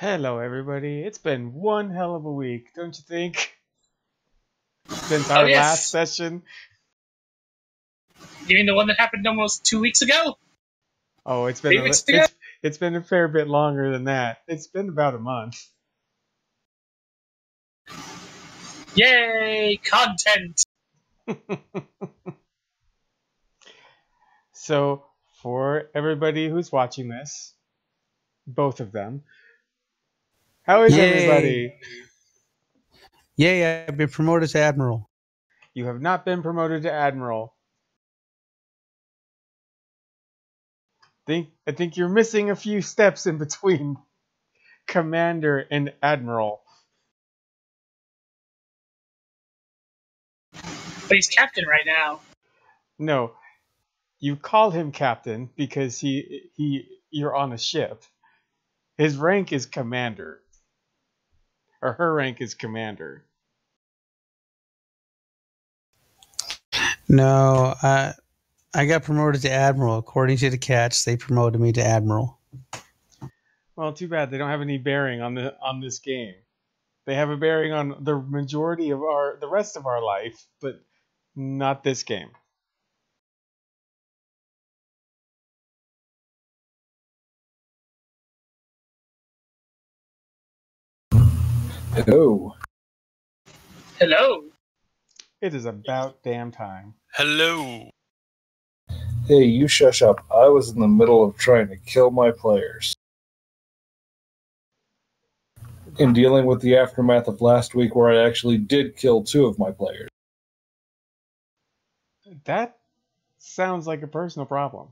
Hello, everybody. It's been one hell of a week, don't you think? Since Oh, our last yes. session. You mean the one that happened almost 2 weeks ago? Oh, it's been 3 weeks ago? it's been a fair bit longer than that. It's been about a month. Yay! Content! So, for everybody who's watching this, both of them, how is Yay! everybody? Yay, I've been promoted to Admiral. You have not been promoted to Admiral. I think you're missing a few steps in between Commander and Admiral. But he's captain right now. No, you call him captain because you're on a ship. His rank is commander. Or her rank is commander. No, I got promoted to Admiral. According to the Cats, they promoted me to Admiral. Well, too bad they don't have any bearing on this game. They have a bearing on the majority of the rest of our life, but not this game. Hello. Hello. It is about damn time. Hello. Hey, you shush up. I was in the middle of trying to kill my players. In dealing with the aftermath of last week where I actually did kill 2 of my players. That sounds like a personal problem.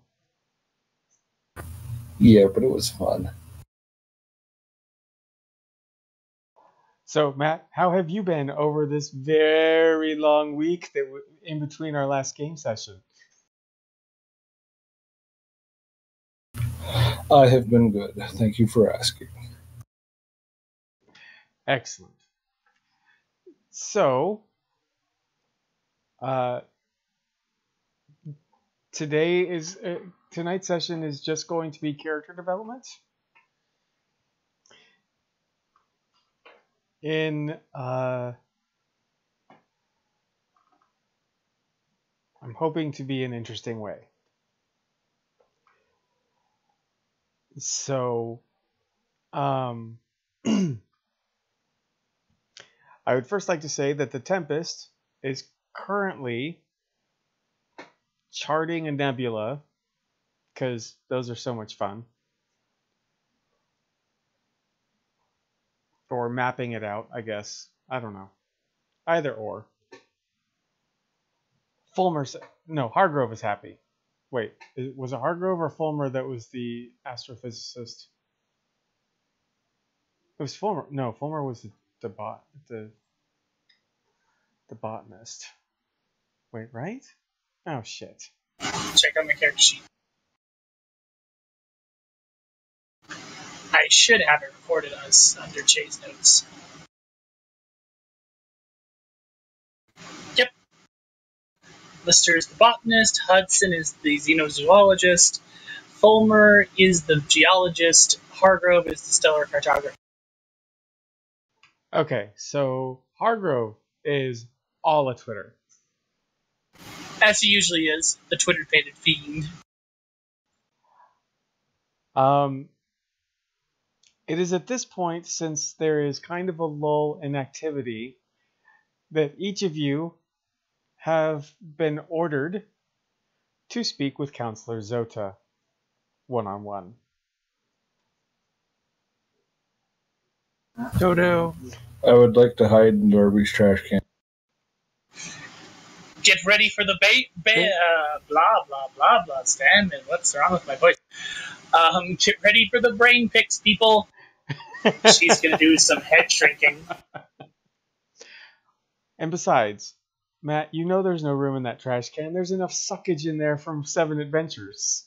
Yeah, but it was fun. So, Matt, how have you been over this very long week in between our last game session? I have been good. Thank you for asking. Excellent. So, tonight's session is just going to be character development. I'm hoping to be an interesting way. So, I would first like to say that the Tempest is currently charting a nebula, because those are so much fun. Or mapping it out, I guess. I don't know. Either or. Hargrove is happy. Wait, was it Hargrove or Fulmer that was the astrophysicist? It was Fulmer. No, Fulmer was the botanist. Wait, right? Oh shit. Check out my character sheet. I should have it recorded as under Jay's notes. Yep. Lister is the botanist, Hudson is the xenozoologist, Fulmer is the geologist, Hargrove is the stellar cartographer. Okay, so Hargrove is all a Twitter. As he usually is, the Twitter-pated fiend. It is at this point, since there is kind of a lull in activity, that each of you have been ordered to speak with Counselor Zota one-on-one. Dodo. I would like to hide in Darby's trash can. Get ready for the blah, blah, blah, blah, Stan. And what's wrong with my voice? Get ready for the brain picks, people. She's going to do some head shrinking. And besides, Matt, you know there's no room in that trash can. There's enough suckage in there from 7 Adventures.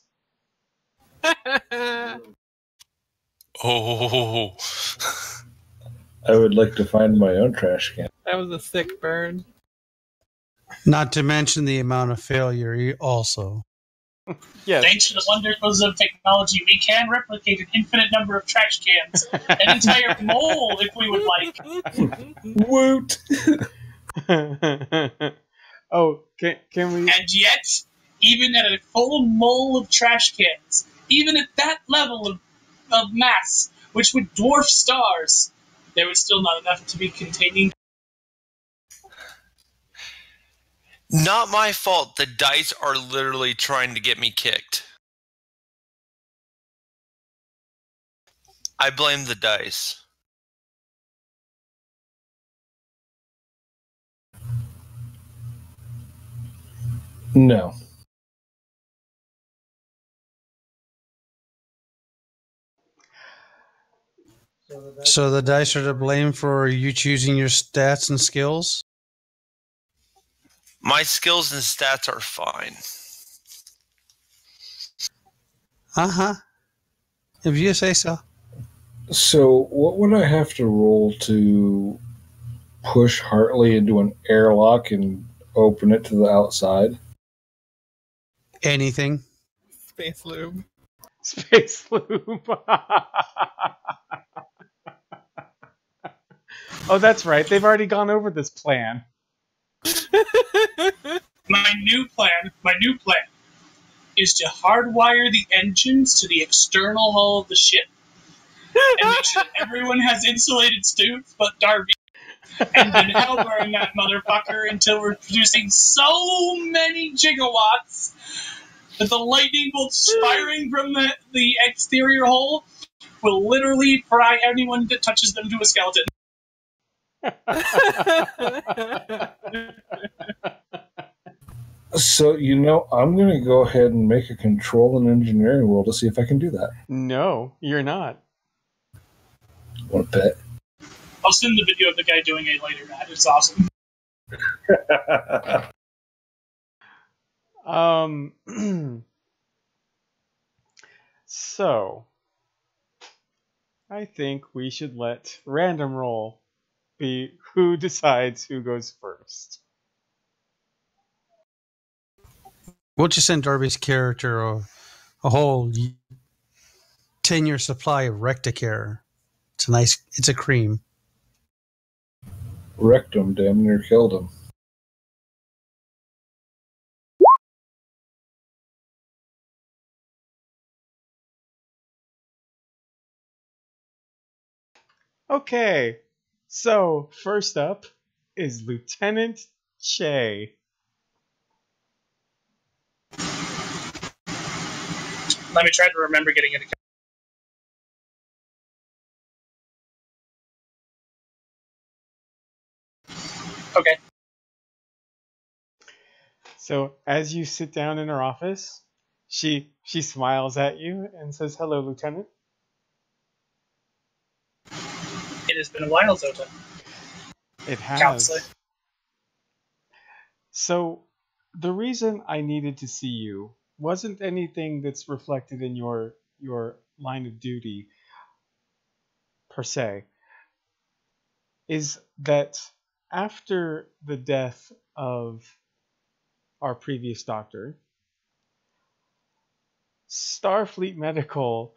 Oh. I would like to find my own trash can. That was a sick burn. Not to mention the amount of failure also. Yes. Thanks to the wonders of technology, we can replicate an infinite number of trash cans, an entire mole if we would like. Woot! Oh, can we? And yet, even at a full mole of trash cans, even at that level of mass, which would dwarf stars, there was still not enough to be containing. Not my fault. The dice are literally trying to get me kicked. I blame the dice. No. So the dice are to blame for you choosing your stats and skills? My skills and stats are fine. Uh-huh. If you say so. So, what would I have to roll to push Hartley into an airlock and open it to the outside? Anything. Space lube. Space Loop. Oh, that's right. They've already gone over this plan. My new plan is to hardwire the engines to the external hull of the ship and make sure everyone has insulated suits but Darby, and then hell burn that motherfucker until we're producing so many gigawatts that the lightning bolts firing from the exterior hull will literally fry anyone that touches them to a skeleton. So, I'm going to go ahead and make a control and engineering roll to see if I can do that. No, you're not. Want to bet? I'll send the video of the guy doing it later, Matt. It's awesome. So, I think we should let random roll be who decides who goes first. We'll just send Darby's character a whole 10-year supply of Recticare. It's a cream. Wrecked him, damn near killed him. Okay, so first up is Lieutenant Che. Let me try to remember getting it. Okay. So as you sit down in her office, she smiles at you and says, "Hello, Lieutenant." It has been a while, Zota. It has. Counselor. So the reason I needed to see you wasn't anything that's reflected in your line of duty per se. Is that after the death of our previous doctor, Starfleet Medical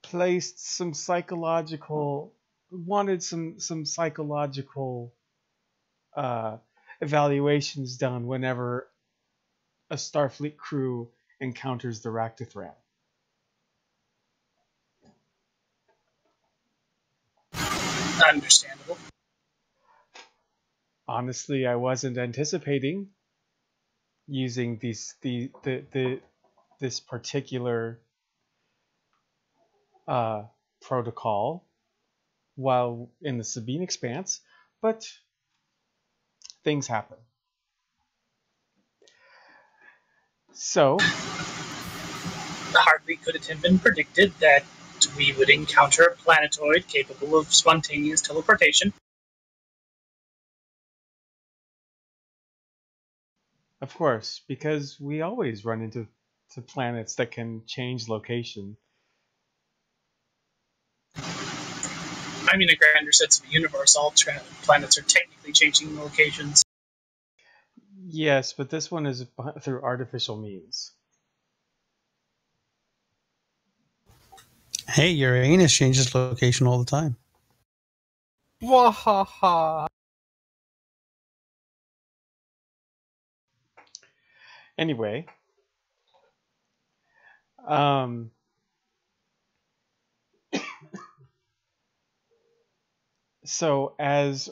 placed some psychological evaluations done whenever a Starfleet crew encounters the Ractithram. Understandable. Honestly, I wasn't anticipating using this particular protocol while in the Sabine Expanse, but things happen. So, Hardly could it have been predicted that we would encounter a planetoid capable of spontaneous teleportation. of course, because we always run into planets that can change location. I mean, in grander sense of the universe, all planets are technically changing locations. Yes, but this one is through artificial means. Hey, your anus changes location all the time. Wahaha. Anyway, um, so as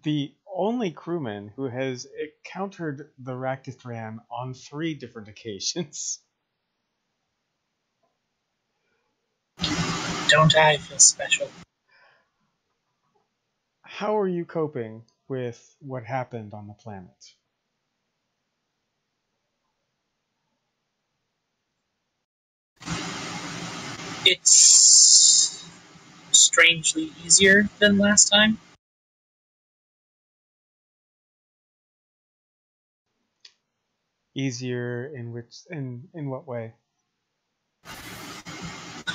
the only crewman who has encountered the Rakithran on 3 different occasions, Don't I feel special? how are you coping with what happened on the planet? It's strangely easier than last time. Easier in what way?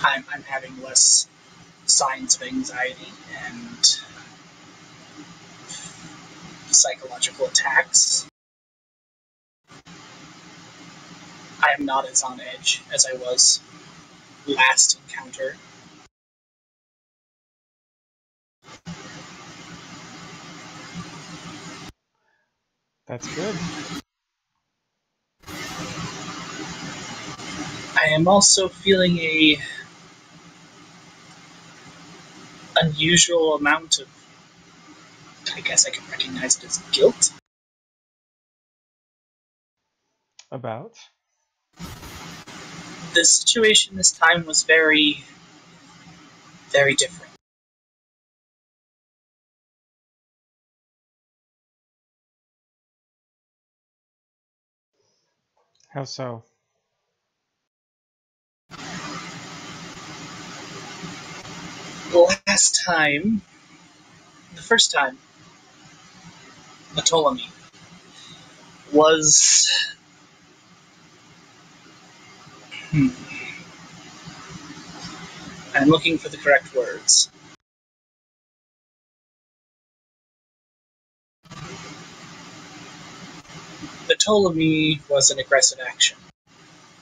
I'm having less signs of anxiety and psychological attacks. I am not as on edge as I was last encounter. That's good. I am also feeling a unusual amount of, I guess I can recognize it as guilt. About? The situation this time was very, very different. How so? Last time, the first time, Ptolemy was. I'm looking for the correct words. Ptolemy was an aggressive action.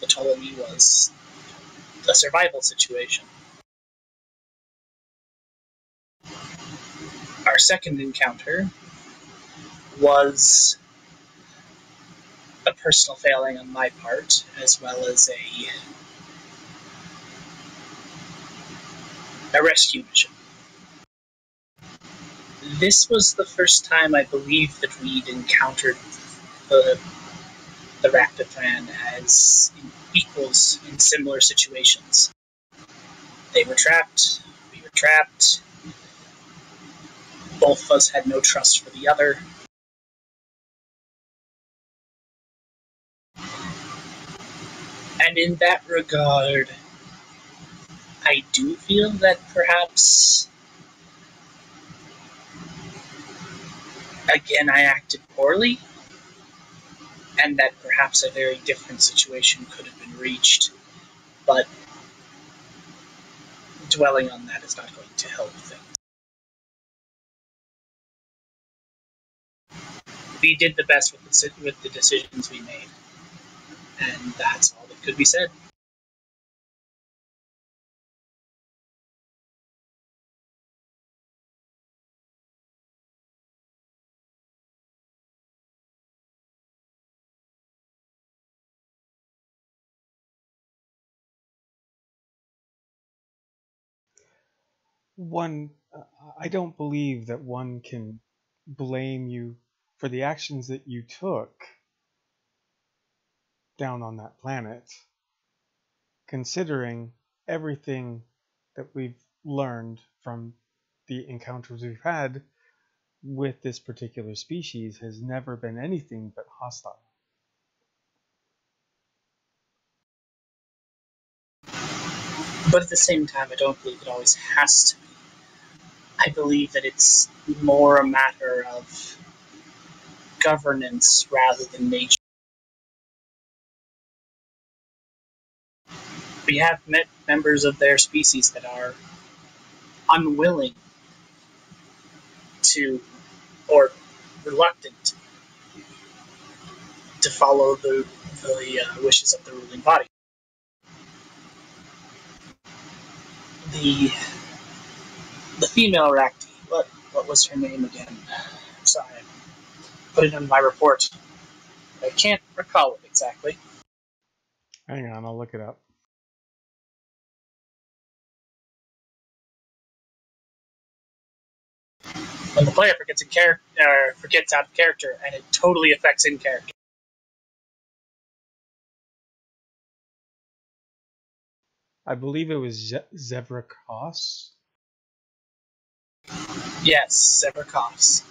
Ptolemy was a survival situation. Our second encounter was a personal failing on my part, as well as a rescue mission. This was the first time I believe that we'd encountered the Rakhtafran as equals in similar situations. They were trapped, we were trapped, both of us had no trust for the other. And in that regard, I do feel that perhaps, again, I acted poorly, and that perhaps a very different situation could have been reached, but dwelling on that is not going to help things. We did the best with the decisions we made, and that's all that could be said. One, I don't believe that one can blame you for the actions that you took down on that planet, considering everything that we've learned from the encounters we've had with this particular species has never been anything but hostile. But at the same time, I don't believe it always has to be. I believe that it's more a matter of governance rather than nature. We have met members of their species that are unwilling to, or reluctant to follow the wishes of the ruling body. The female Rakti, what was her name again? Sorry, I put it in my report. I can't recall it exactly. Hang on, I'll look it up. When the player forgets out of character, and it totally affects in character. I believe it was Zevrakos. Yes, Severkos.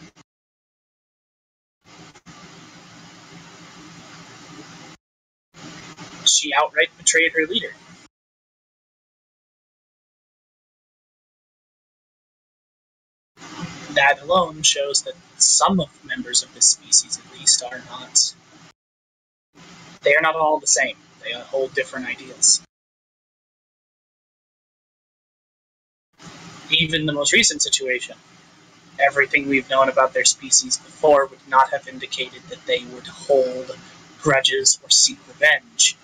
She outright betrayed her leader. That alone shows that some of the members of this species, at least, are not. They are not all the same. They hold different ideas. Even the most recent situation, everything we've known about their species before would not have indicated that they would hold grudges or seek revenge.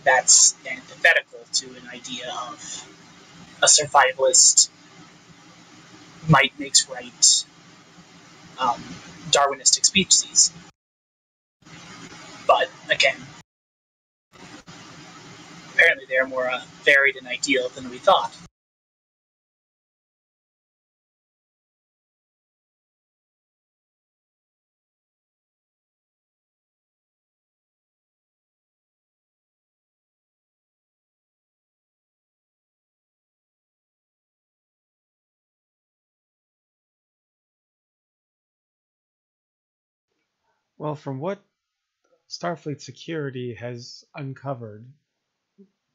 That's antithetical to an idea of a survivalist, might makes right, Darwinistic species. But again, apparently they are more varied and ideal than we thought. Well, from what Starfleet Security has uncovered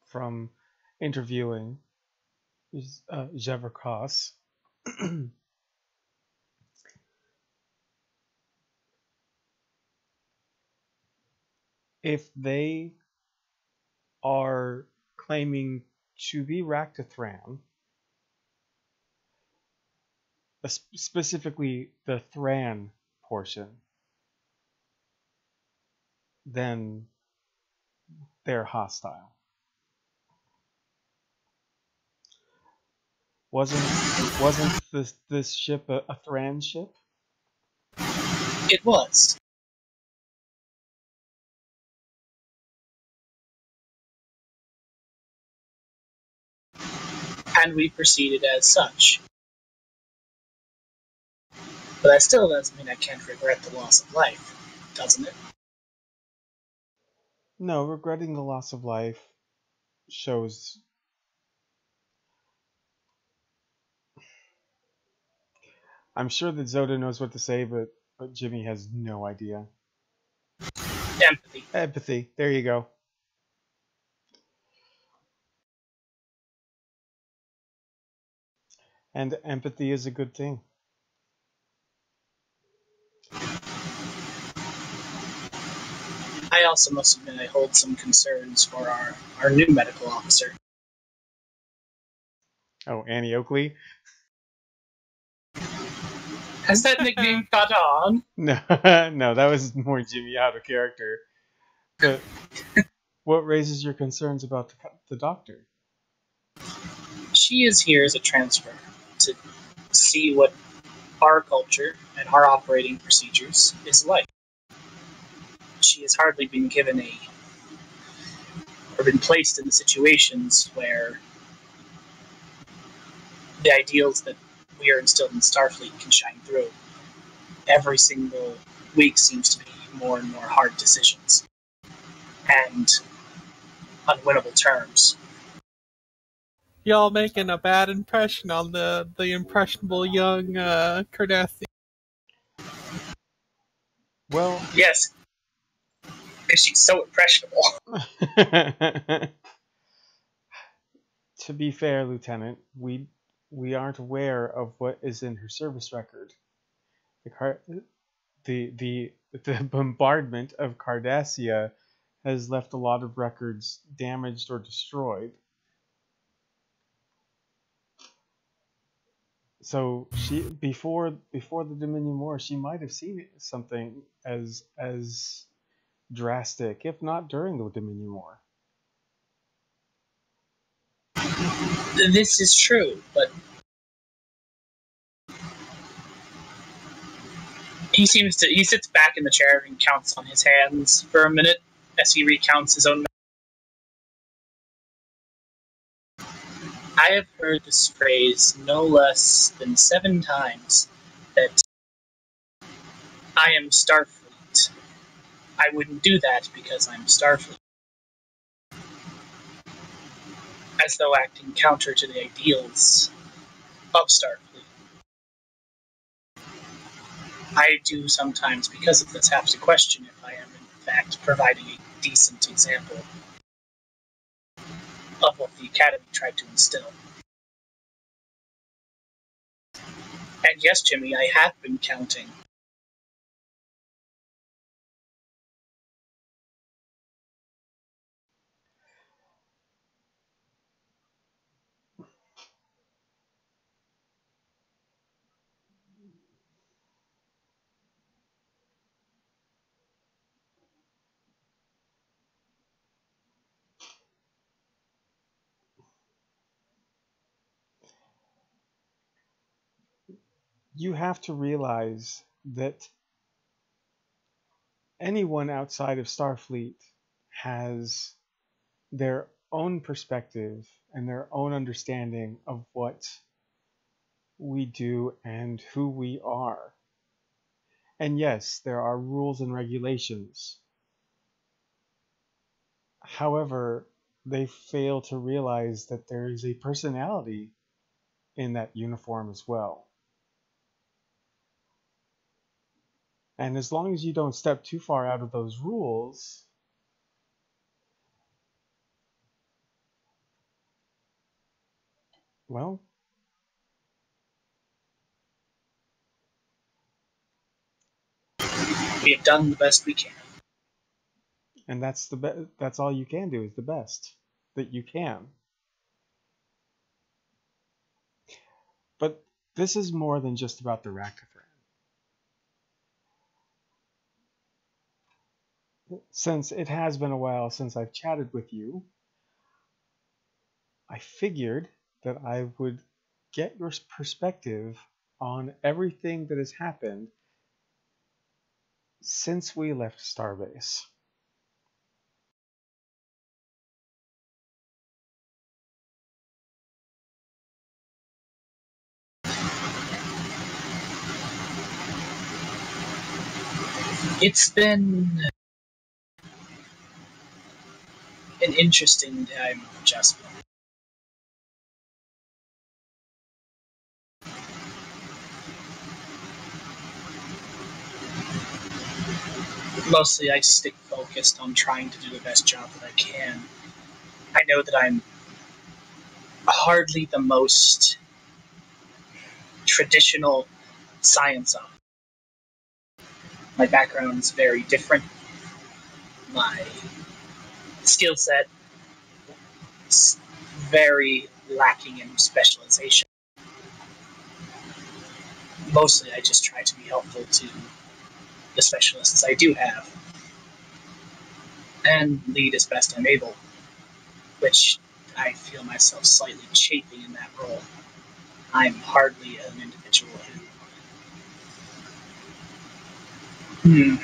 from interviewing Zevrakos, if they are claiming to be Raktathran, specifically the Thran portion, then they're hostile. Wasn't this ship a Thran ship? It was. And we proceeded as such. But that still doesn't mean I can't regret the loss of life, doesn't it? No, regretting the loss of life shows. I'm sure that Zoda knows what to say, but Jimmy has no idea. Empathy. Empathy. There you go. And empathy is a good thing. I also must admit I hold some concerns for our new medical officer. Oh, Annie Oakley? Has that nickname caught on? No, no, that was more Jimmy out of character. But what raises your concerns about the doctor? She is here as a transfer to see what our culture and our operating procedures is like. She has hardly been given or been placed in the situations where the ideals that we are instilled in Starfleet can shine through. Every single week seems to be more and more hard decisions and unwinnable terms. Y'all making a bad impression on the impressionable young Cardassian. Well, yes, because she's so impressionable. To be fair, Lieutenant, we aren't aware of what is in her service record. The bombardment of Cardassia has left a lot of records damaged or destroyed. So she before the Dominion War, she might have seen something as drastic, if not during the Dominion War. This is true, but he sits back in the chair and counts on his hands for a minute as he recounts his own. I have heard this phrase no less than 7 times, that I am Starfleet. I wouldn't do that because I'm Starfleet. As though acting counter to the ideals of Starfleet. I do sometimes, because of this, have to question if I am in fact providing a decent example of what the Academy tried to instill. And yes, Jimmy, I have been counting. You have to realize that anyone outside of Starfleet has their own perspective and their own understanding of what we do and who we are. And yes, there are rules and regulations. However, they fail to realize that there is a personality in that uniform as well. And as long as you don't step too far out of those rules, well, We have done the best we can. and that's all you can do, is the best that you can. But this is more than just about the Rakathan. Since it has been a while since I've chatted with you, I figured that I would get your perspective on everything that has happened since we left Starbase. It's been an interesting time of adjustment. Mostly I stick focused on trying to do the best job that I can. I know that I'm hardly the most traditional science officer. My background is very different. My skill set is very lacking in specialization. Mostly I just try to be helpful to the specialists I do have and lead as best I'm able, which I feel myself slightly chafing in that role. I'm hardly an individual who.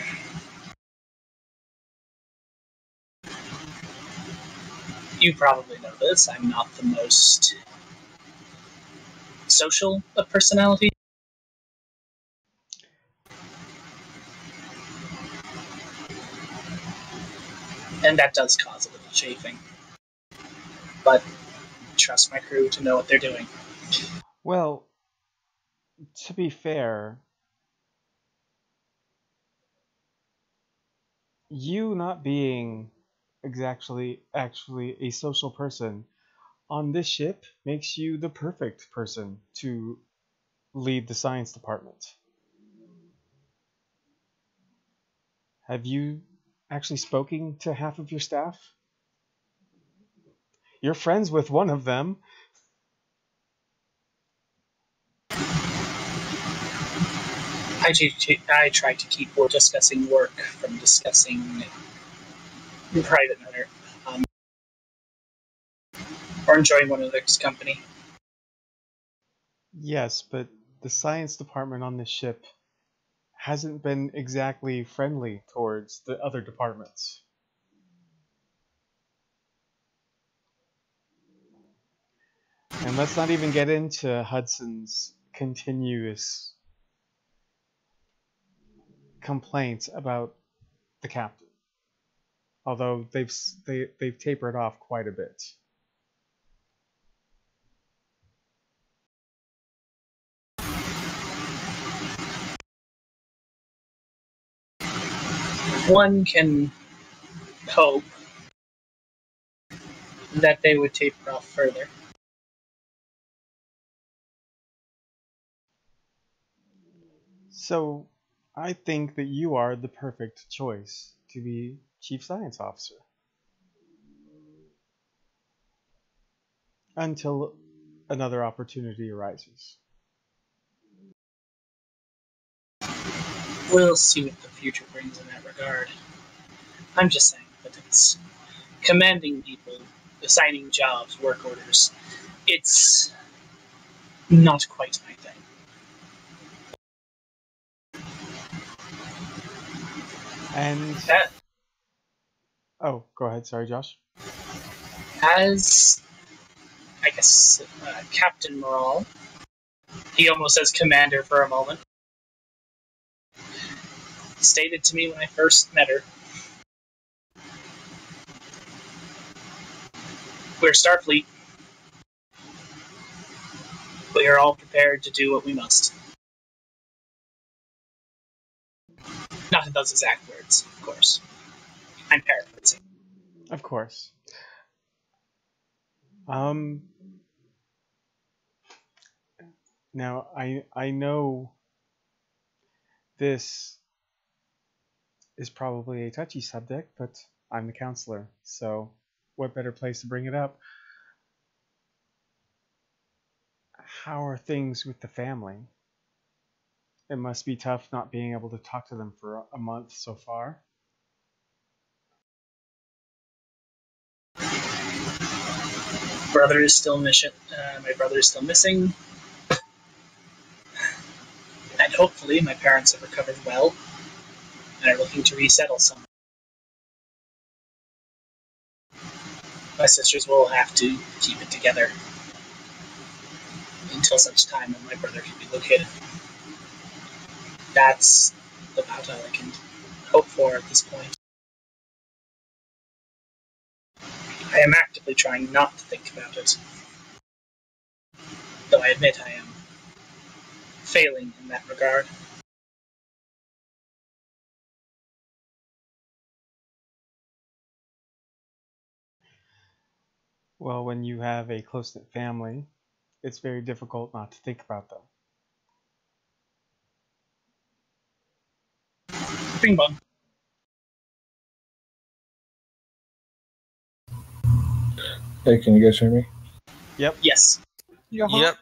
You probably know this. I'm not the most social of personality. And that does cause a little chafing. But trust my crew to know what they're doing. Well, to be fair, you not being exactly actually a social person on this ship makes you the perfect person to lead the science department. Have you actually spoken to half of your staff? You're friends with one of them. I try to keep discussing work from discussing in private manner, or enjoying one another's company. Yes, but the science department on this ship hasn't been exactly friendly towards the other departments. And let's not even get into Hudson's continuous complaints about the captain, although they've tapered off quite a bit. One can hope that they would taper off further. So I think that you are the perfect choice to be chief science officer until another opportunity arises. We'll see what the future brings in that regard. I'm just saying that it's commanding people, assigning jobs, work orders. It's not quite my thing. And That, oh, go ahead. Sorry, Josh. as I guess Captain Morale, he almost says commander for a moment, stated to me when I first met her, we're Starfleet. We are all prepared to do what we must. Not in those exact words, of course. I'm paraphrasing. Of course. Um. Now I know this is probably a touchy subject, but I'm the counselor, so what better place to bring it up? How are things with the family? It must be tough not being able to talk to them for a month so far. Brother is still mission. My brother is still missing, and hopefully my parents have recovered well and are looking to resettle somewhere. My sisters will have to keep it together until such time that my brother can be located. That's about all I can hope for at this point. I am actively trying not to think about it, though I admit I am failing in that regard. Well, when you have a close-knit family, it's very difficult not to think about them. Bing bong. Hey, can you guys hear me? Yep. Yes. Yep.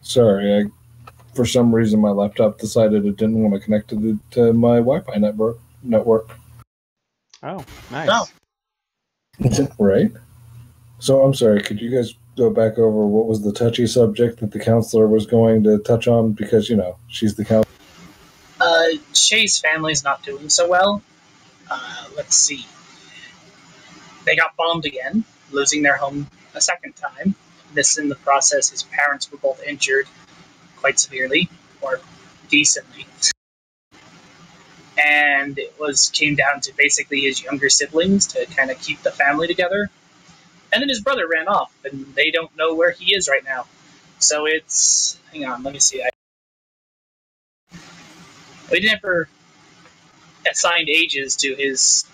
Sorry, for some reason my laptop decided it didn't want to connect to my Wi-Fi network. Oh, nice. Oh. Right? So I'm sorry, could you guys go back over what was the touchy subject that the counselor was going to touch on? Because, she's the counselor. Shay's family's not doing so well. Let's see. They got bombed again, losing their home a second time. This in the process, his parents were both injured quite severely, or decently. And it came down to basically his younger siblings to kind of keep the family together. And then his brother ran off, and they don't know where he is right now. So it's, hang on, let me see. We never assigned ages to his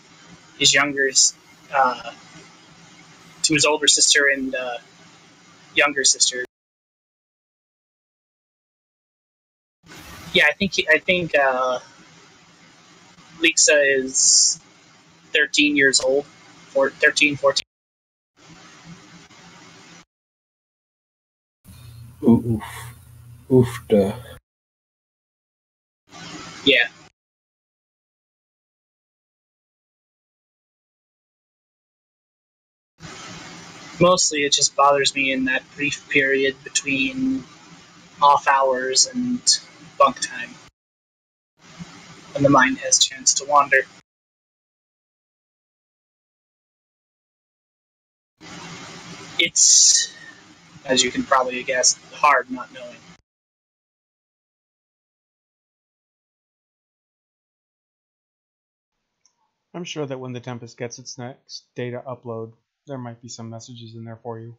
youngers, to his older sister and younger sister. Yeah, I think Lisa is 13 years old, 13, 14. Oof. Oof, duh. Yeah. Mostly it just bothers me in that brief period between off hours and bunk time, when the mind has a chance to wander. It's, as you can probably guess, hard not knowing. I'm sure that when the Tempest gets its next data upload, there might be some messages in there for you.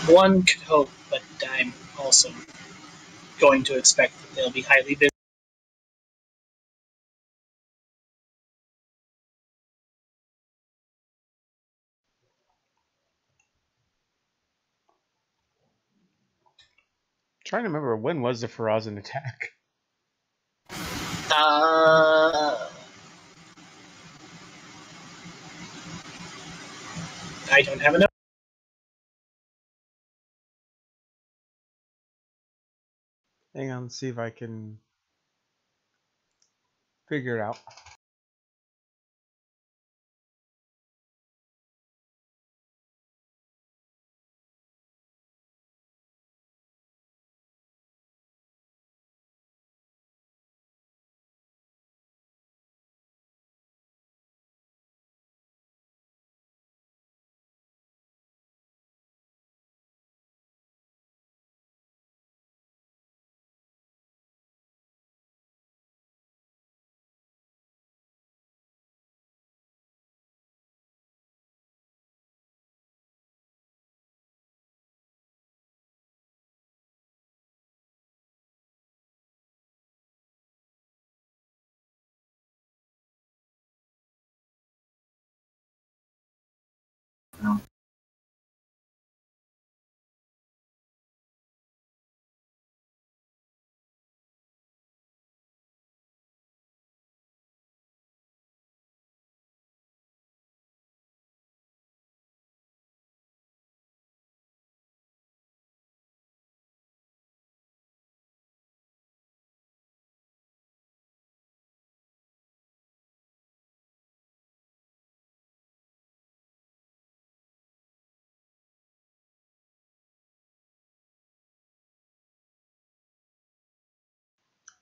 One could hope, but I'm also going to expect that they'll be highly busy. Trying to remember, when was the Farazan attack? I don't have enough. Hang on, let's see if I can figure it out.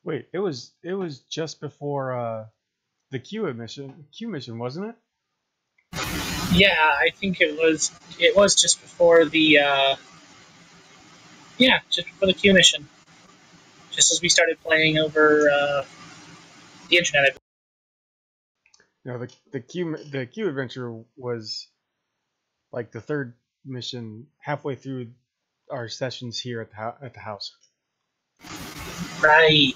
Wait, it was just before the Q mission, wasn't it? Yeah, I think it was. It was just before the. Yeah, just before the Q mission. Just as we started playing over the internet. No, the Q adventure was like the third mission, halfway through our sessions here at the house. Right.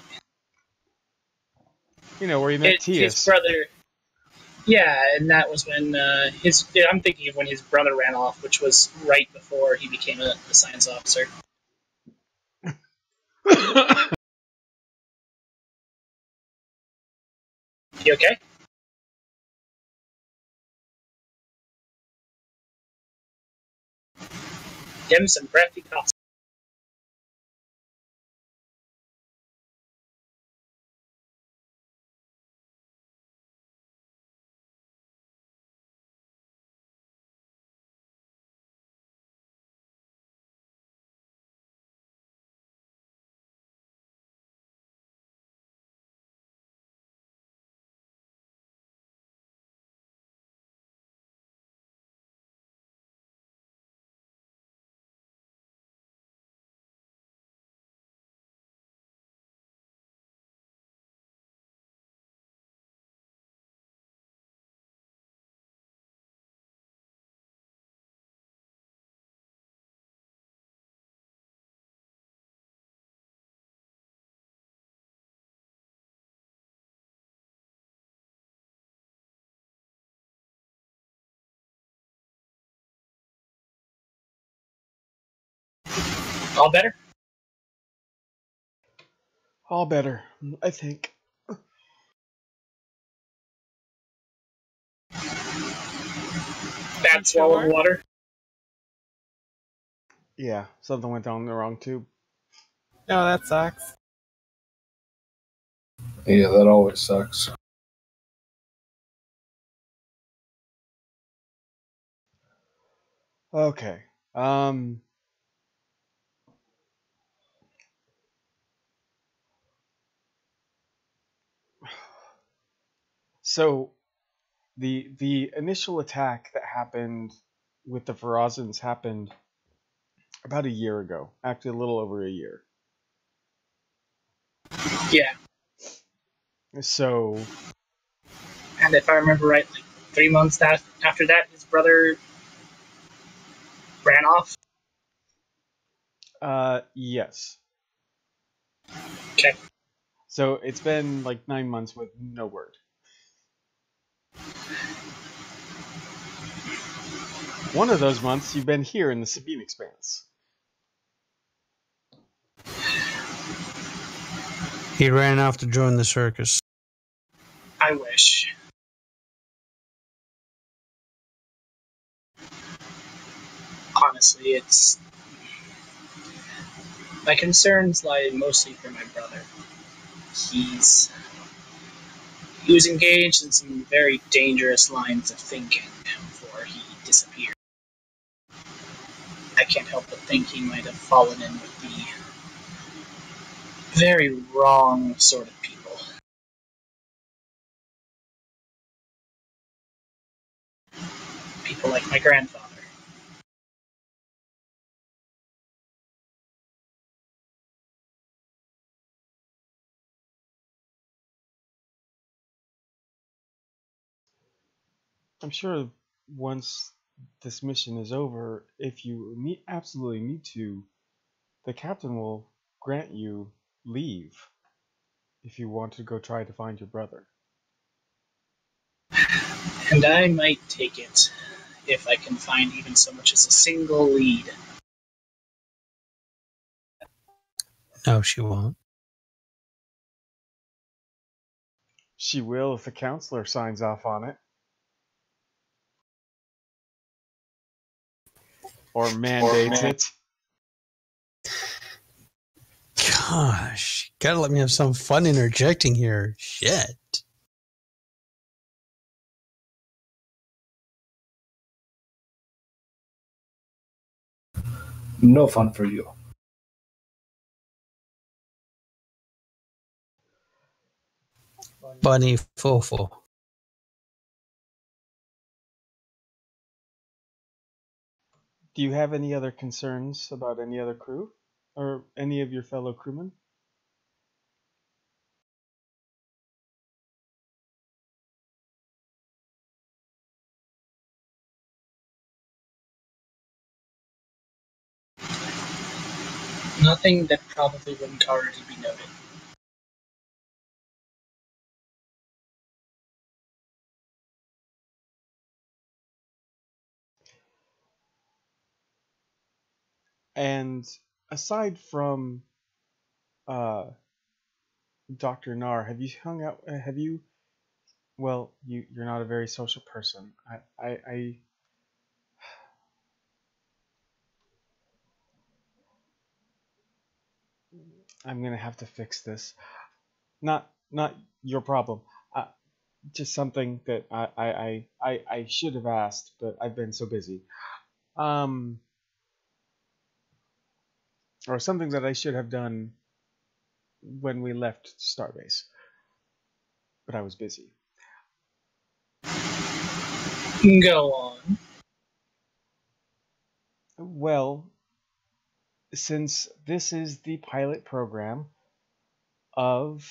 You know, where you met Tias. His brother. Yeah, and that was when his. I'm thinking of when his brother ran off, which was right before he became a science officer. You okay? Them some breathy coughs. All better? All better, I think. Bad swallow of water. Yeah, something went down the wrong tube. Oh, that sucks. Yeah, that always sucks. Okay. So the initial attack that happened with the Farazans happened about a year ago. Actually, a little over a year. Yeah, So, and if I remember right, like 3 months after that, his brother ran off. yes. Okay. So it's been like 9 months with no word. One of those months, you've been here in the Sabine Expanse. He ran off to join the circus. I wish. Honestly, it's my concerns lie mostly for my brother. He's he was engaged in some very dangerous lines of thinking before he disappeared. I can't help but think he might have fallen in with the very wrong sort of people. People like my grandfather. I'm sure once this mission is over, if you absolutely need to, the captain will grant you leave if you want to go try to find your brother. And I might take it if I can find even so much as a single lead. No, she won't. She will if the counselor signs off on it. Or mandates it. Gosh, gotta let me have some fun interjecting here. Shit. No fun for you. Bunny Fofo. Do you have any other concerns about any other crew? Or any of your fellow crewmen? Nothing that probably wouldn't already be noted. And aside from Dr. Nar, have you hung out? Have you? Well, you're not a very social person. I'm gonna have to fix this. Not your problem. Just something that I should have asked, but I've been so busy. Um, or something that I should have done when we left Starbase, but I was busy. Go on. Well, since this is the pilot program of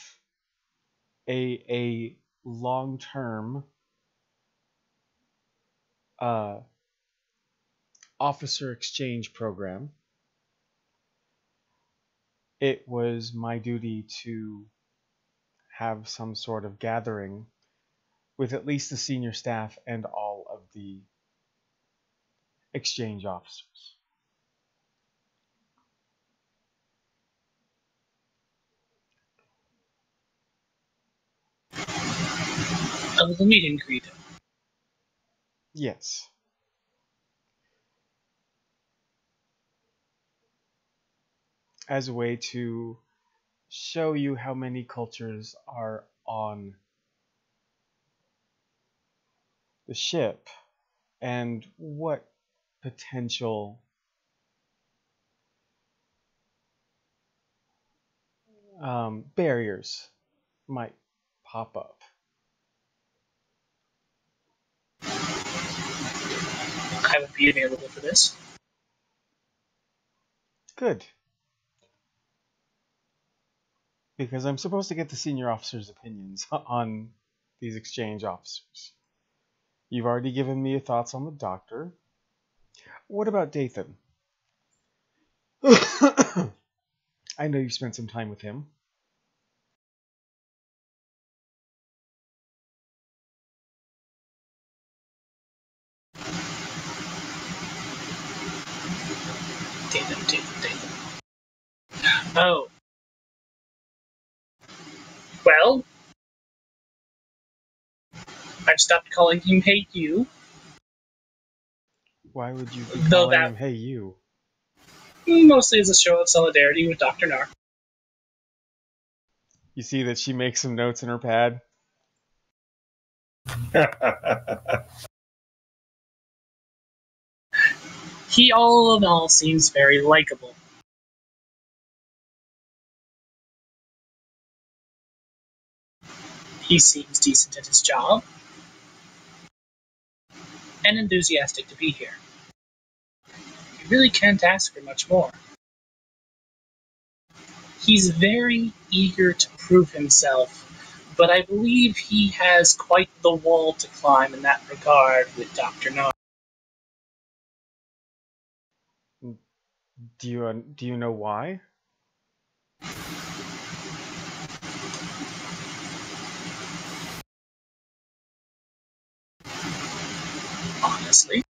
a long term uh, officer exchange program, it was my duty to have some sort of gathering with at least the senior staff and all of the exchange officers. Of the meet and greet. Yes. As a way to show you how many cultures are on the ship and what potential barriers might pop up. I would be available for this. Good. Because I'm supposed to get the senior officers' opinions on these exchange officers. You've already given me your thoughts on the doctor. What about Dathan? I know you spent some time with him. Dathan. Oh. Well, I've stopped calling him Hey You. Why would you be Though calling that him Hey You? mostly is a show of solidarity with Dr. Nar. You see that she makes some notes in her pad? He all in all seems very likable. He seems decent at his job and enthusiastic to be here. You really can't ask for much more. He's very eager to prove himself, but I believe he has quite the wall to climb in that regard with Dr. Nar. Do you know why? Honestly,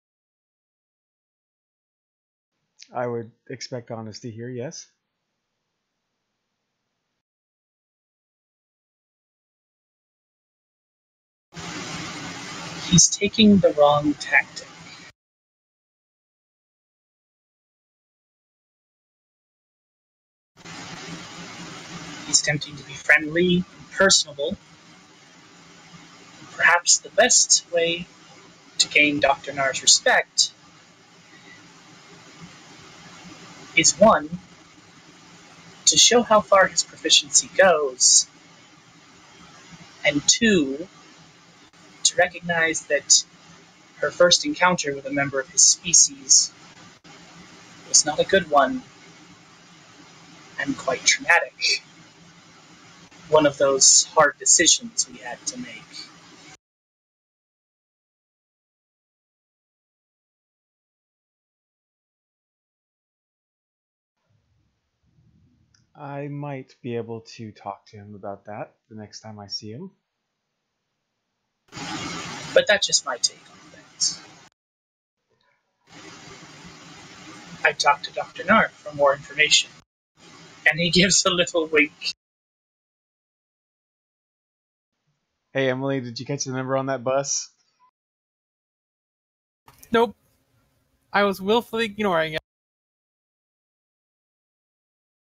I would expect honesty here, yes. he's taking the wrong tactic. He's attempting to be friendly and personable. Perhaps the best way to gain Dr. Nar's respect is one, to show how far his proficiency goes, and two, to recognize that her first encounter with a member of his species was not a good one and quite traumatic. One of those hard decisions we had to make. I might be able to talk to him about that the next time I see him. But that's just my take on things. I talked to Dr. Nar for more information, and he gives a little wink. Hey, Emily, did you catch the number on that bus? Nope. I was willfully ignoring it.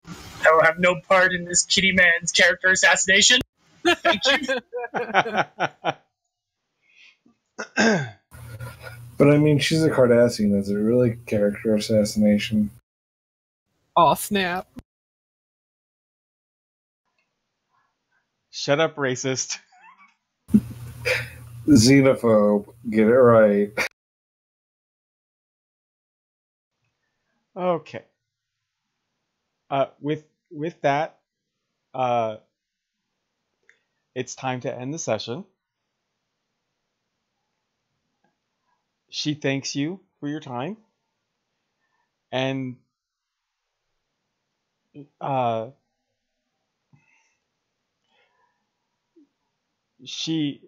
I will have no part in this kitty man's character assassination. Thank you. But I mean, she's a Cardassian. Is it really character assassination? Aw, snap. Shut up, racist. Xenophobe. Get it right. Okay. With that, it's time to end the session. She thanks you for your time, and she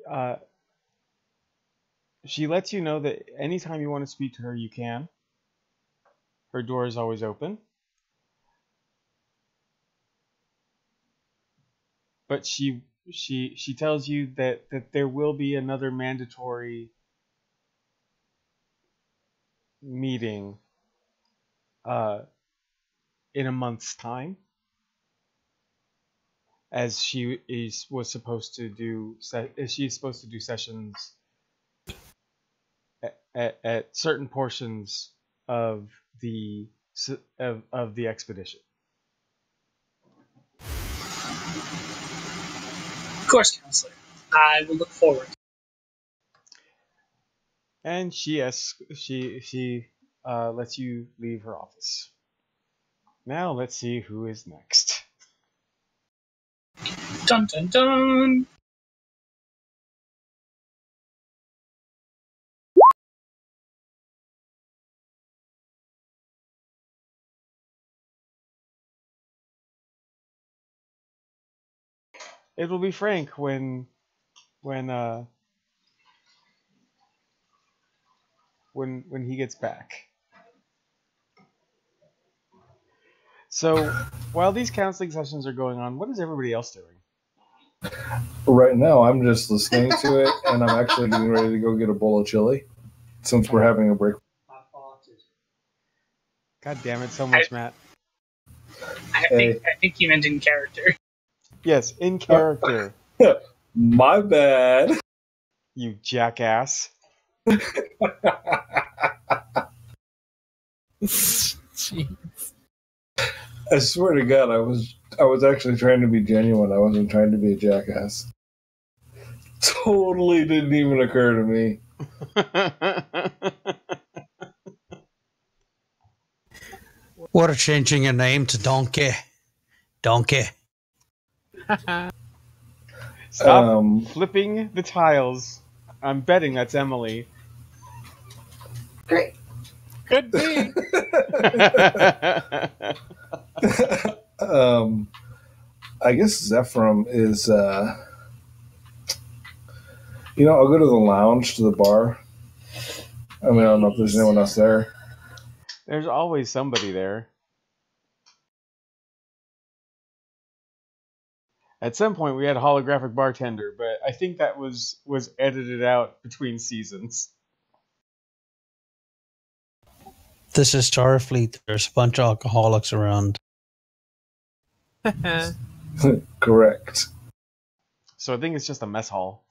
lets you know that anytime you want to speak to her, you can. Her door is always open. But she tells you that there will be another mandatory meeting in a month's time, as she's supposed to do sessions at certain portions of the of the expedition. Of course, Counselor. I will look forward. And she lets you leave her office. Now let's see who is next. Dun dun dun! It will be Frank when he gets back. So while these counseling sessions are going on, what is everybody else doing? Right now, I'm just listening to it, and I'm actually getting ready to go get a bowl of chili since we're having a break. God damn it so much, Matt. I think you meant in character. Yes, in character. My bad. You jackass. Jeez. I swear to God, I was actually trying to be genuine. I wasn't trying to be a jackass. Totally didn't even occur to me. What changing your name to Donkey? Donkey. Stop flipping the tiles. I'm betting that's Emily. Great. Could be. I guess Zephram is, I'll go to the lounge, to the bar. I mean, I don't know if there's anyone else there. There's always somebody there. At some point, we had a holographic bartender, but I think that was edited out between seasons. This is Starfleet. There's a bunch of alcoholics around. Correct. So I think it's just a mess hall.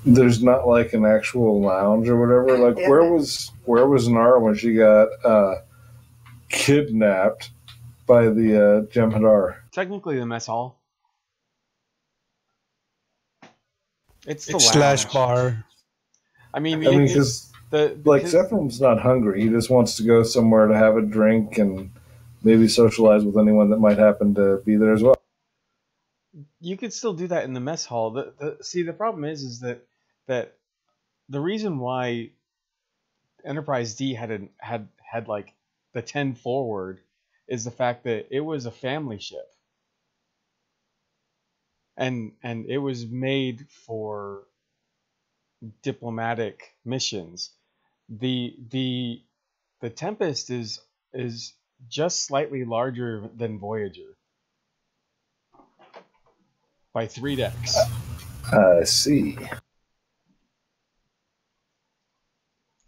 There's not like an actual lounge or whatever. Like where was Nara when she got kidnapped by the Jem'Hadar? Technically, the mess hall. It's the It's lounge. slash bar. I mean, because Zephram's not hungry. He just wants to go somewhere to have a drink and maybe socialize with anyone that might happen to be there as well. You could still do that in the mess hall. The problem is that the reason why Enterprise D had like the 10 forward is the fact that it was a family ship. And it was made for diplomatic missions. The Tempest is just slightly larger than Voyager by 3 decks. I see.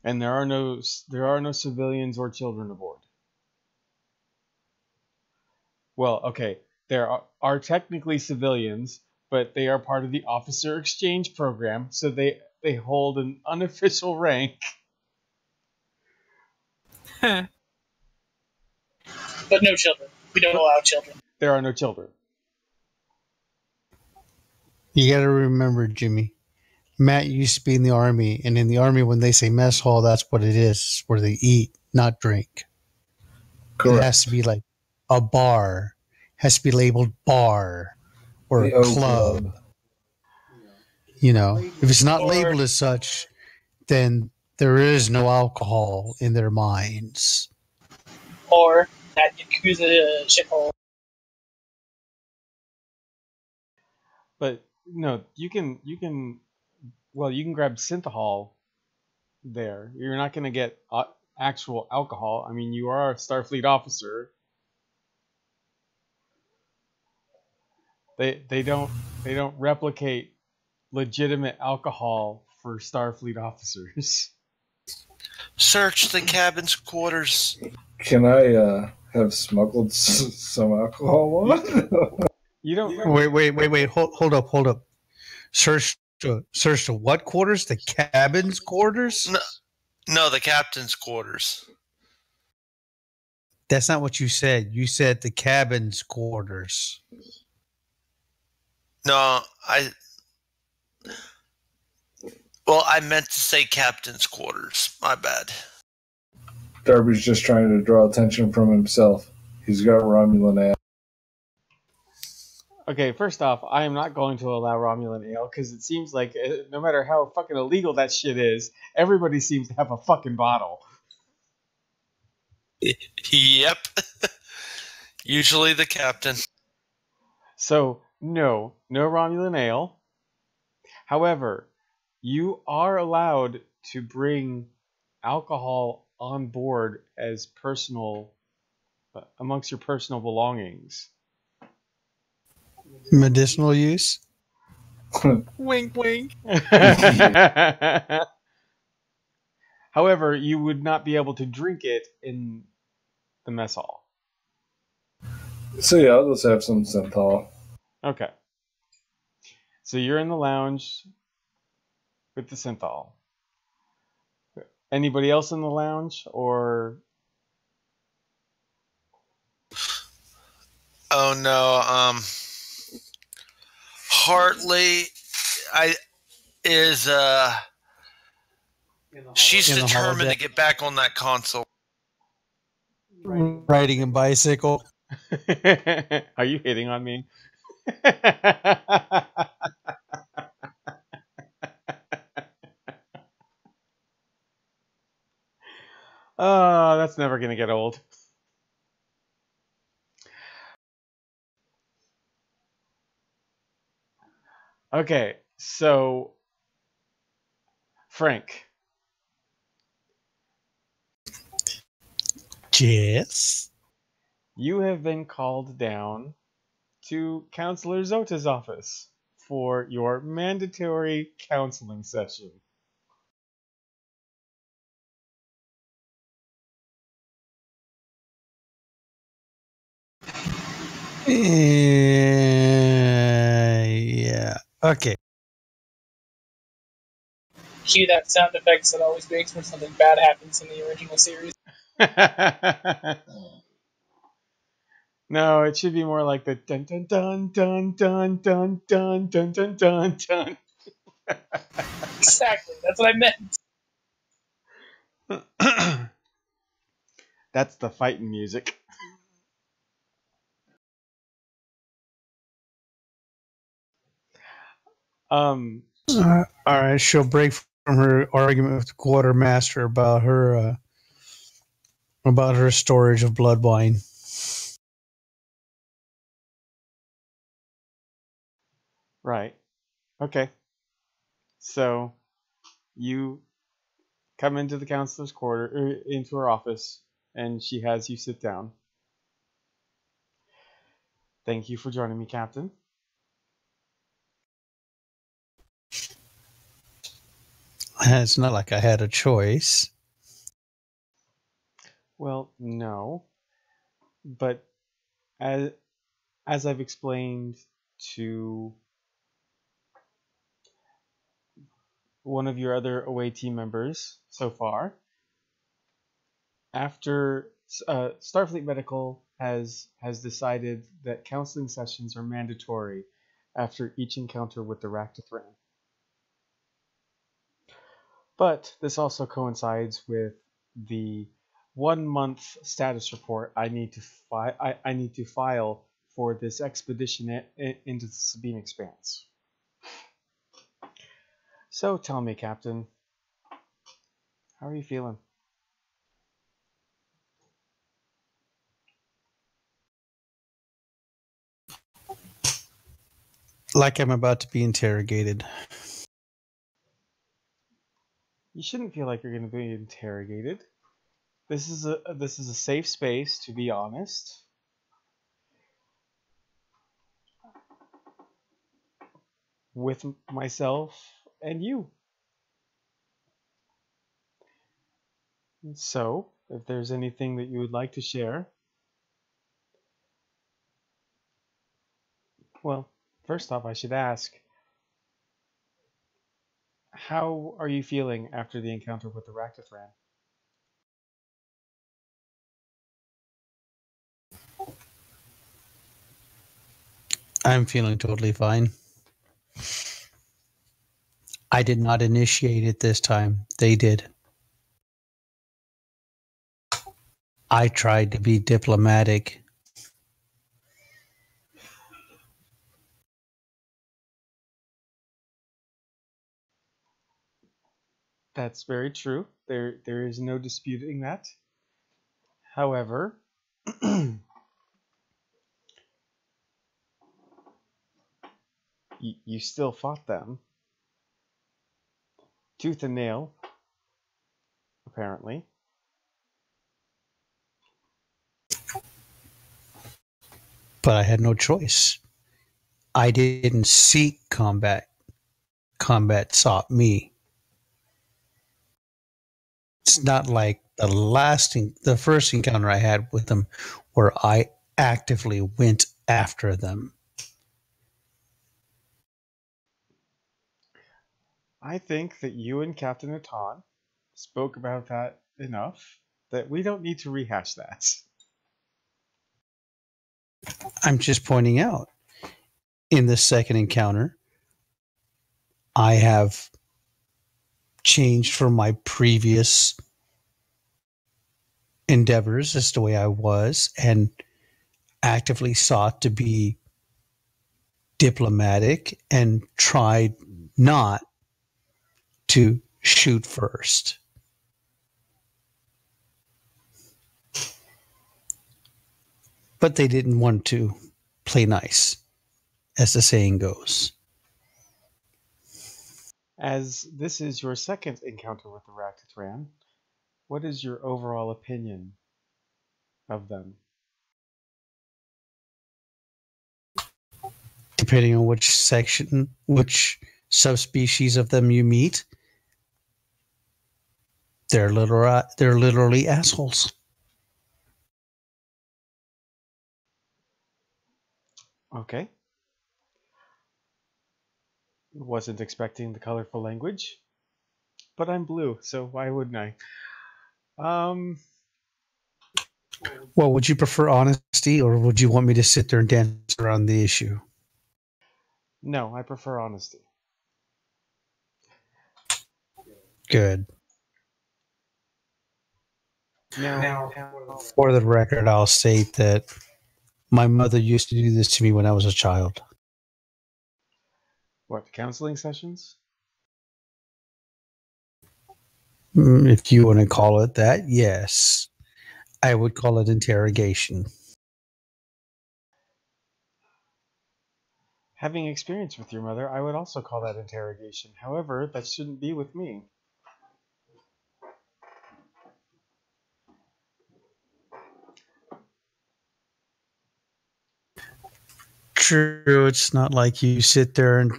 And there are no civilians or children aboard. Well, okay, there are technically civilians, but they are part of the officer exchange program, so they hold an unofficial rank. But no children. We don't allow children. There are no children. You got to remember, Jimmy. Matt used to be in the Army, and in the Army, when they say mess hall, that's what it is. It's where they eat, not drink. Correct. It has to be like a bar. It has to be labeled bar or a club. If it's not labeled as such, then there is no alcohol in their minds. Or that Yakuza shithole. But no, you can grab synthahol there. You're not going to get actual alcohol. I mean, you are a Starfleet officer. They don't replicate legitimate alcohol for Starfleet officers. Search the cabin's quarters. Can I have smuggled some alcohol on? You don't. Wait. Hold up. Search to what quarters? The cabin's quarters? No, the captain's quarters. That's not what you said. You said the cabin's quarters. No, I meant to say captain's quarters. My bad. Darby's just trying to draw attention from himself. He's got Romulan ass. Okay, first off, I am not going to allow Romulan ale because it seems like no matter how fucking illegal that shit is, everybody seems to have a fucking bottle. Yep. Usually the captain. So, no Romulan ale. However, you are allowed to bring alcohol on board as personal, amongst your personal belongings. Medicinal use? Wink, wink. However, you would not be able to drink it in the mess hall. So yeah, I'll just have some synthol. Okay. So you're in the lounge with the synthol. Anybody else in the lounge, or? Oh no, Hartley, she's determined to get back on that console. Riding a bicycle. Are you hitting on me? Oh, that's never going to get old. Okay, so Frank. Yes. You have been called down to Counselor Zota's office for your mandatory counseling session. Yeah. Okay. Cue that sound effects that always makes when something bad happens in the original series. No, it should be more like the dun dun dun dun dun dun dun dun dun dun dun. Exactly, that's what I meant. That's the fighting music. All right, she'll break from her argument with the quartermaster about her storage of blood wine. Right. Okay. So you come into the counselor's quarter, into her office, and she has you sit down. Thank you for joining me, Captain. It's not like I had a choice. Well, no. But as I've explained to one of your other away team members so far, after Starfleet Medical has decided that counseling sessions are mandatory after each encounter with the Ractithran. But this also coincides with the 1 month status report I need to file for this expedition into the Sabine Expanse. So tell me, Captain, how are you feeling? Like I'm about to be interrogated. You shouldn't feel like you're going to be interrogated. This is a safe space to be honest. With myself and you. So, if there's anything that you would like to share, well, first off, I should ask, How are you feeling after the encounter with the Raktathran? I'm feeling totally fine. I did not initiate it this time. They did. I tried to be diplomatic. That's very true. There is no disputing that. However, you still fought them tooth and nail, apparently. But I had no choice. I didn't seek combat. Combat sought me. It's not like the first encounter I had with them where I actively went after them. I think that you and Captain Atan spoke about that enough that we don't need to rehash that. I'm just pointing out in the second encounter, I have changed from my previous endeavors as the way I was and actively sought to be diplomatic and tried not to shoot first. But they didn't want to play nice, as the saying goes. As this is your second encounter with the Raktathran, what is your overall opinion of them? Depending on which section, which subspecies of them you meet, they're literally assholes. Okay. Wasn't expecting the colorful language, but I'm blue, so why wouldn't I? Well, would you prefer honesty, or would you want me to sit there and dance around the issue? No, I prefer honesty. Good. Now, For the record, I'll state that my mother used to do this to me when I was a child. what, counseling sessions? If you want to call it that, yes. I would call it interrogation. Having experience with your mother, I would also call that interrogation. However, that shouldn't be with me. True, it's not like you sit there and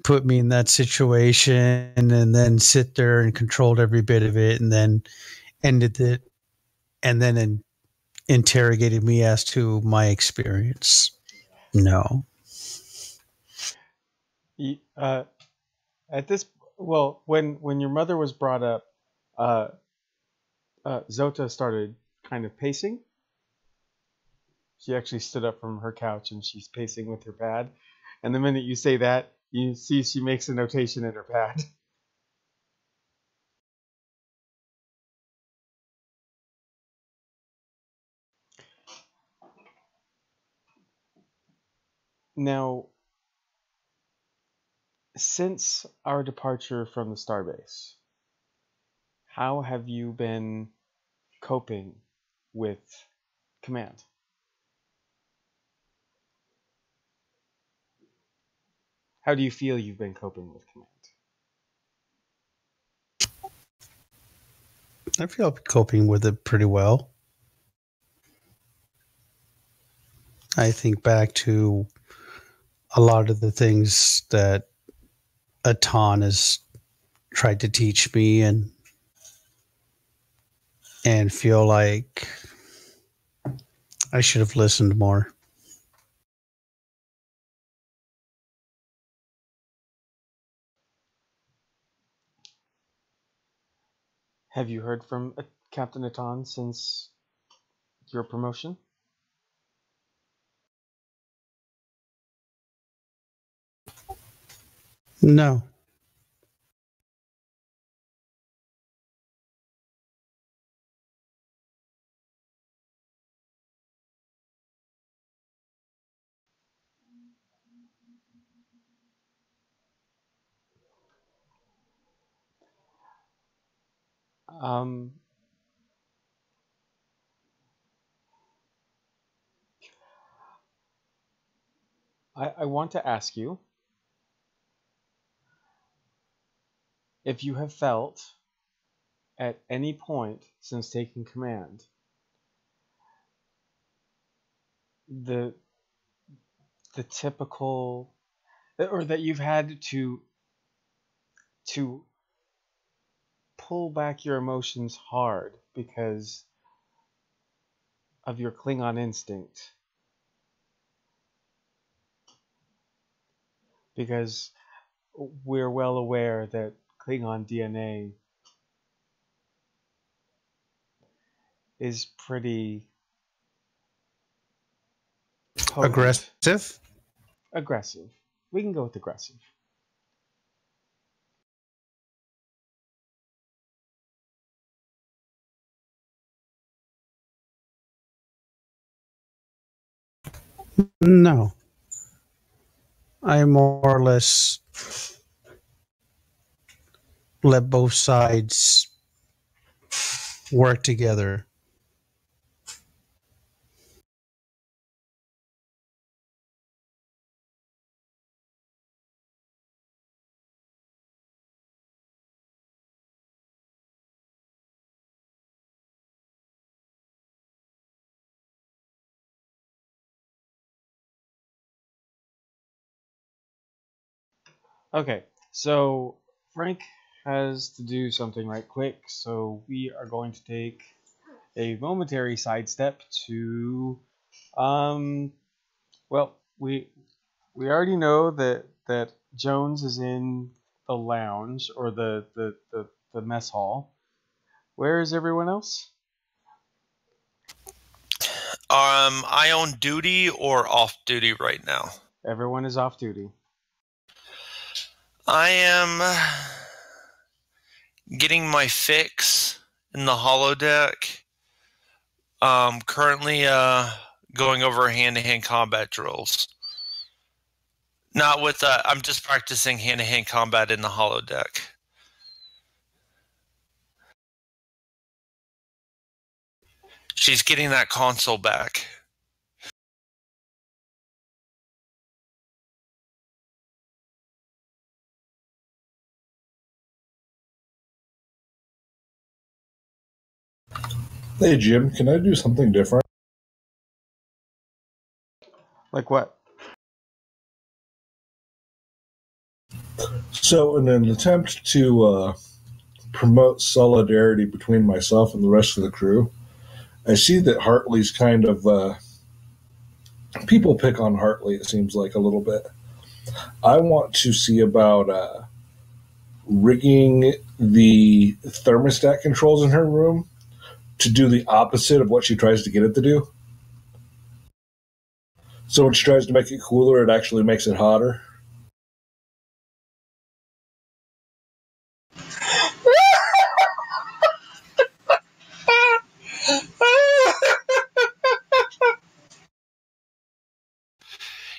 put me in that situation and then sit there and controlled every bit of it and then ended it and then interrogated me as to my experience. No. At this, well, when your mother was brought up, uh, Zota started kind of pacing. She actually stood up from her couch and she's pacing with her pad. And the minute you say that, you see she makes a notation in her pad. Now, since our departure from the starbase, how have you been coping with command? How do you feel you've been coping with command? I feel I'm coping with it pretty well. I think back to a lot of the things that Atan has tried to teach me and feel like I should have listened more. Have you heard from Captain Atan since your promotion? No. Um, I want to ask you if you have felt at any point since taking command the typical, or that you've had to pull back your emotions hard because of your Klingon instinct. Because we're well aware that Klingon DNA is pretty potent. Aggressive? Aggressive. We can go with aggressive. No. I more or less let both sides work together. Okay, so Frank has to do something right quick, so we are going to take a momentary sidestep to, well, we already know that Jones is in the lounge or the mess hall. Where is everyone else? I on duty or off duty right now? Everyone is off duty. I am getting my fix in the holodeck. Currently going over hand-to-hand combat drills. Not with I'm just practicing hand-to-hand combat in the holodeck. She's getting that console back. Hey, Jim, can I do something different? Like what? So, in an attempt to promote solidarity between myself and the rest of the crew, I see that Hartley's kind of. People pick on Hartley, it seems like, a little bit. I want to see about rigging the thermostat controls in her room to do the opposite of what she tries to get it to do. So when she tries to make it cooler, it actually makes it hotter.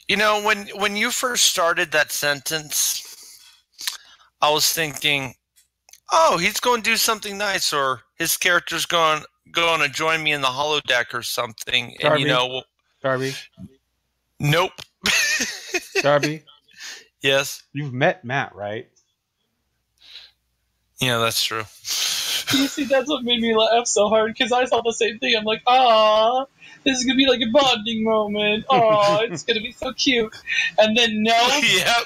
You know, when you first started that sentence, I was thinking, oh, he's going to do something nice, or his character's going to join me in the holodeck or something. Darby, and you know, Darby, nope. Darby. Yes. You've met Matt, right? Yeah, that's true. You see, that's what made me laugh so hard, because I thought the same thing. I'm like, ah, this is going to be like a bonding moment. Oh, it's going to be so cute. And then, no. Yep.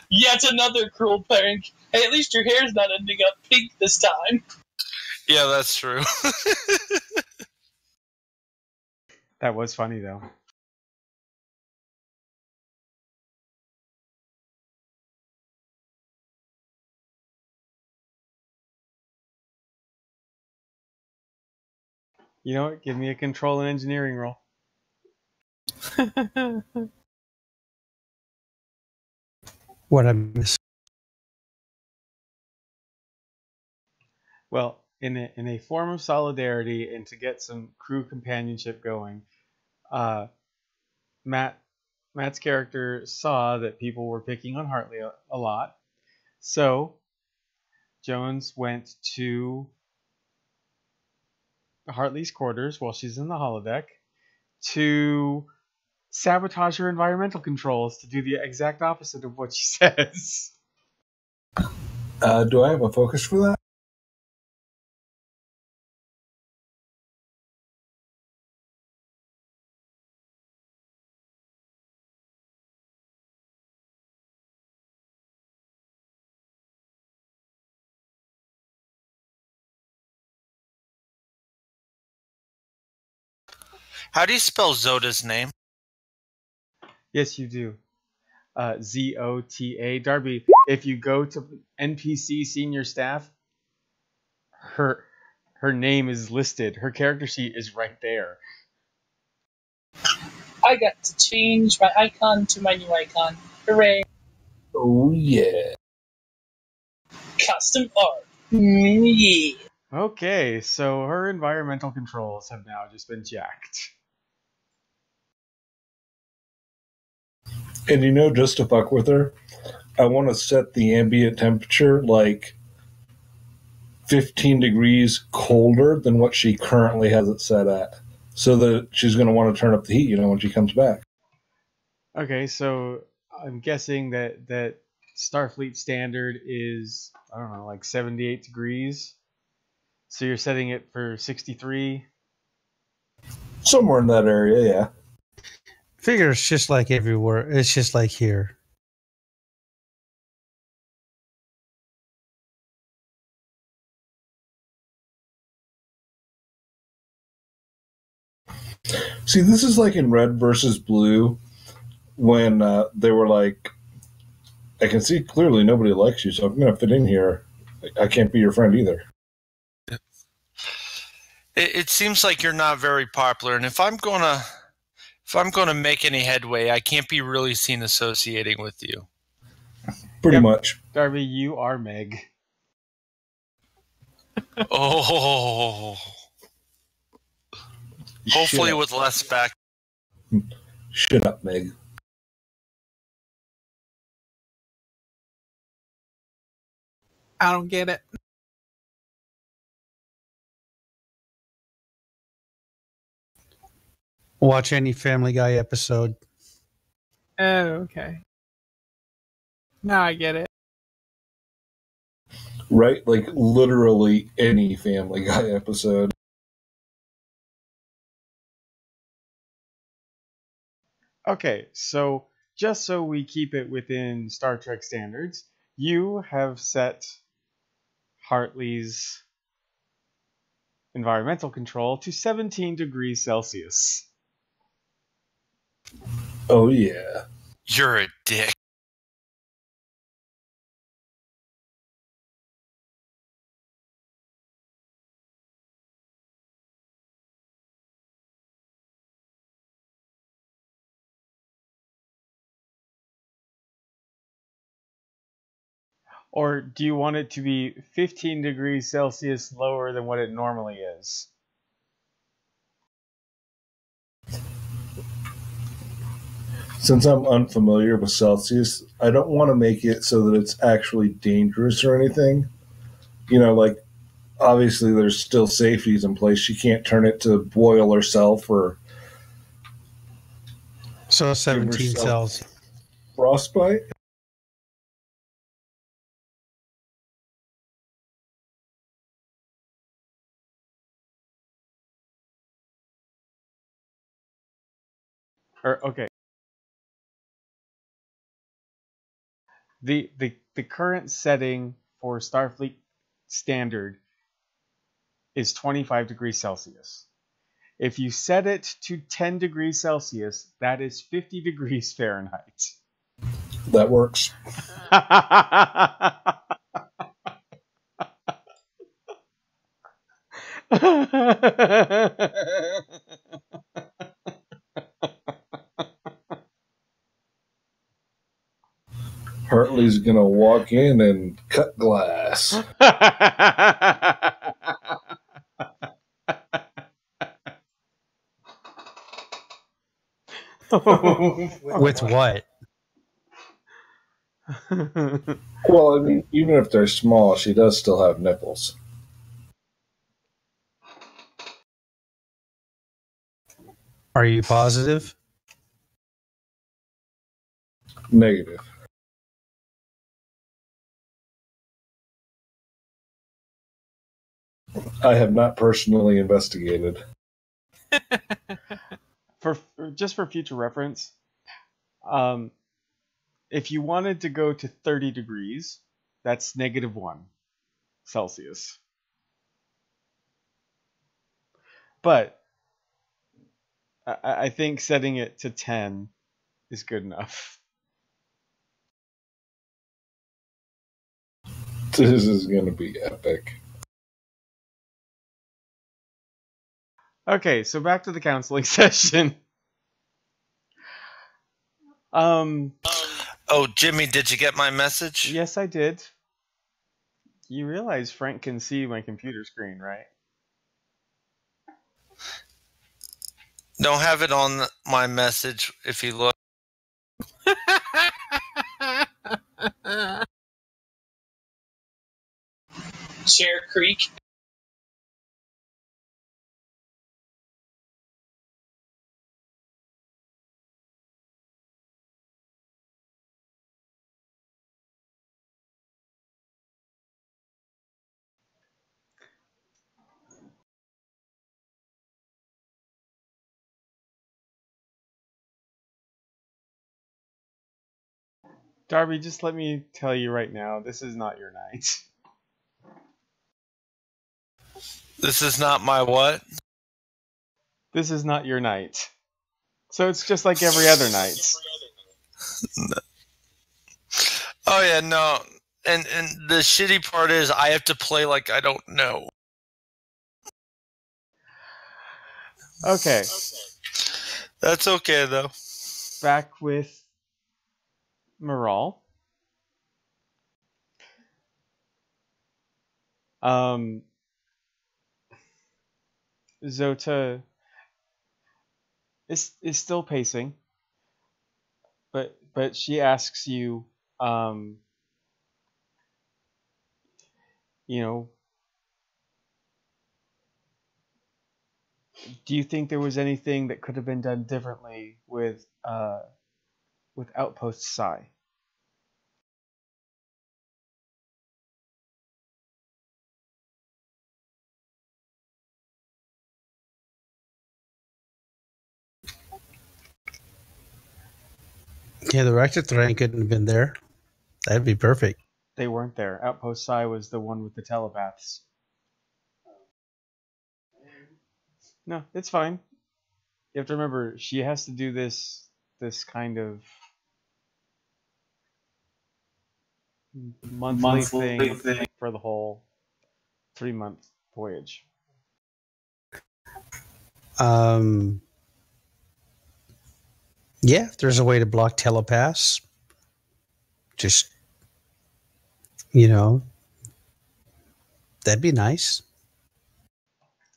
Yet another cruel prank. Hey, at least your hair's not ending up pink this time. Yeah, that's true. That was funny, though. You know what? Give me a control and engineering roll. What I miss? Well, in a form of solidarity and to get some crew companionship going, Matt's character saw that people were picking on Hartley a lot, so Jones went to Hartley's quarters while she's in the holodeck to sabotage her environmental controls to do the exact opposite of what she says. Do I have a focus for that? How do you spell Zoda's name? Yes, you do. Zota. Darby, if you go to NPC senior staff, her name is listed. Her character sheet is right there. I got to change my icon to my new icon. Hooray! Oh, yeah. Custom art. Yeah. Okay, so her environmental controls have now just been jacked. And just to fuck with her, I want to set the ambient temperature like 15 degrees colder than what she currently has it set at. So that she's going to want to turn up the heat, when she comes back. Okay, so I'm guessing that Starfleet standard is, I don't know, like 78 degrees. So you're setting it for 63? Somewhere in that area, yeah. Figure it's just like everywhere. It's just like here. See, this is like in Red versus Blue when they were like, I can see clearly nobody likes you, so if I'm going to fit in here, I can't be your friend either. It seems like you're not very popular, and if I'm gonna make any headway, I can't be really seen associating with you. Pretty much. Darby, you are Meg. Oh. Hopefully with less back. Shut up, Meg. I don't get it. Watch any Family Guy episode. Oh, okay. Now I get it. Right? Like literally any Family Guy episode. Okay, so just so we keep it within Star Trek standards, you have set Hartley's environmental control to 17 degrees Celsius. Oh, yeah. You're a dick. Or do you want it to be 15 degrees Celsius lower than what it normally is? Since I'm unfamiliar with Celsius, I don't want to make it so that it's actually dangerous or anything. Like, obviously there's still safeties in place. She can't turn it to boil herself or... So 17 cells. Frostbite? Okay. The current setting for Starfleet standard is 25 degrees Celsius. If you set it to 10 degrees Celsius, that is 50 degrees Fahrenheit. That works. Hartley's gonna walk in and cut glass. With what? Well, I mean, even if they're small, she does still have nipples. Are you positive? Negative. I have not personally investigated. for just for future reference, if you wanted to go to 30 degrees, that's -1 Celsius. But I think setting it to 10 is good enough. This is going to be epic. Okay, so back to the counseling session. Oh, Jimmy, did you get my message? Yes, I did. You realize Frank can see my computer screen, right? Don't have it on my message if you look. Share Creek. Darby, just let me tell you right now, this is not your night. This is not my what? This is not your night. So it's just like every other night. Oh yeah, no. And the shitty part is I have to play like I don't know. Okay. That's okay though. Back with Maral. Zota is still pacing, but she asks you, you know, do you think there was anything that could have been done differently with Outpost Psi? Yeah, the reactor train couldn't have been there. That'd be perfect. They weren't there. Outpost Psi was the one with the telepaths. No, it's fine. You have to remember, she has to do this kind of monthly thing for the whole 3-month voyage. Yeah, if there's a way to block telepaths, just, that'd be nice.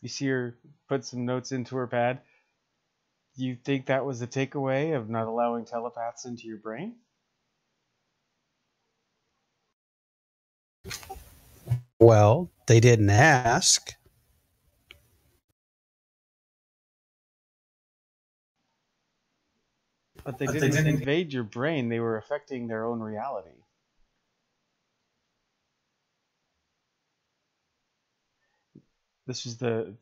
You see her put some notes into her pad. Do you think that was the takeaway of not allowing telepaths into your brain? Well, they didn't ask. But they didn't invade your brain. They were affecting their own reality. This was the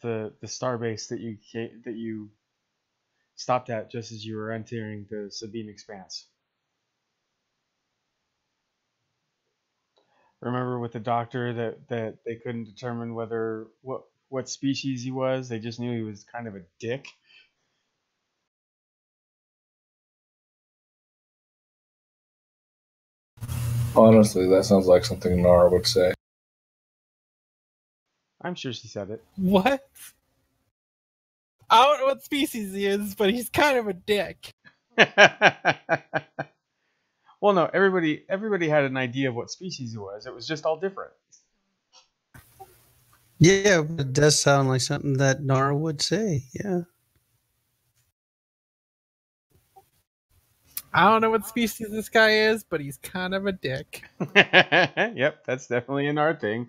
starbase that you stopped at just as you were entering the Sabine Expanse. Remember with the doctor that they couldn't determine what species he was? They just knew he was kind of a dick. Honestly, that sounds like something Nara would say. I'm sure she said it. What? I don't know what species he is, but he's kind of a dick. Well, no, everybody had an idea of what species he was. It was just all different. Yeah, but it does sound like something that Nara would say. Yeah. I don't know what species this guy is, but he's kind of a dick. Yep, that's definitely an art thing.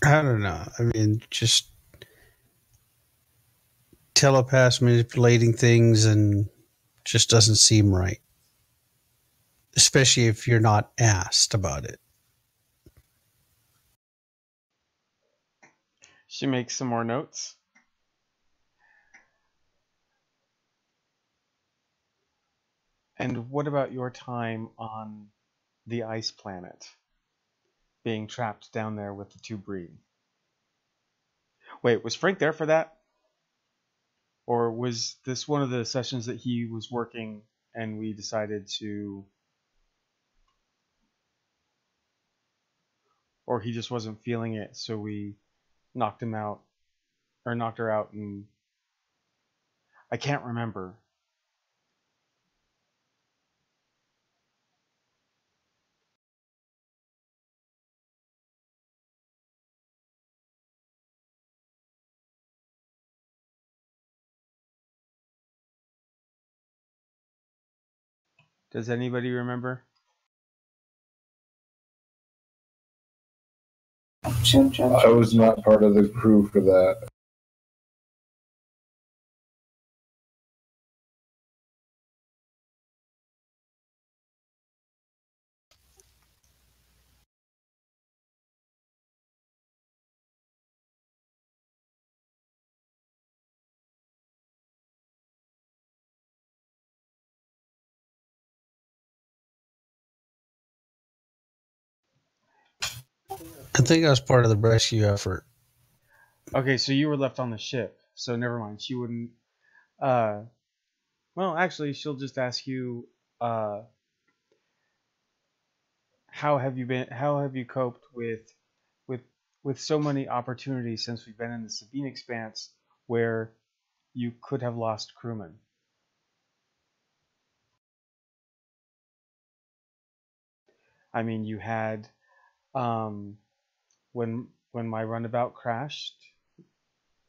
I don't know. I mean, just telepath manipulating things and just doesn't seem right. Especially if you're not asked about it. She makes some more notes. And what about your time on the ice planet? Being trapped down there with the two breed. Wait, was Frank there for that? Or was this one of the sessions that he was working and we decided to... Or he just wasn't feeling it, so we knocked him out, or knocked her out, and I can't remember. Does anybody remember? I was not part of the crew for that. I think I was part of the rescue effort. Okay, so you were left on the ship, so never mind. She wouldn't. Well, actually, she'll just ask you, how have you been? How have you coped with with so many opportunities since we've been in the Sabine Expanse, where you could have lost crewmen? I mean, you had when my runabout crashed.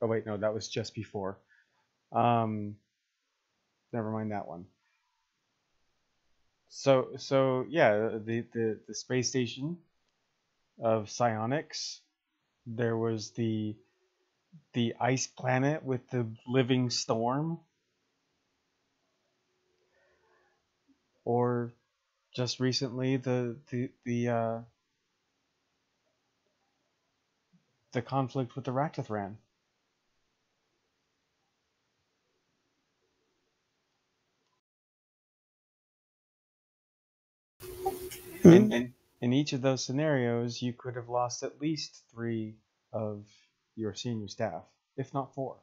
Oh wait, no, that was just before. Um, Never mind that one. So yeah, the space station of psionics. There was the ice planet with the living storm, or just recently the conflict with the Raktathran. In each of those scenarios, you could have lost at least 3 of your senior staff, if not 4.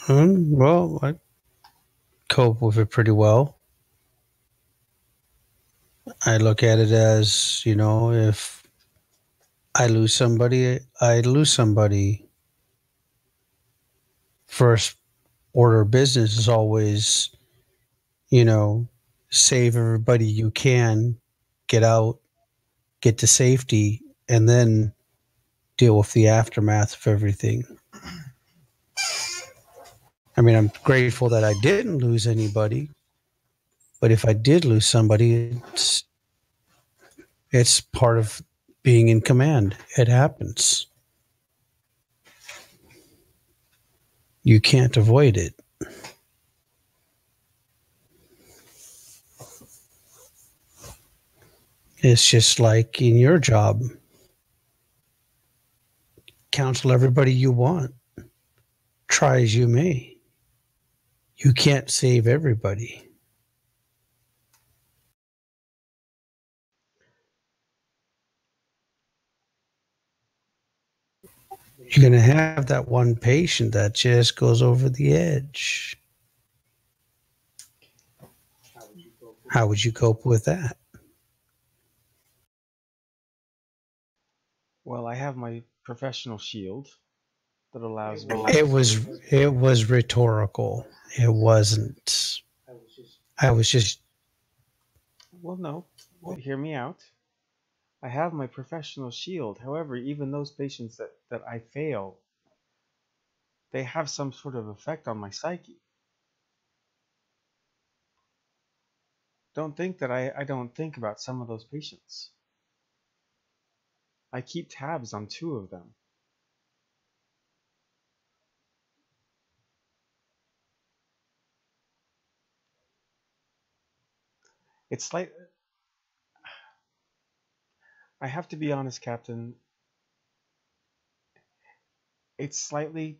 Well, I cope with it pretty well. I look at it as, if I lose somebody, I lose somebody. First order of business is always, save everybody you can, get out, get to safety, and then deal with the aftermath of everything. I mean, I'm grateful that I didn't lose anybody, but if I did lose somebody, it's part of being in command. It happens. You can't avoid it. It's just like in your job. Counsel everybody you want. Try as you may. You can't save everybody. You're going to have that one patient that just goes over the edge. How would you cope with that? Well, I have my professional shield that allows me. It was rhetorical. It wasn't. I was just. Well, no, hear me out. I have my professional shield. However, even those patients that I fail, they have some sort of effect on my psyche. Don't think that I don't think about some of those patients. I keep tabs on 2 of them. It's like, I have to be honest, Captain, it's slightly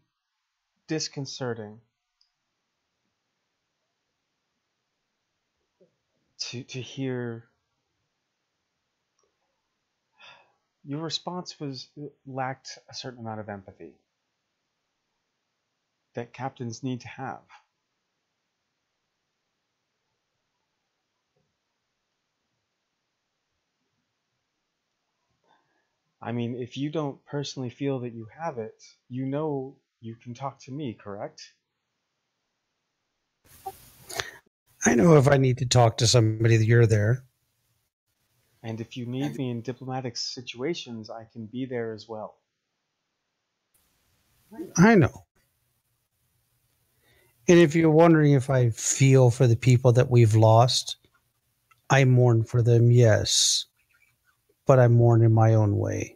disconcerting to hear your response was lacked a certain amount of empathy that captains need to have. I mean, if you don't personally feel that you have it, you know you can talk to me, correct? I know if I need to talk to somebody, that you're there. And if you need me in diplomatic situations, I can be there as well. I know. And if you're wondering if I feel for the people that we've lost, I mourn for them, yes. But I mourn in my own way.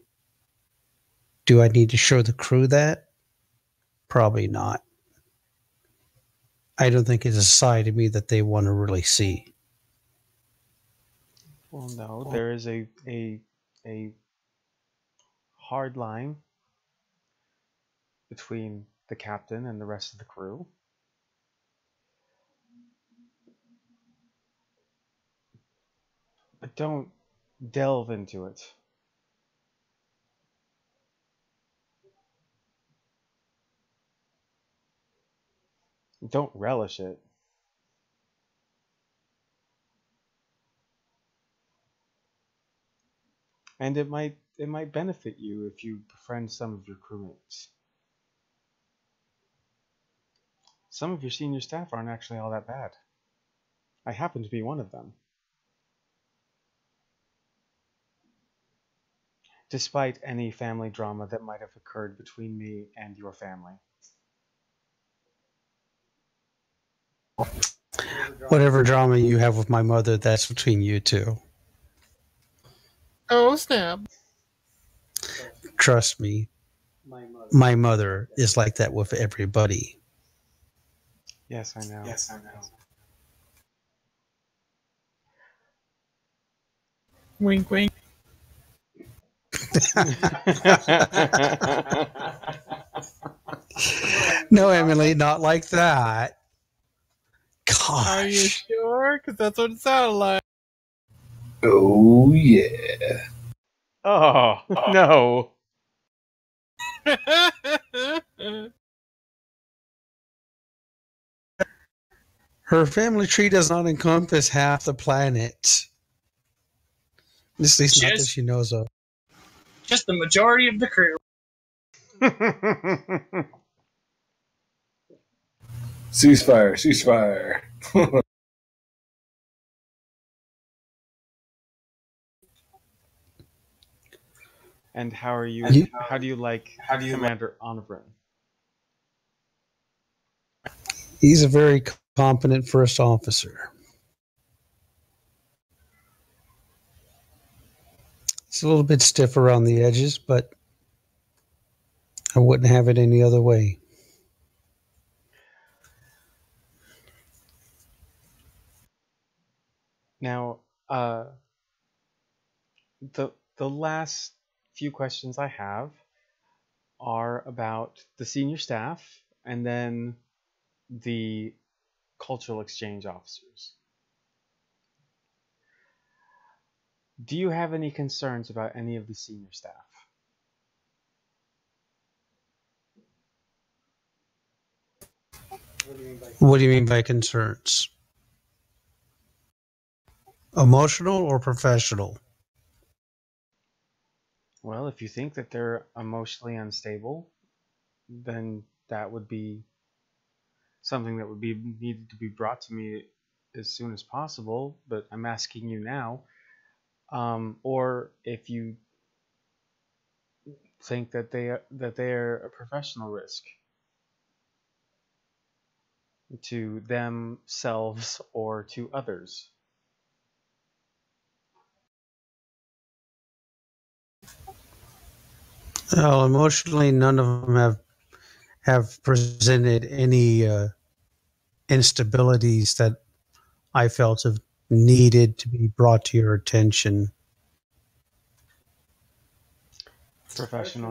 Do I need to show the crew that? Probably not. I don't think it's a side of me that they want to really see. Well, no, there is a hard line between the captain and the rest of the crew. But don't delve into it. Don't relish it. And it might benefit you if you befriend some of your crewmates. Some of your senior staff aren't actually all that bad. I happen to be one of them. Despite any family drama that might have occurred between me and your family. Whatever drama you have with my mother, that's between you two. Oh, snap. Trust me, my mother is like that with everybody. Yes, I know. Wink, wink. No, Emily, not like that. Gosh. Are you sure? Because that's what it sounded like. Oh, yeah. Oh, no. Her family tree does not encompass half the planet. At least not that she knows of. Just the majority of the crew. Ceasefire, ceasefire. And how are you? How do you like Commander Onavrin? He's a very competent first officer. It's a little bit stiff around the edges, but I wouldn't have it any other way. Now, the last few questions I have are about the senior staff and then the cultural exchange officers. Do you have any concerns about any of the senior staff? What do you mean by concerns? Emotional or professional? Well, if you think that they're emotionally unstable, then that would be something that would be needed to be brought to me as soon as possible. But I'm asking you now, or if you think that they are a professional risk to themselves or to others. Well, emotionally, none of them have presented any instabilities that I felt have needed to be brought to your attention.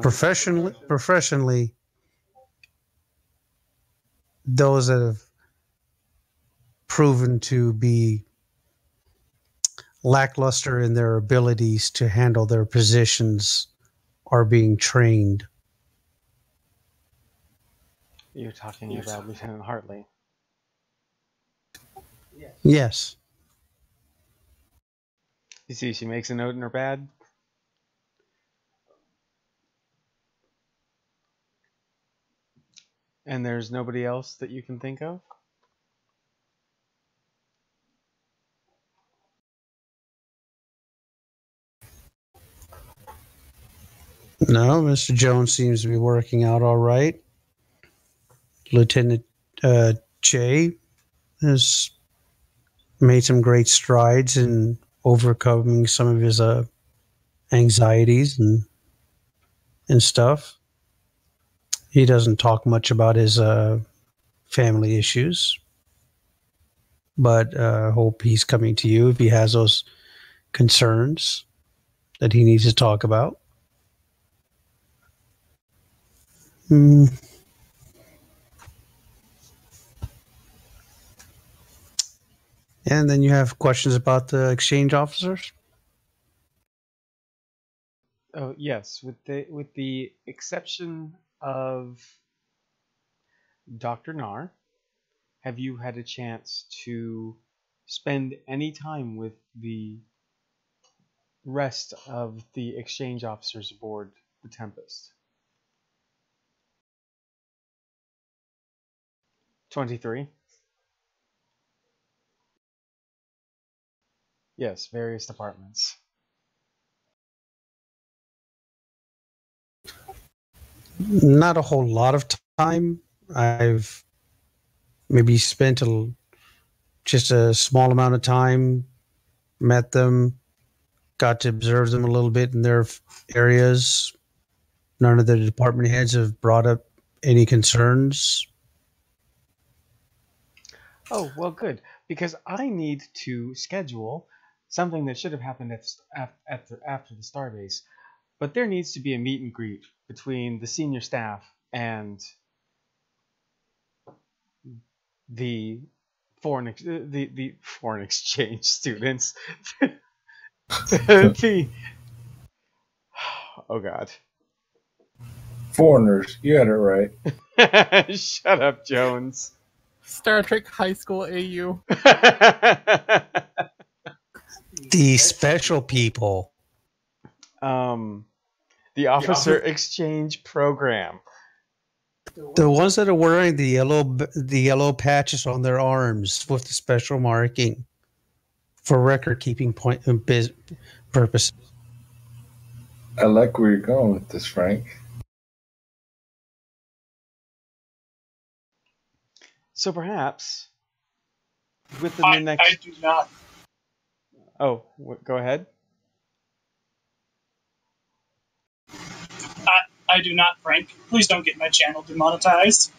Professionally, those that have proven to be lackluster in their abilities to handle their positions are being trained. You're talking about Lieutenant Hartley. Yes. You see, she makes a note in her pad. And there's nobody else that you can think of? No, Mr. Jones seems to be working out all right. Lieutenant Jay has made some great strides in overcoming some of his anxieties and stuff. He doesn't talk much about his family issues, but hope he's coming to you if he has those concerns that he needs to talk about. And then you have questions about the exchange officers? Oh yes, with the exception of Dr. Nar, have you had a chance to spend any time with the rest of the exchange officers aboard the Tempest? 23. Yes, various departments. Not a whole lot of time. I've maybe spent just a small amount of time, met them, got to observe them a little bit in their areas. None of the department heads have brought up any concerns. Oh, well, good, because I need to schedule something that should have happened after the starbase, but there needs to be a meet and greet between the senior staff and the the foreign exchange students. the oh god, Foreigners, you had it right. shut up, Jones. Star Trek High School AU. The special people. The officer exchange program. The ones that are wearing the yellow patches on their arms with the special marking for record keeping purposes. I like where you're going with this, Frank. So perhaps within the next. I do not. Oh, go ahead. I do not, Frank. Please don't get my channel demonetized.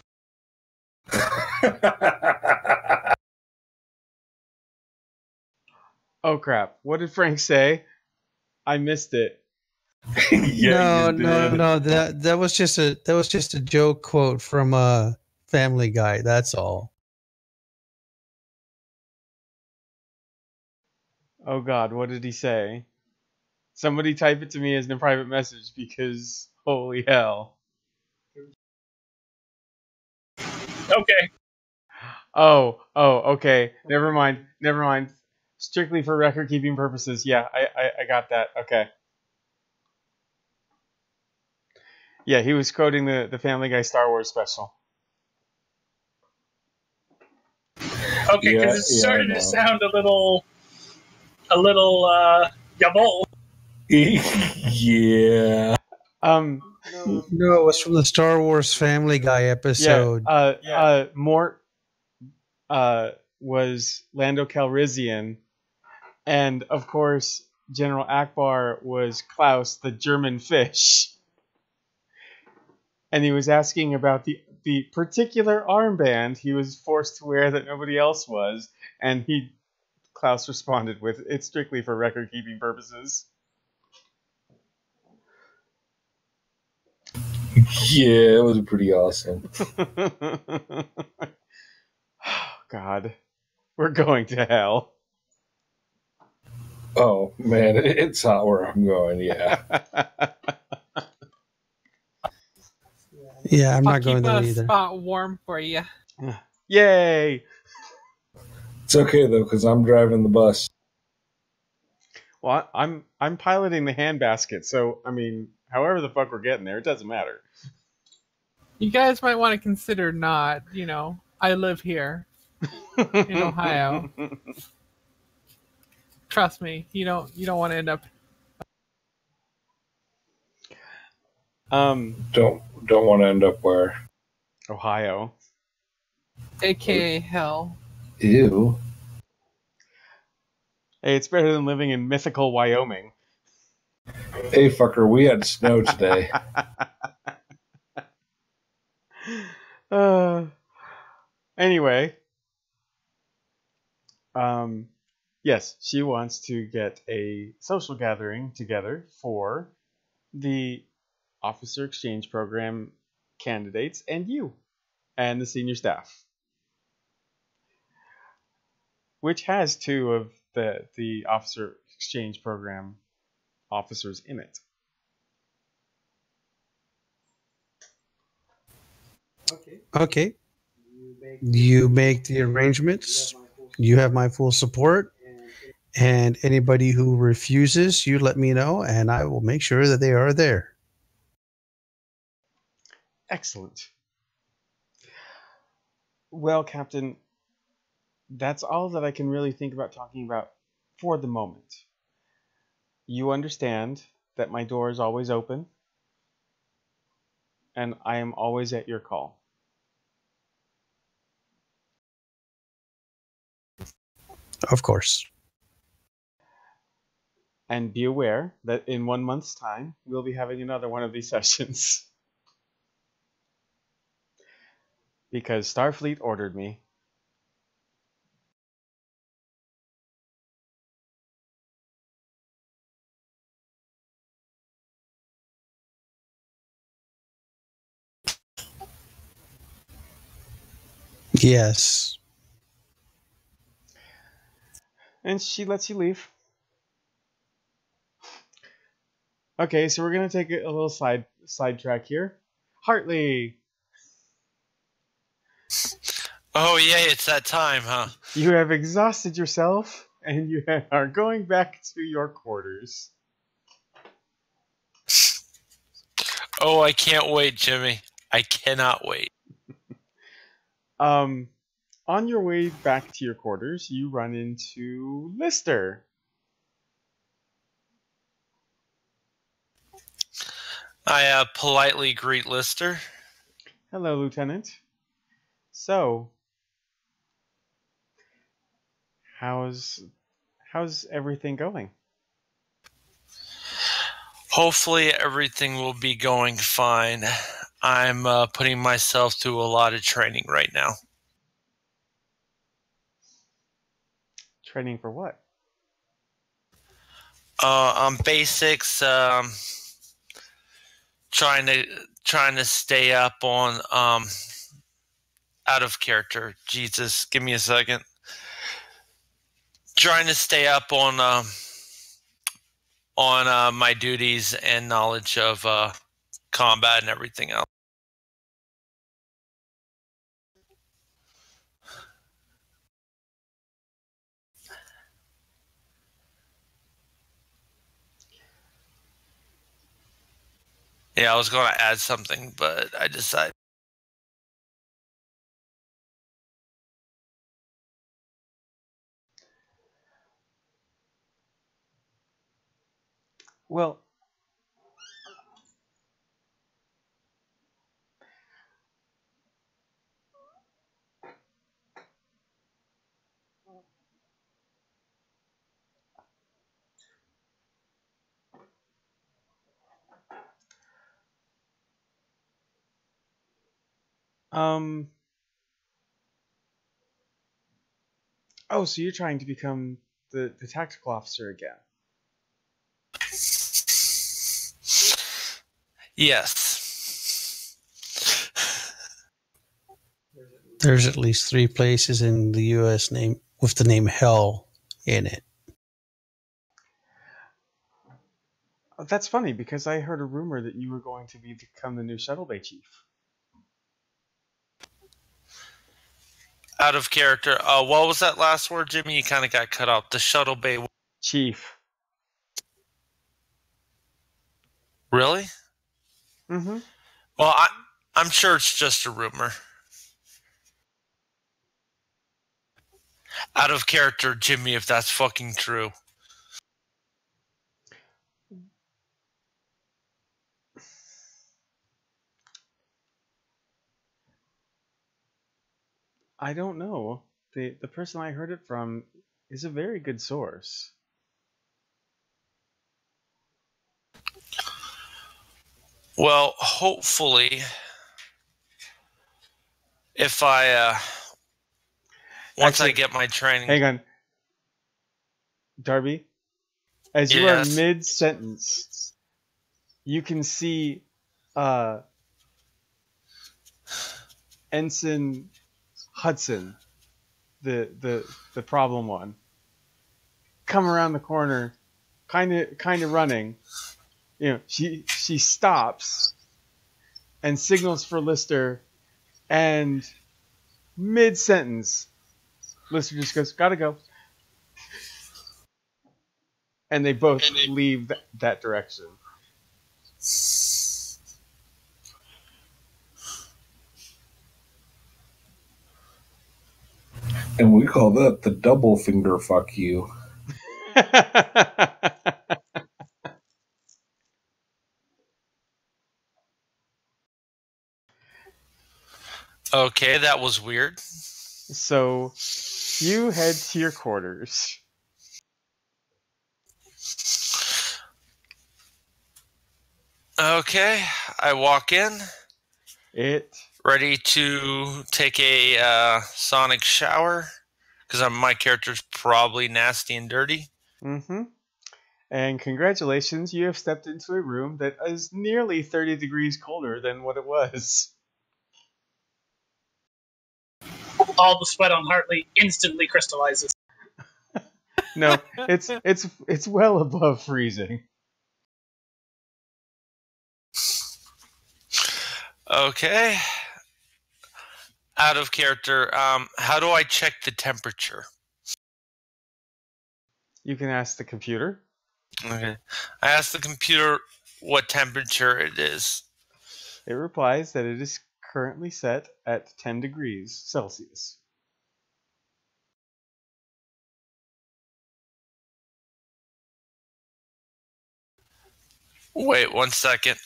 Oh crap! What did Frank say? I missed it. No. That was just a joke quote from Family Guy. That's all. Oh god, what did he say? Somebody type it to me as a private message because holy hell. Okay. Oh, okay. Never mind. Never mind. Strictly for record keeping purposes. Yeah, I got that. Okay. Yeah, he was quoting the Family Guy Star Wars special. Okay, because it started to sound a little, yabol. Yeah. No, it was from the Star Wars Family Guy episode. Mort was Lando Calrissian, and of course General Akbar was Klaus, the German fish. And he was asking about the particular armband he was forced to wear that nobody else was, and Klaus responded with, "It's strictly for record keeping purposes." Yeah, it was pretty awesome. God, we're going to hell. Oh man, it's hot where I'm going. Yeah. Yeah, I'm I'll not going keep there a either. spot warm for you. Yay! It's okay though, because I'm driving the bus. Well, I'm piloting the handbasket, so I mean, however the fuck we're getting there, it doesn't matter. You guys might want to consider not. I live here in Ohio. Trust me, you don't want to end up. Don't want to end up where? Ohio. AKA hell. Ew. Hey, it's better than living in mythical Wyoming. Hey fucker, we had snow today. Anyway, yes, she wants to get a social gathering together for the officer exchange program candidates and you and the senior staff, which has two of the officer exchange program officers in it. Okay. You make the arrangements. You have my full support. And anybody who refuses, you let me know, and I will make sure that they are there. Excellent. Well, Captain, that's all that I can really think about talking about for the moment. You understand that my door is always open, and I am always at your call. Of course. And be aware that in 1 month's time, we'll be having another one of these sessions. Because Starfleet ordered me. Yes. And she lets you leave. Okay, so we're going to take a little sidetrack here. Hartley! Oh, yay, it's that time, huh? You have exhausted yourself, and you are going back to your quarters. Oh, I can't wait, Jimmy. I cannot wait. On your way back to your quarters, you run into Lister. I politely greet Lister. Hello, Lieutenant. So, how's everything going? Hopefully everything will be going fine. I'm putting myself through a lot of training right now. Training for what? On basics, trying to stay up on out of character. Jesus, give me a second. Trying to stay up on my duties and knowledge of combat and everything else. Yeah, I was going to add something, but I decided. Well, um, oh, so you're trying to become the tactical officer again? Yes. There's at least 3 places in the U.S. name with the name Hell in it. That's funny because I heard a rumor that you were going to become the new Shuttle Bay chief. Out of character. What was that last word, Jimmy? You kind of got cut off. The Shuttle Bay. Chief. Really? Mm-hmm. Well, I'm sure it's just a rumor. Out of character, Jimmy, if that's fucking true. I don't know. The person I heard it from is a very good source. Well, hopefully, if I once I get my training. Hang on, Darby. As you are Yes. mid-sentence, you can see Ensign Hudson, the problem one, come around the corner, kind of running. You know, she stops and signals for Lister, and mid-sentence, Lister just goes, "Gotta go," and they both leave that direction. And we call that the double finger fuck you. Okay, that was weird. So you head to your quarters. Okay, I walk in. Ready to take a sonic shower because my character's probably nasty and dirty. Mm-hmm. And congratulations, you have stepped into a room that is nearly 30 degrees colder than what it was. All the sweat on Hartley instantly crystallizes. No, it's well above freezing. Okay. Out of character. How do I check the temperature? You can ask the computer. Okay. I asked the computer what temperature it is. It replies that it is currently set at 10 degrees Celsius. Wait 1 second.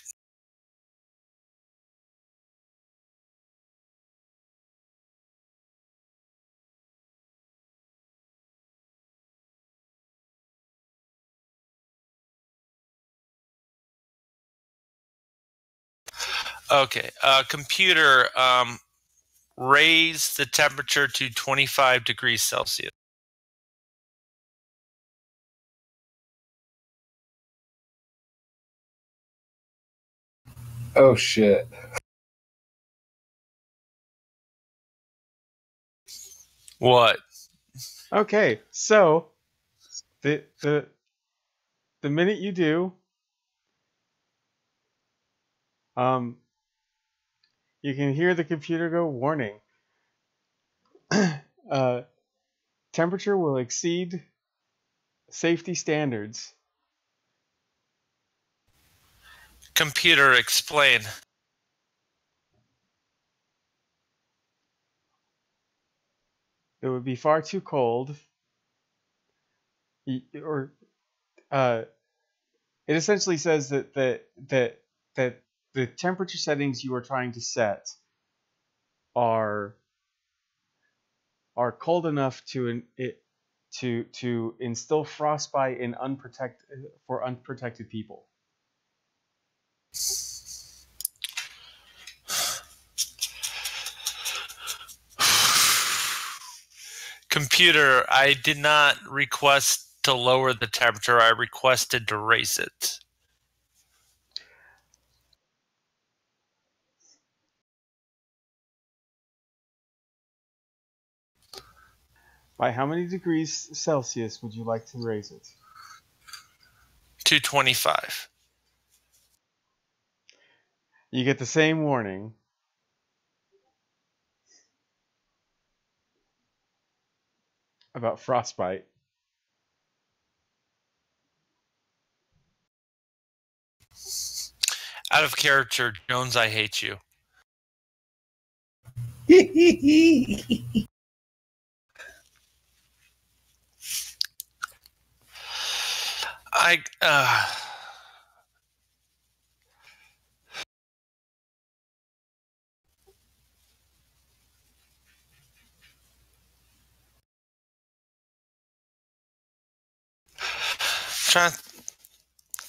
Okay. Computer, raise the temperature to 25 degrees Celsius. Oh shit. What? Okay, so the minute you do, you can hear the computer go, "Warning. Temperature will exceed safety standards." Computer, explain. It would be far too cold, or it essentially says that the temperature settings you are trying to set are cold enough to instill frostbite in unprotected people. Computer, I did not request to lower the temperature. I requested to raise it. By how many degrees Celsius would you like to raise it? 225. You get the same warning. About frostbite. Out of character, Jones, I hate you.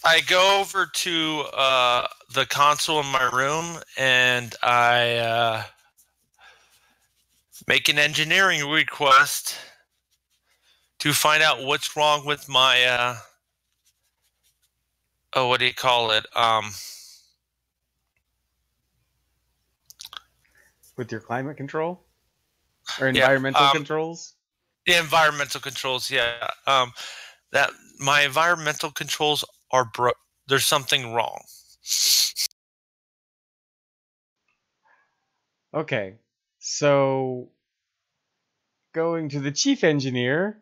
I go over to the console in my room and I make an engineering request to find out what's wrong with my what do you call it? With your climate control? Or environmental controls? The environmental controls, yeah. That my environmental controls are broke. There's something wrong. Okay. So going to the chief engineer.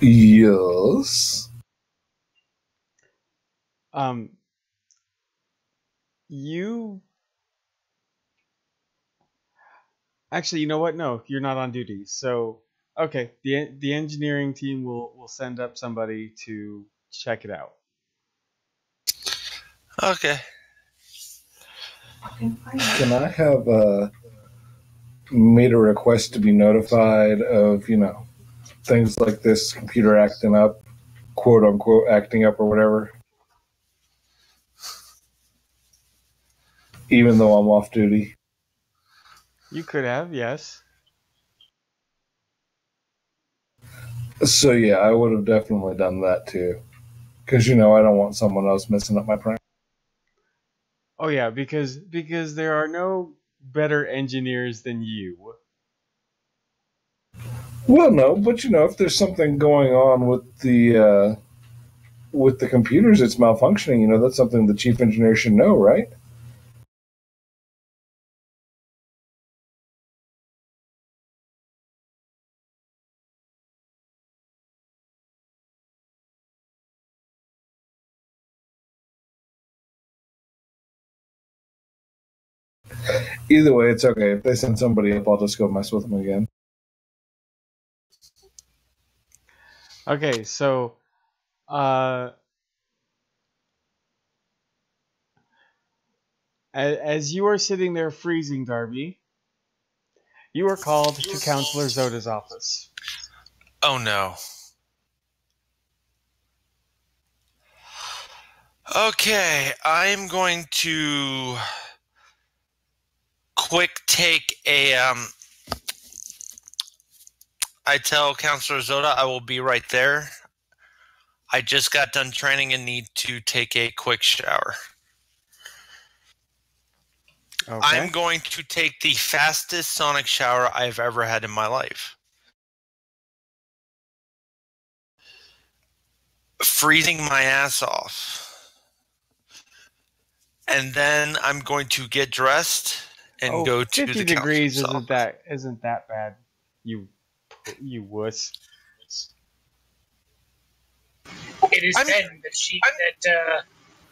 Yes. You actually, you know what? No, you're not on duty. So, okay, the engineering team will send up somebody to check it out. Okay. Can I have made a request to be notified of, things like this computer acting up, quote unquote acting up or whatever, even though I'm off duty? You could have, yes. So yeah, I would have definitely done that too, because I don't want someone else messing up my prank. Oh yeah, because there are no better engineers than you. Well, no, but if there's something going on with the computers, it's malfunctioning. That's something the chief engineer should know, right? Either way, it's okay. If they send somebody up, I'll just go mess with them again. Okay, so as you are sitting there freezing, Darby, you are called to Counselor Zoda's office. Oh no. Okay, I'm going to quick take a I tell Counselor Zoda I will be right there. I just got done training and need to take a quick shower. Okay. I'm going to take the fastest sonic shower I've ever had in my life. Freezing my ass off. And then I'm going to get dressed and go to 50 the degrees office. isn't that bad. You wuss. It is then that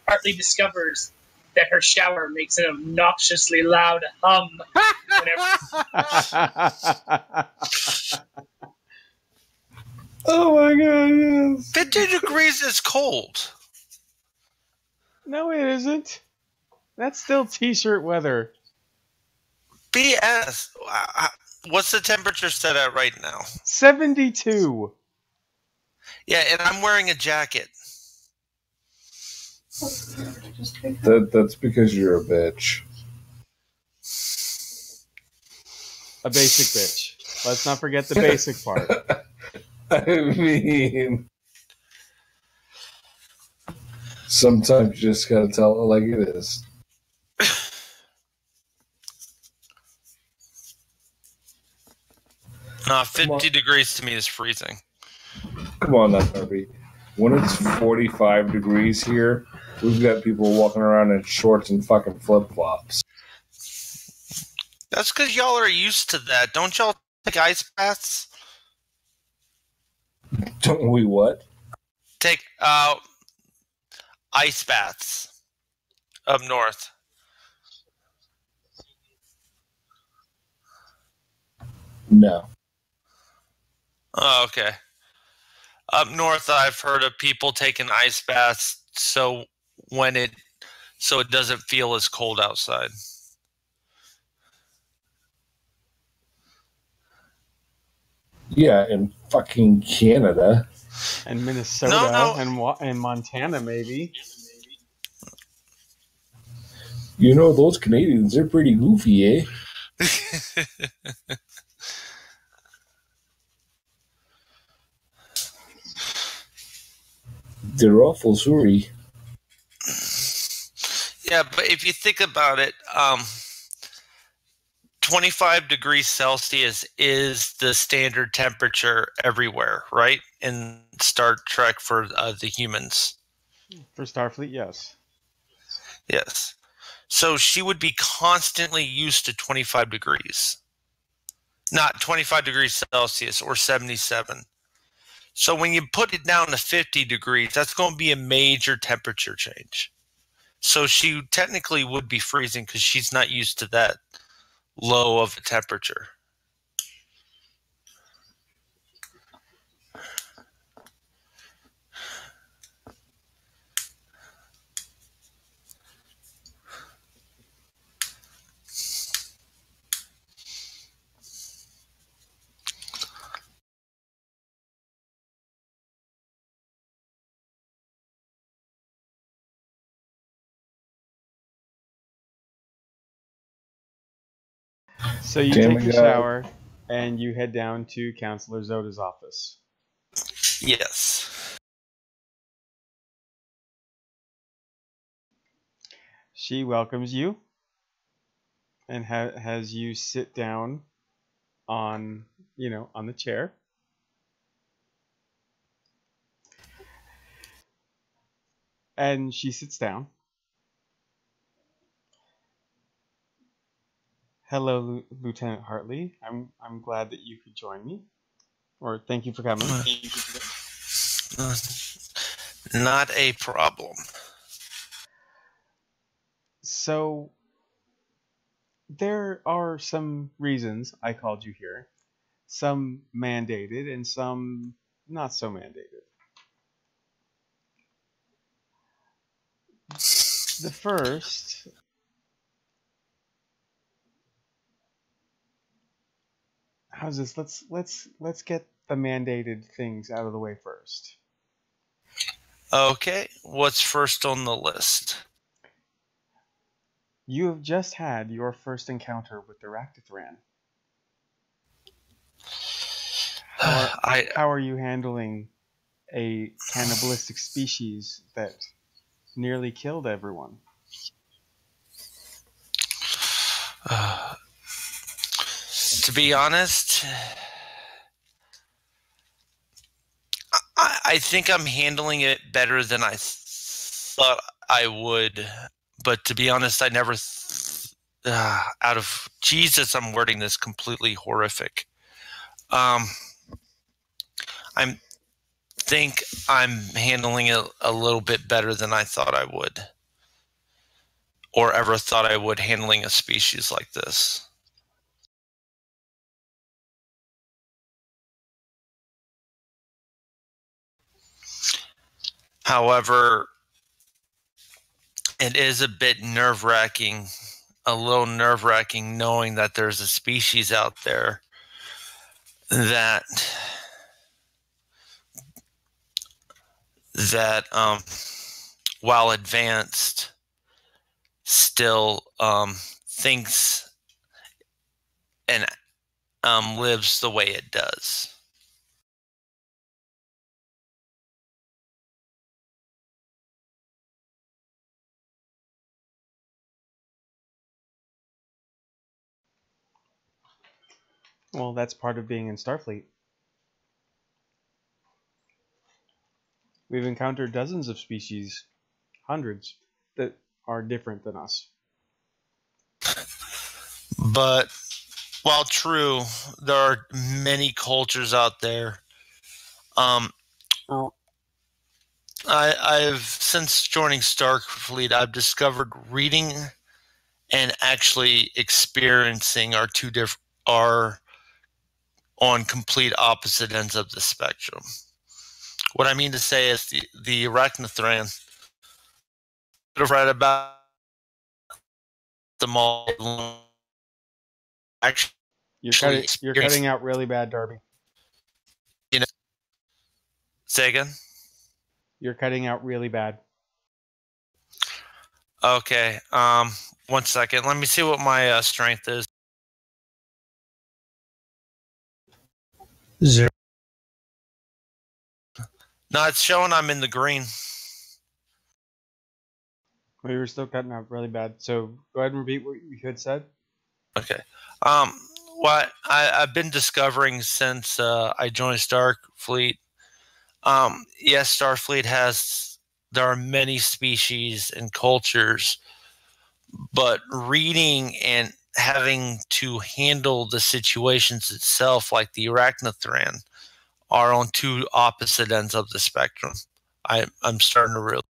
Hartley discovers that her shower makes an obnoxiously loud hum whenever. Oh my god, yes. 50 degrees is cold. No, it isn't. That's still t-shirt weather. BS. What's the temperature set at right now? 72. Yeah, and I'm wearing a jacket. That's because you're a bitch. A basic bitch. Let's not forget the basic part. I mean, sometimes you just gotta tell it like it is. No, 50 degrees to me is freezing. Come on, now, Darby. When it's 45 degrees here, we've got people walking around in shorts and fucking flip-flops. That's because y'all are used to that. Don't y'all take ice baths? Don't we what? Take ice baths up north. No. Oh, okay. Up north, I've heard of people taking ice baths so it doesn't feel as cold outside. Yeah, in fucking Canada. And Minnesota No. and Montana, maybe. You know, those Canadians, they're pretty goofy, eh? They're awful sorry. Yeah, but if you think about it, 25 degrees Celsius is the standard temperature everywhere, right? In Star Trek for the humans. For Starfleet, yes. Yes. So she would be constantly used to 25 degrees. Not 25 degrees Celsius or 77. So when you put it down to 50 degrees, that's going to be a major temperature change. So she technically would be freezing because she's not used to that low of a temperature. So you take your shower and you head down to Counselor Zoda's office. Yes. She welcomes you and has you sit down on the chair. And she sits down. Hello, Lieutenant Hartley. I'm glad that you could join me. Or thank you for coming. Not a problem. So there are some reasons I called you here. Some mandated and some not so mandated. The first how's this? Let's get the mandated things out of the way first. Okay, what's first on the list? You have just had your first encounter with the Ractithran. How are you handling a cannibalistic species that nearly killed everyone? To be honest, I think I'm handling it better than I thought I would. But to be honest, I never, out of Jesus, I'm wording this completely horrific. I'm think I'm handling it a little bit better than I thought I would, or ever thought I would, handling a species like this. However, it is a bit nerve-wracking, a little nerve-wracking, knowing that there's a species out there that while advanced, still thinks and lives the way it does. Well, that's part of being in Starfleet. We've encountered dozens of species, hundreds, that are different than us. But while true, there are many cultures out there. I've since joining Starfleet, I've discovered reading and actually experiencing are on complete opposite ends of the spectrum. What I mean to say is the Arachnothran could have read about them all. Actually, You're cutting out really bad, Darby. Say again? You're cutting out really bad. Okay. 1 second. Let me see what my strength is. 0. No, it's showing I'm in the green. We were still cutting out really bad. So go ahead and repeat what you had said. Okay. What I've been discovering since I joined Starfleet. Yes, Starfleet there are many species and cultures, but reading and having to handle the situations itself, like the Arachnothran, are on two opposite ends of the spectrum. I'm starting to realize.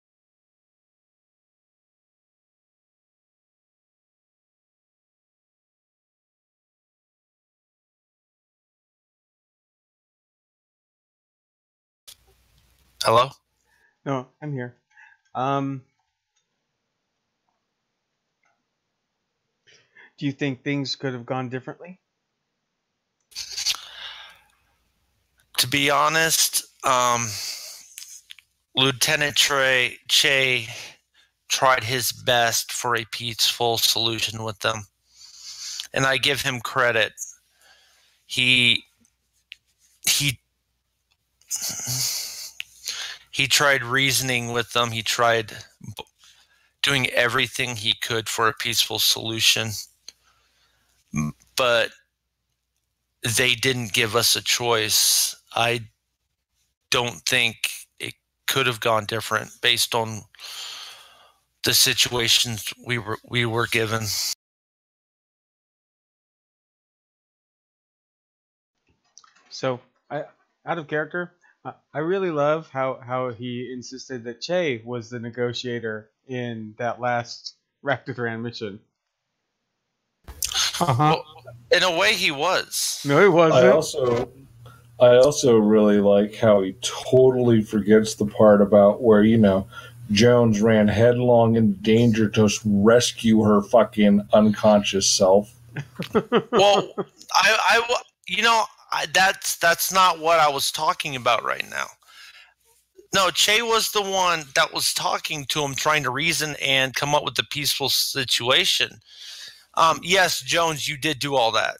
Hello? No, I'm here. Do you think things could have gone differently? To be honest, Lieutenant Che tried his best for a peaceful solution with them, and I give him credit. He tried reasoning with them. He tried doing everything he could for a peaceful solution, but they didn't give us a choice. I don't think it could have gone different based on the situations we were given. So, out of character, I really love how he insisted that Che was the negotiator in that last Raktatran mission. Well, in a way, he was. No, he wasn't. I also really like how he totally forgets the part about where, Jones ran headlong into danger to rescue her fucking unconscious self. Well, that's not what I was talking about right now. No, Che was the one that was talking to him, trying to reason and come up with a peaceful situation. Yes, Jones, you did do all that.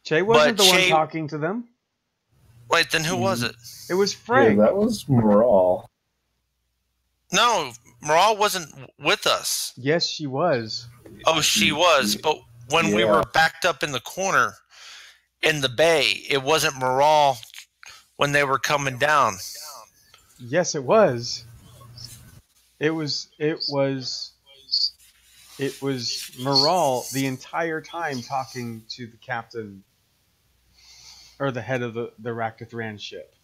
Che wasn't the one talking to them. Wait, then who was it? It was Frank. Yeah, that was Moral. No, Moral wasn't with us. Yes, she was. Oh, she was. But when we were backed up in the corner in the bay, it wasn't Moral when they were coming down. Yes, it was. It was Moral the entire time talking to the captain or the head of the Raktatran ship.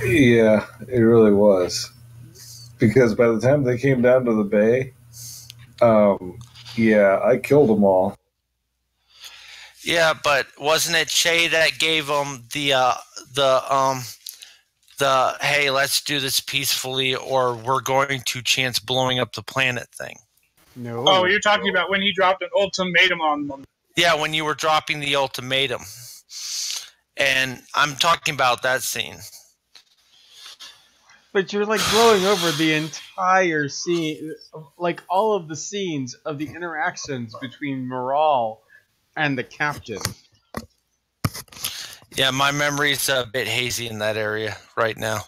Yeah, it really was. Because by the time they came down to the bay, yeah, I killed them all. Yeah, but wasn't it Che that gave them the hey, let's do this peacefully, or we're going to chance blowing up the planet thing? No. Oh, you're talking about when he dropped an ultimatum on them. Yeah, when you were dropping the ultimatum, and I'm talking about that scene. But you're like blowing over the entire scene, like all of the scenes of the interactions between Moral and the captain. Yeah, my memory's a bit hazy in that area right now.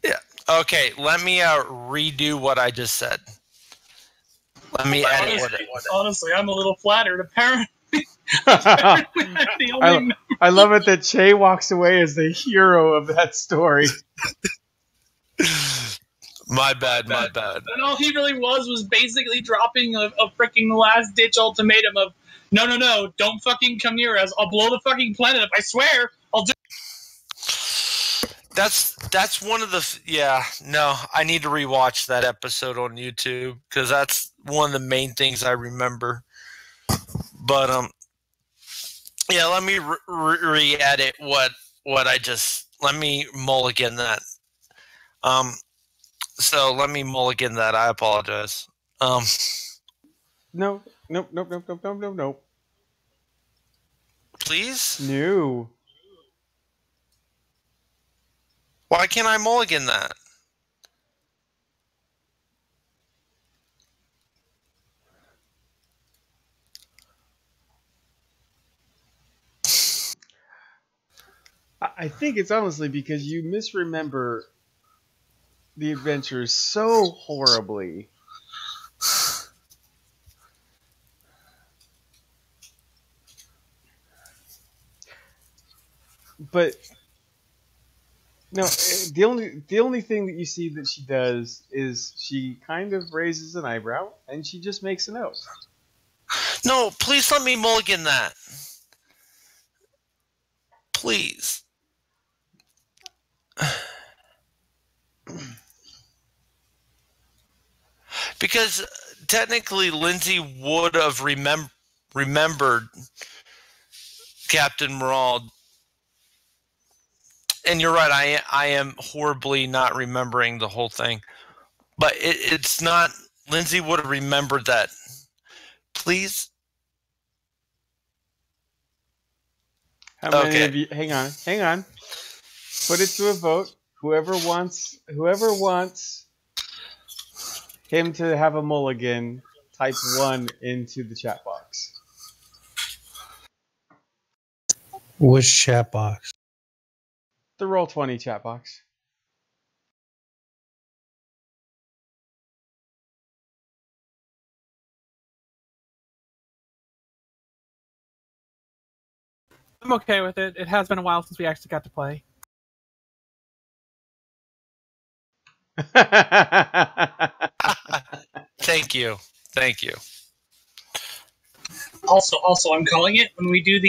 Yeah. Okay, let me redo what I just said. Let me edit Honestly, I'm a little flattered. Apparently, I love it that Che walks away as the hero of that story. My bad. And all he really was basically dropping a freaking last ditch ultimatum of no, don't fucking come near us. I'll blow the fucking planet up. I swear, I'll do. That's one of the no, I need to rewatch that episode on YouTube because that's one of the main things I remember. But yeah, let me re-edit what I just, let me mulligan that. So let me mulligan that. I apologize. Nope. Please? No. Why can't I mulligan that? I think it's honestly because you misremember the adventures so horribly. But no, the only thing that you see that she does is she kind of raises an eyebrow and she just makes a note. No, please let me mulligan that. Please. Because technically Lindsay would have remembered Captain Morald. And you're right, I am horribly not remembering the whole thing. But it's not, Lindsay would have remembered that. Please? How many of you? Hang on. Put it to a vote. Whoever wants him to have a mulligan, type 1 into the chat box. Which chat box? The Roll20 chat box. I'm okay with it. It has been a while since we actually got to play. Thank you. Also, I'm calling it when we do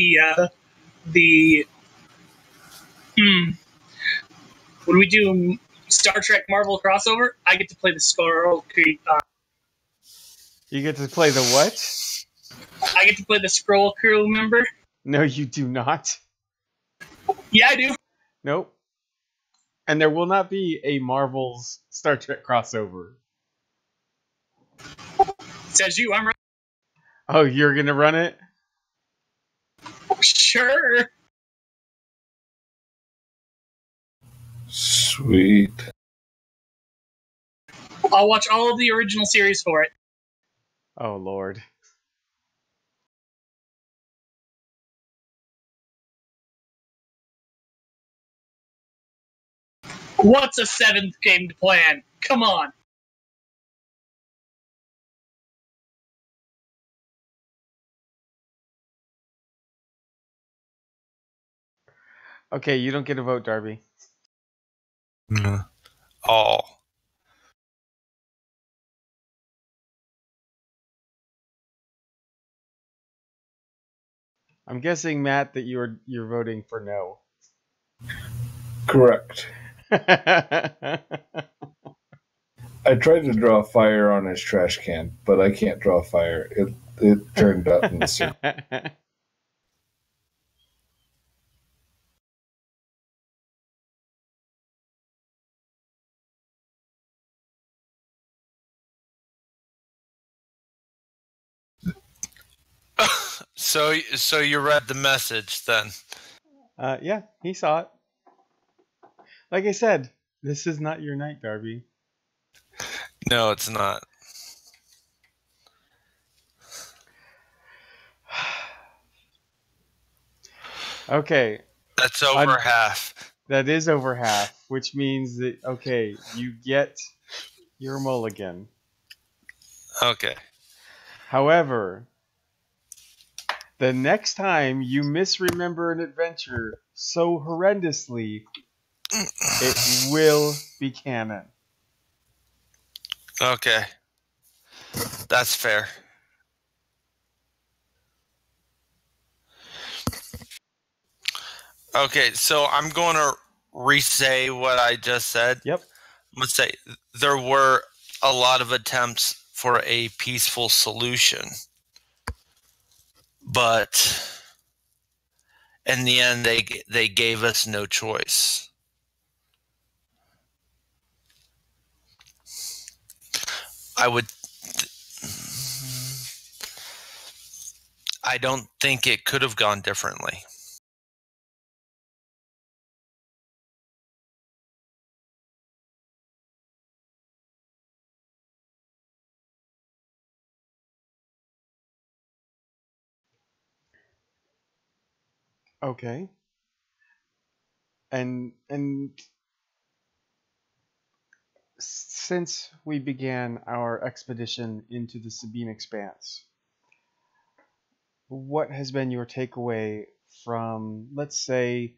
when we do Star Trek Marvel crossover. I get to play the Squirrel Creek. You get to play the what? I get to play the Scroll Crew member. No, you do not. Yeah, I do. Nope. And there will not be a Marvel's Star Trek crossover. Says you. I'm right. Oh, you're gonna run it? Sure. Sweet. I'll watch all of the original series for it. Oh, Lord. What's a seventh game to plan? Come on. Okay, you don't get a vote, Darby. Oh. I'm guessing, Matt, that you're voting for no. Correct. I tried to draw fire on his trash can, but I can't draw fire. It turned up in the circle. So you read the message then? Yeah, he saw it. Like I said, this is not your night, Darby. No, it's not. Okay. That's over half. That is over half, which means that, okay, you get your mulligan. Okay. However, the next time you misremember an adventure so horrendously, it will be canon. Okay. That's fair. Okay, so I'm going to re-say what I just said. Yep. I'm going to say there were a lot of attempts for a peaceful solution, but in the end, they gave us no choice. I don't think it could have gone differently. Okay. And since we began our expedition into the Sabine Expanse, what has been your takeaway from, let's say,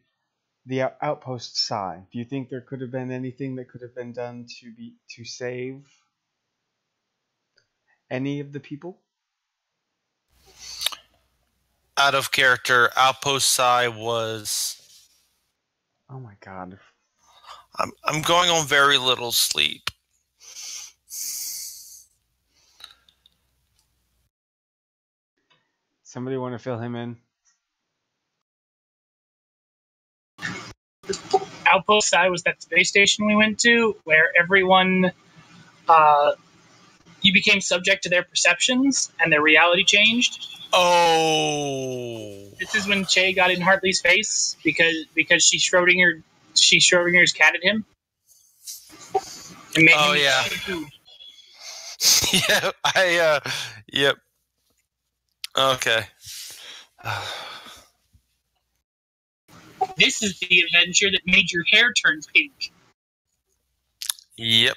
the outpost side? Do you think there could have been anything that could have been done to save any of the people? Out of character, Outpost Psi was... Oh my god. I'm going on very little sleep. Somebody want to fill him in? Outpost I was that space station we went to, where everyone, you became subject to their perceptions and their reality changed. Oh. This is when Che got in Hartley's face because she Schrodinger's catted him. And made him yeah. food. Yeah, yep. Okay. This is the adventure that made your hair turn pink. Yep.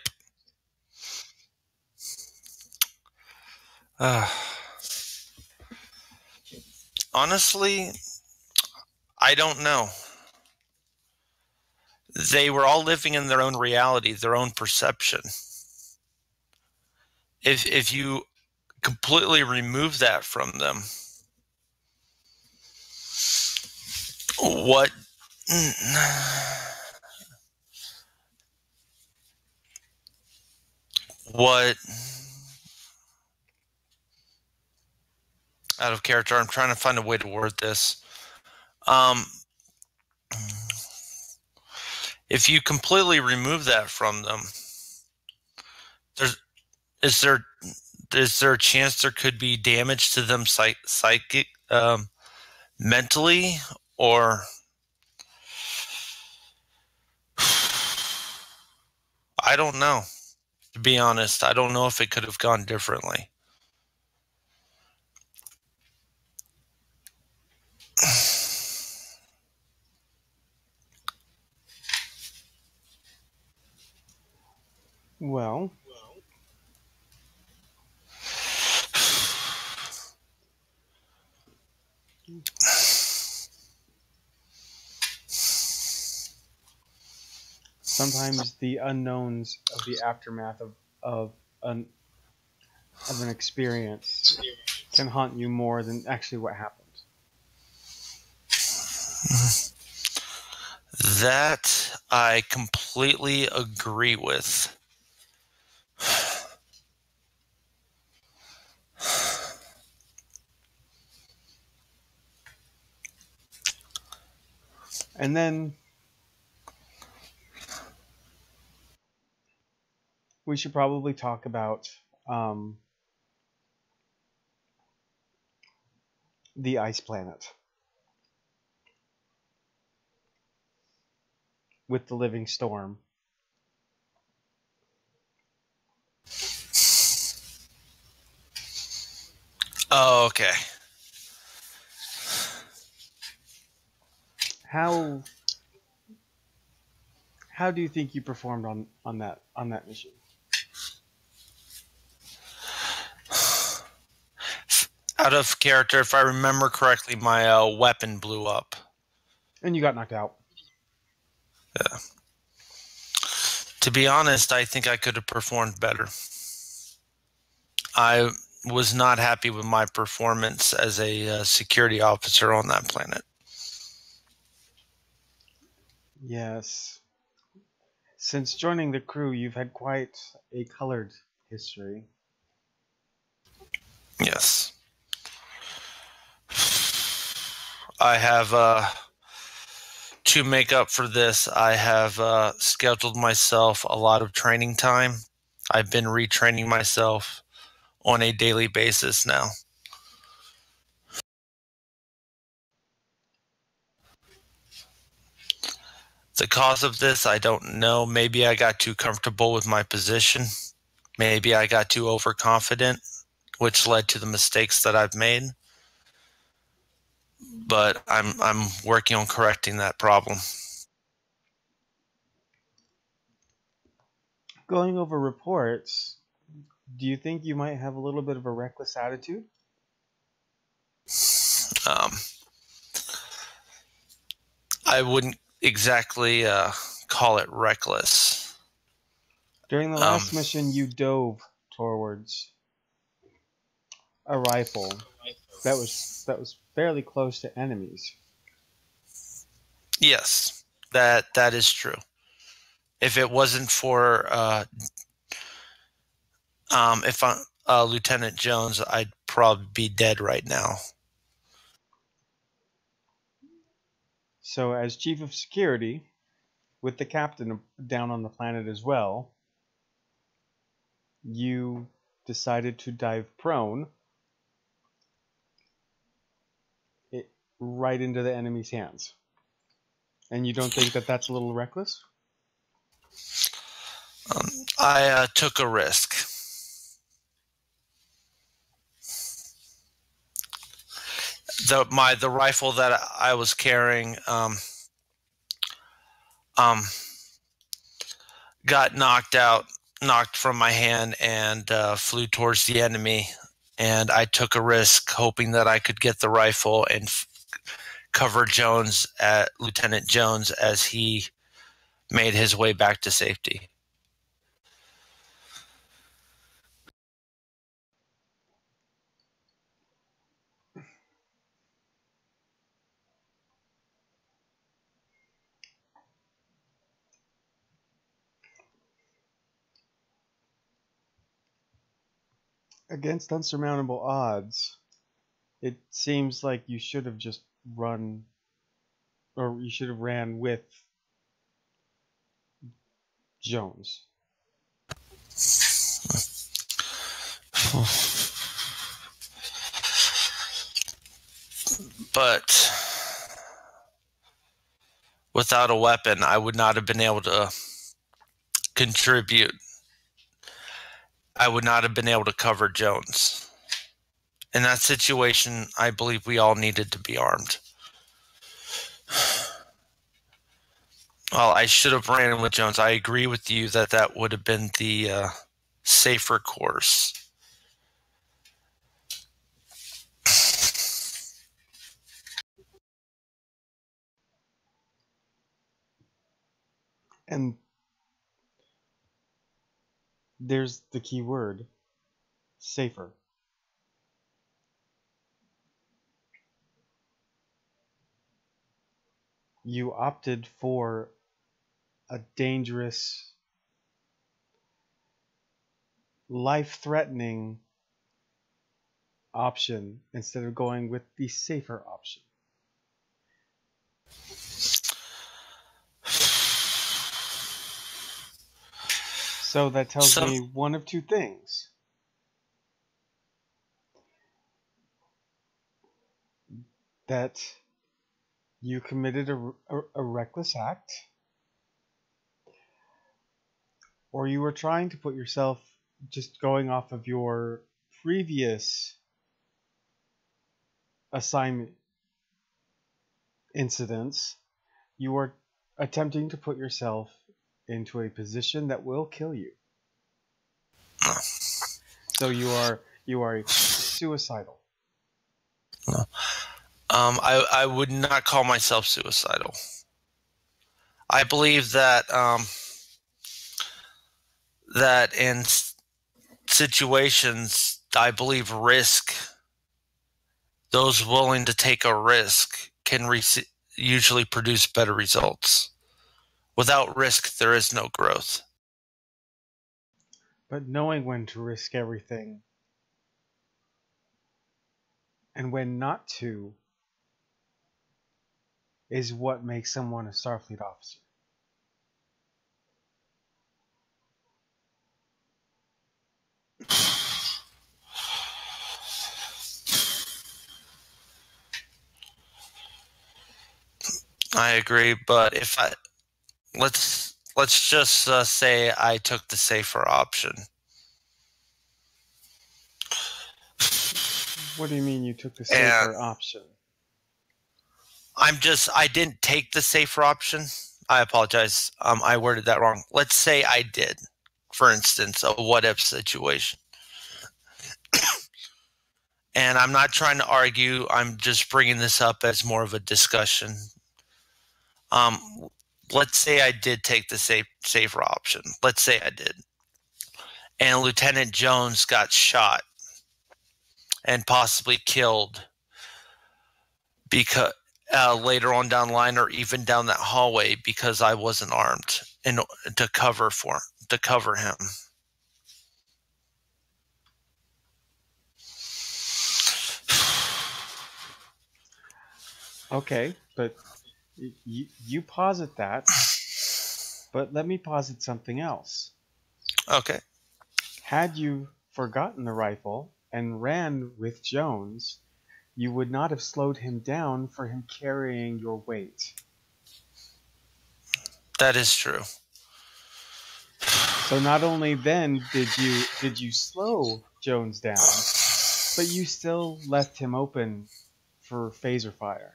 Honestly, I don't know. They were all living in their own reality, their own perception. If you completely remove that from them, what out of character, I'm trying to find a way to word this. If you completely remove that from them, is there a chance there could be damage to them psychic, mentally, or I don't know. To be honest, I don't know if it could have gone differently. Well, sometimes the unknowns of the aftermath of an experience can haunt you more than actually what happened. That I completely agree with. And then we should probably talk about the ice planet with the living storm. Oh, okay. How do you think you performed on that mission? Out of character, if I remember correctly, my weapon blew up. And you got knocked out. Yeah. To be honest, I think I could have performed better. I was not happy with my performance as a security officer on that planet. Yes. Since joining the crew, you've had quite a colored history. Yes. I have, to make up for this, I have scheduled myself a lot of training time. I've been retraining myself on a daily basis now. The cause of this, I don't know. Maybe I got too comfortable with my position. Maybe I got too overconfident, which led to the mistakes that I've made. But I'm working on correcting that problem. Going over reports, do you think you might have a little bit of a reckless attitude? I wouldn't exactly call it reckless. During the last mission, you dove towards a rifle that was fairly close to enemies. Yes, that is true. If it wasn't for if I'm Lieutenant Jones, I'd probably be dead right now. So, as chief of security, with the captain down on the planet as well, you decided to dive prone right into the enemy's hands. And you don't think that that's a little reckless? I took a risk. The rifle that I was carrying got knocked from my hand, and flew towards the enemy. And I took a risk, hoping that I could get the rifle and cover Lieutenant Jones as he made his way back to safety. Against unsurmountable odds, it seems like you should have just run, or you should have ran with Jones. But without a weapon, I would not have been able to contribute. I would not have been able to cover Jones. In that situation, I believe we all needed to be armed. Well, I should have ran with Jones. I agree with you that would have been the safer course. And there's the key word, safer. you opted for a dangerous, life-threatening option instead of going with the safer option. So that tells me one of two things. That you committed a reckless act, or you were trying to put yourself, just going off of your previous assignment incidents, you are attempting to put yourself into a position that will kill you. So you are suicidal. I would not call myself suicidal. I believe that that in situations, I believe those willing to take a risk can usually produce better results. Without risk, there is no growth. But knowing when to risk everything and when not to is what makes someone a Starfleet officer. I agree, but if let's just say I took the safer option. What do you mean you took the safer option? I didn't take the safer option. I apologize. I worded that wrong. Let's say I did, for instance, a what-if situation. And I'm not trying to argue. I'm just bringing this up as more of a discussion. Let's say I did take the safer option. Let's say I did. And Lieutenant Jones got shot and possibly killed because later on down the line, or even down that hallway, because I wasn't armed to cover him. Okay, but you posit that, but let me posit something else. Okay. Had you forgotten the rifle and ran with Jones, you would not have slowed him down for him carrying your weight. That is true. So not only then did you slow Jones down, but you still left him open for phaser fire.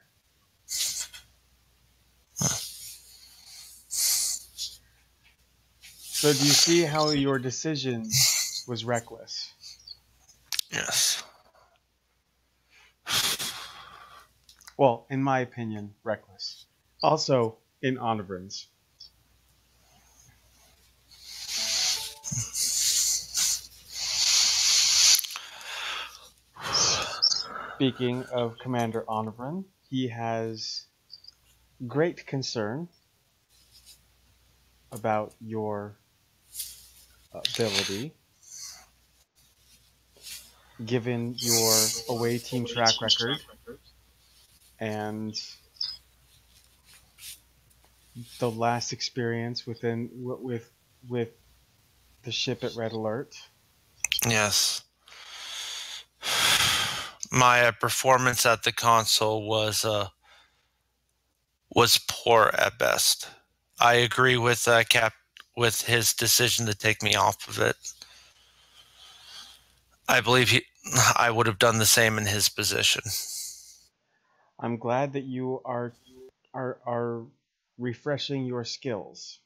So do you see how your decision was reckless? Yes. Well, in my opinion, reckless. Also, in Onabrin's. Speaking of Commander Onabrin, he has great concern about your ability, given your away team track record and the last experience with the ship at Red Alert. Yes. My performance at the console was poor at best. I agree with with his decision to take me off of it. I believe I would have done the same in his position. I'm glad that you are refreshing your skills.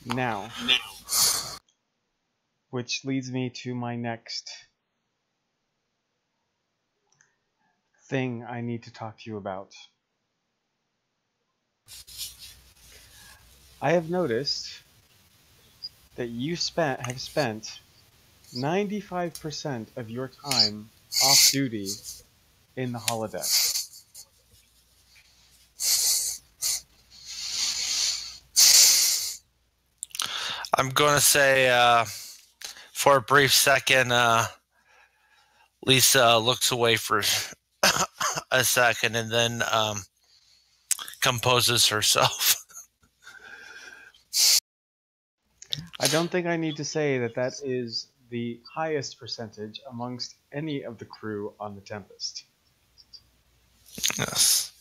Now, which leads me to my next thing I need to talk to you about. I have noticed that you have spent 95% of your time off duty in the holodeck? I'm going to say, for a brief second, Lisa looks away for a second and then composes herself. I don't think I need to say that that is the highest percentage amongst any of the crew on the Tempest. Yes.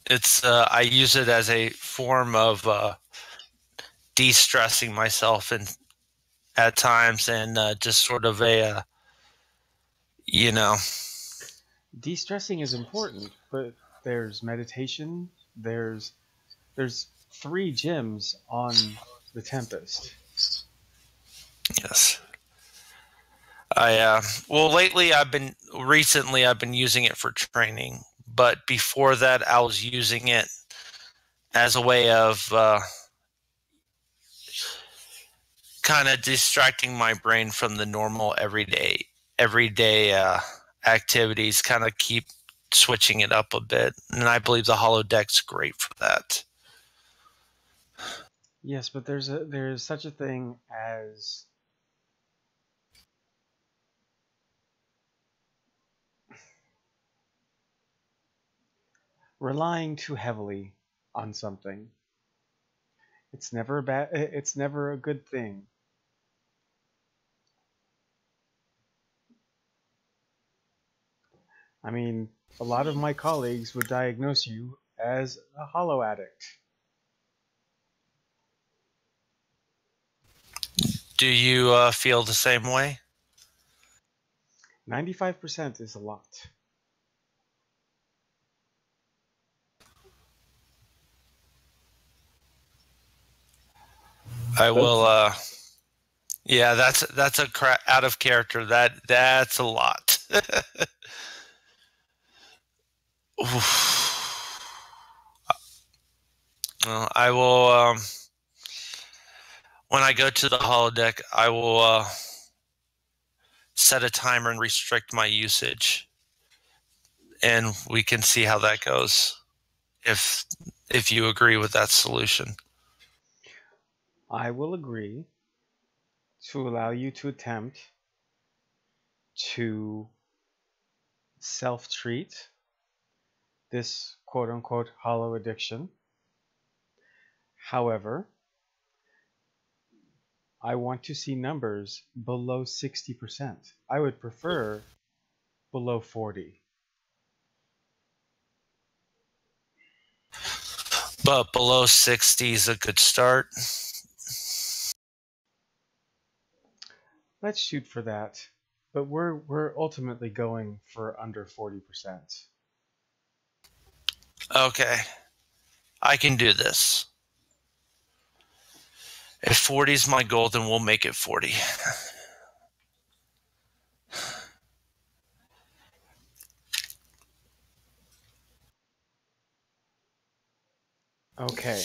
It's I use it as a form of de-stressing myself and at times, and just sort of a De-stressing is important, but there's meditation, there's 3 gyms on the Tempest. Yes. Recently I've been using it for training, but before that I was using it as a way of kind of distracting my brain from the normal everyday activities, kind of keep switching it up a bit. And I believe the holodeck's great for that. Yes, but there's such a thing as relying too heavily on something. It's never a good thing. I mean, a lot of my colleagues would diagnose you as a holo addict. Do you feel the same way? 95% is a lot. I will. Yeah, that's out of character. That's a lot. Well, I will. When I go to the holodeck, I will set a timer and restrict my usage, and we can see how that goes. If you agree with that solution, I will agree to allow you to attempt to self-treat this quote-unquote holo addiction. However, I want to see numbers below 60%. I would prefer below 40. but below 60 is a good start. Let's shoot for that. But we're ultimately going for under 40%. Okay, I can do this. If 40 is my goal, then we'll make it 40. Okay.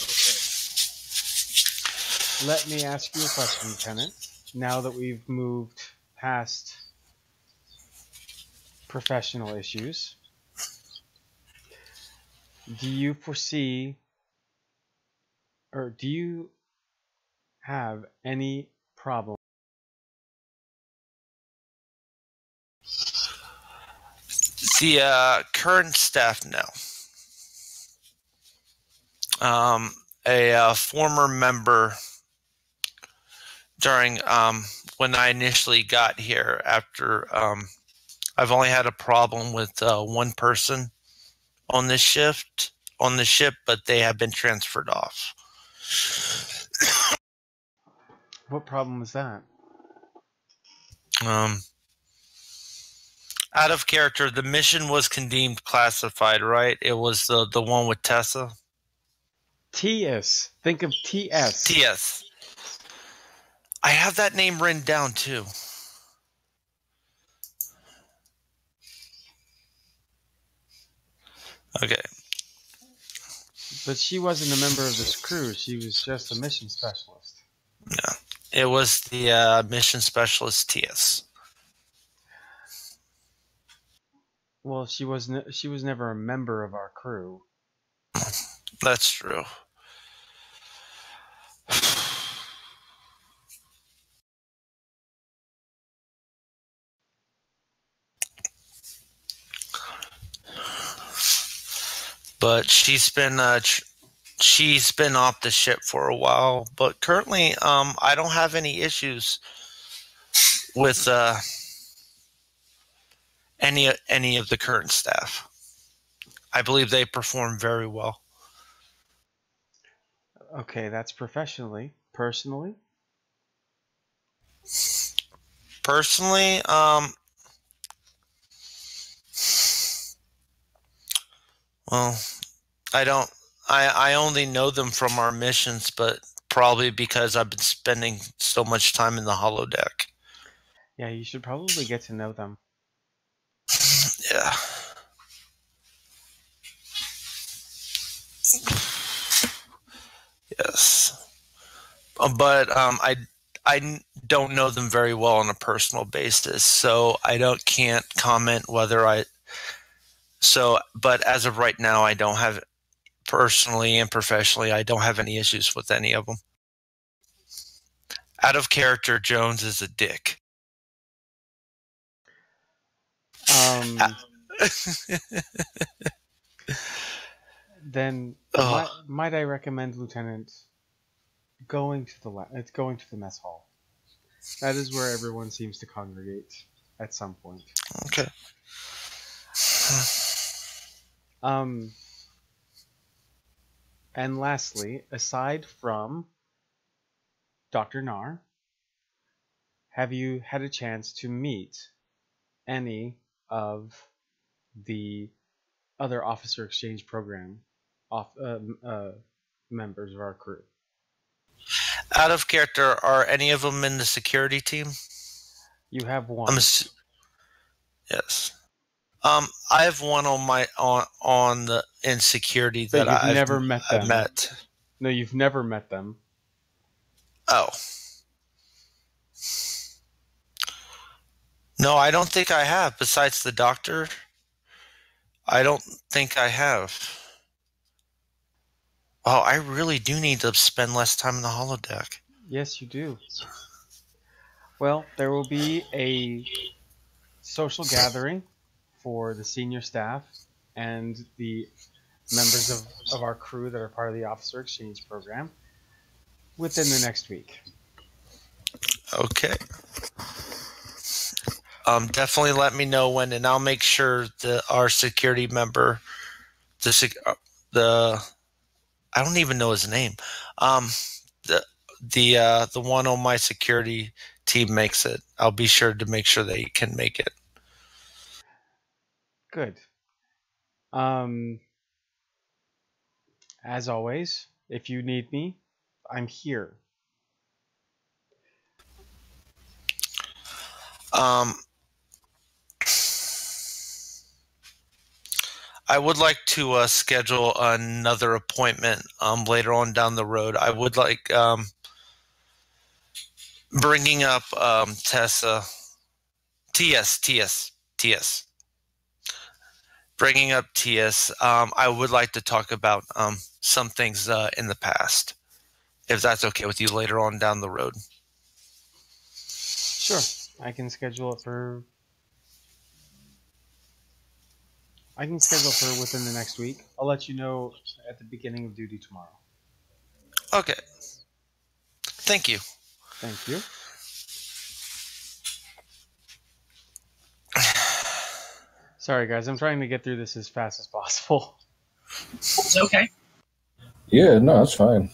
Let me ask you a question, Lieutenant. Now that we've moved past professional issues, do you foresee or do you have any problem? The current staff, no. A former member during when I initially got here, after I've only had a problem with one person on this ship, but they have been transferred off. What problem was that? Out of character, the mission was deemed classified, right? It was the one with Tessa. TS. Think of TS. TS. I have that name written down too. Okay. But she wasn't a member of this crew. She was just a mission specialist. Yeah. It was the mission specialist TS. Well, she was never a member of our crew. That's true. But she's been off the ship for a while. But currently, I don't have any issues with any of the current staff. I believe they perform very well. Okay, that's professionally. Personally, Personally, well, I don't. I only know them from our missions, but probably because I've been spending so much time in the holodeck. yeah, you should probably get to know them. Yeah. Yes. But I don't know them very well on a personal basis, so can't comment whether I. So, but as of right now, I don't have personally and professionally. I don't have any issues with any of them. Out of character, Jones is a dick. Then might I recommend, Lieutenant, going to the mess hall. That is where everyone seems to congregate at some point. Okay. And lastly, aside from Dr. Nar, have you had a chance to meet any of the other officer exchange program members of our crew? Out of character, are any of them in the security team? You have one. Yes. I have one on the in security that I've never met them. I've met. No, you've never met them. Oh. No, I don't think I have. Besides the doctor, I don't think I have. Oh, I really do need to spend less time in the holodeck. Yes, you do. Well, there will be a social gathering for the senior staff and the members of our crew that are part of the officer exchange program within the next week. Okay. Definitely let me know when, and I'll make sure that our security member, the I don't even know his name, the one on my security team makes it. I'll be sure to make sure they can make it. Good. As always, if you need me, I'm here. I would like to schedule another appointment later on down the road. I would like bringing up Tessa. TS. Bringing up TS. I would like to talk about some things in the past, if that's okay with you later on down the road. Sure. I can schedule it for within the next week. I'll let you know at the beginning of duty tomorrow. Okay. Thank you. Thank you. Sorry, guys. I'm trying to get through this as fast as possible. It's okay. Yeah, no, that's fine.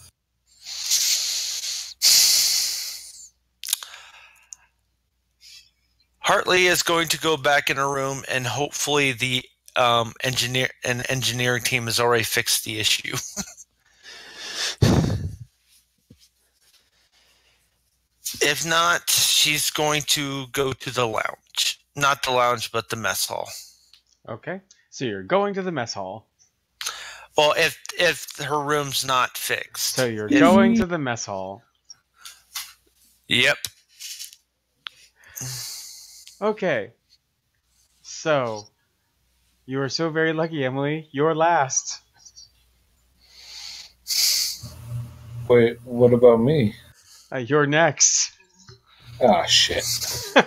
Hartley is going to go back in her room, and hopefully the engineering team has already fixed the issue. If not, she's going to go to the lounge. Not the lounge, but the mess hall. Okay. So you're going to the mess hall. Well, if her room's not fixed. So you're going to the mess hall. Yep. Okay. So You are so very lucky, Emily. You're last. Wait, what about me? You're next. Ah, shit. So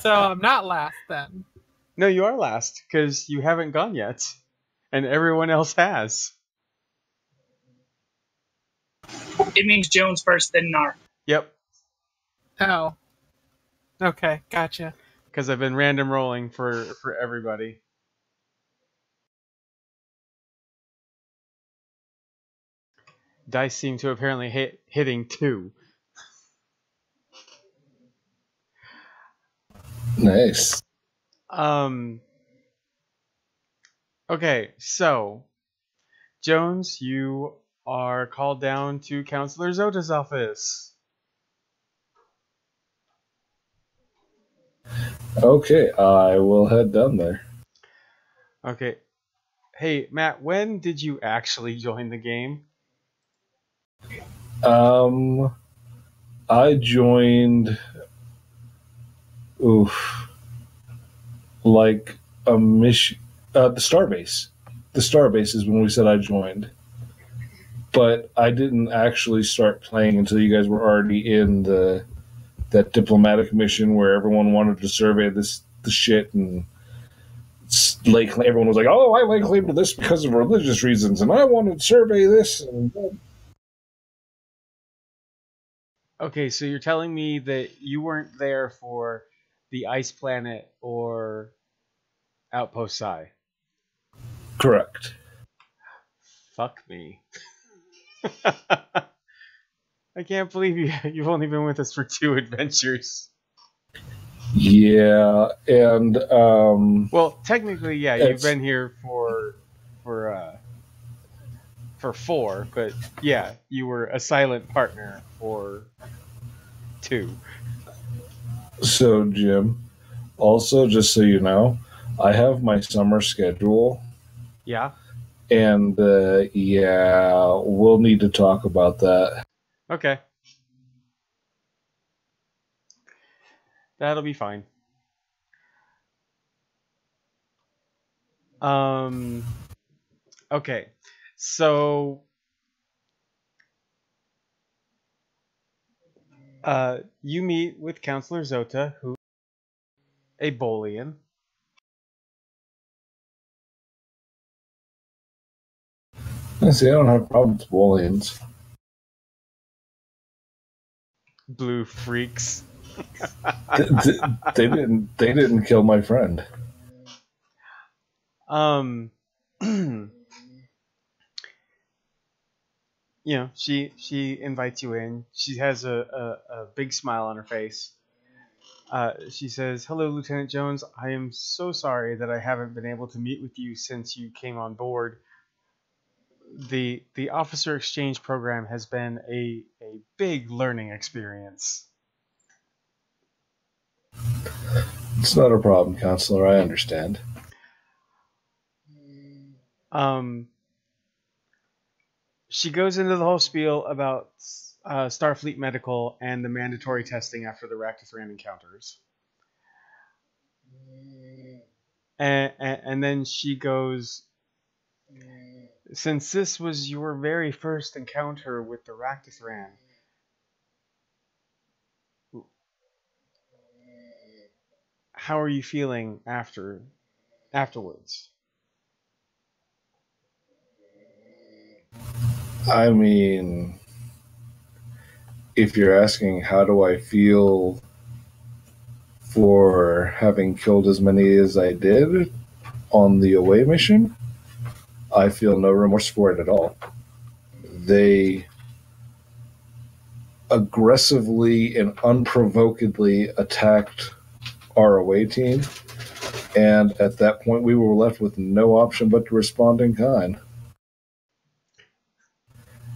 I'm not last then. No, you are last because you haven't gone yet, and everyone else has. It means Jones first, then Nar. Yep, Oh. Okay, gotcha. because I've been random rolling for everybody. Dice seem to apparently hitting 2. Nice. Okay, so Jones, you are called down to Counselor Zota's office. Okay, I will head down there. Okay. Hey, Matt, when did you actually join the game? I joined. Like a mission. The Starbase. The Starbase is when we said I joined. But I didn't actually start playing until you guys were already in that diplomatic mission where everyone wanted to survey the shit and everyone was like, "Oh, I lay claim to this because of religious reasons, and I want to survey this." Okay, so you're telling me that you weren't there for the Ice Planet or Outpost Psi? Correct. Fuck me. I can't believe you've only been with us for 2 adventures. Yeah, and well, technically, yeah, you've been here for 4, but yeah, you were a silent partner for 2. So, Jim, also just so you know, I have my summer schedule. Yeah. And yeah, we'll need to talk about that. Okay. That'll be fine. Okay. So you meet with Counselor Zota, who is a Bolian. See, I don't have problems with Bolians. Blue freaks. They didn't kill my friend. You know, she invites you in. She has a big smile on her face. She says, "Hello, Lieutenant Jones. I am so sorry that I haven't been able to meet with you since you came on board. The officer exchange program has been a big learning experience." It's not a problem, Counselor. I understand. She goes into the whole spiel about Starfleet Medical and the mandatory testing after the Raktathran encounters. And then she goes, "Since this was your very first encounter with the Raktathran, how are you feeling afterwards?" I mean, if you're asking how do I feel for having killed as many as I did on the away mission, I feel no remorse for it at all. They aggressively and unprovokedly attacked our away team, and at that point we were left with no option but to respond in kind.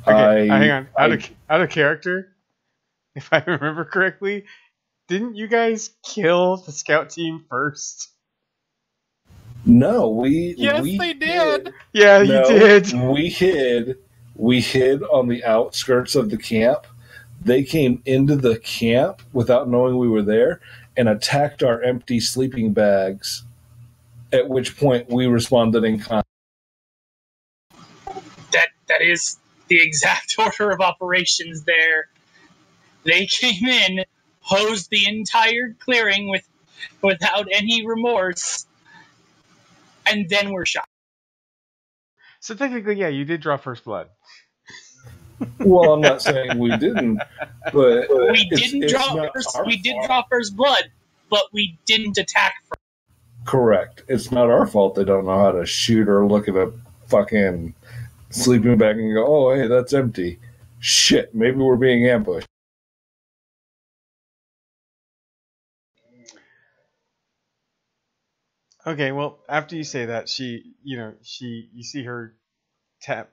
Okay, hang on. Out of character, if I remember correctly, didn't you guys kill the scout team first? No, Yes, they did. Yeah, you did. We hid on the outskirts of the camp. They came into the camp without knowing we were there and attacked our empty sleeping bags At which point we responded in kind. That is the exact order of operations there. They came in, hosed the entire clearing without any remorse, and then were shot. So technically, yeah, you did draw first blood. Well, I'm not saying we didn't, but We did draw first blood, but we didn't attack first. Correct. It's not our fault they don't know how to shoot or look at a fucking sleeping bag and go, oh, hey, that's empty. Shit, maybe we're being ambushed. Okay, well, after you say that, you see her tap,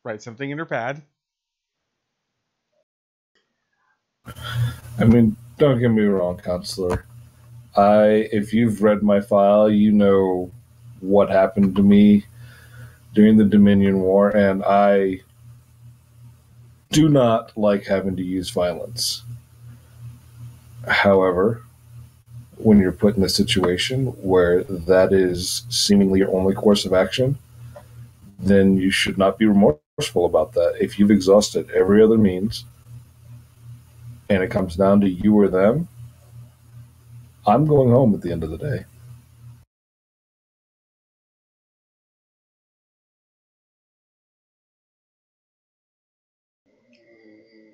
write something in her pad. I mean, don't get me wrong, counselor. If you've read my file, you know what happened to me during the Dominion War, and I do not like having to use violence. However, when you're put in a situation where that is seemingly your only course of action, then you should not be remorseful about that. If you've exhausted every other means and it comes down to you or them, I'm going home at the end of the day.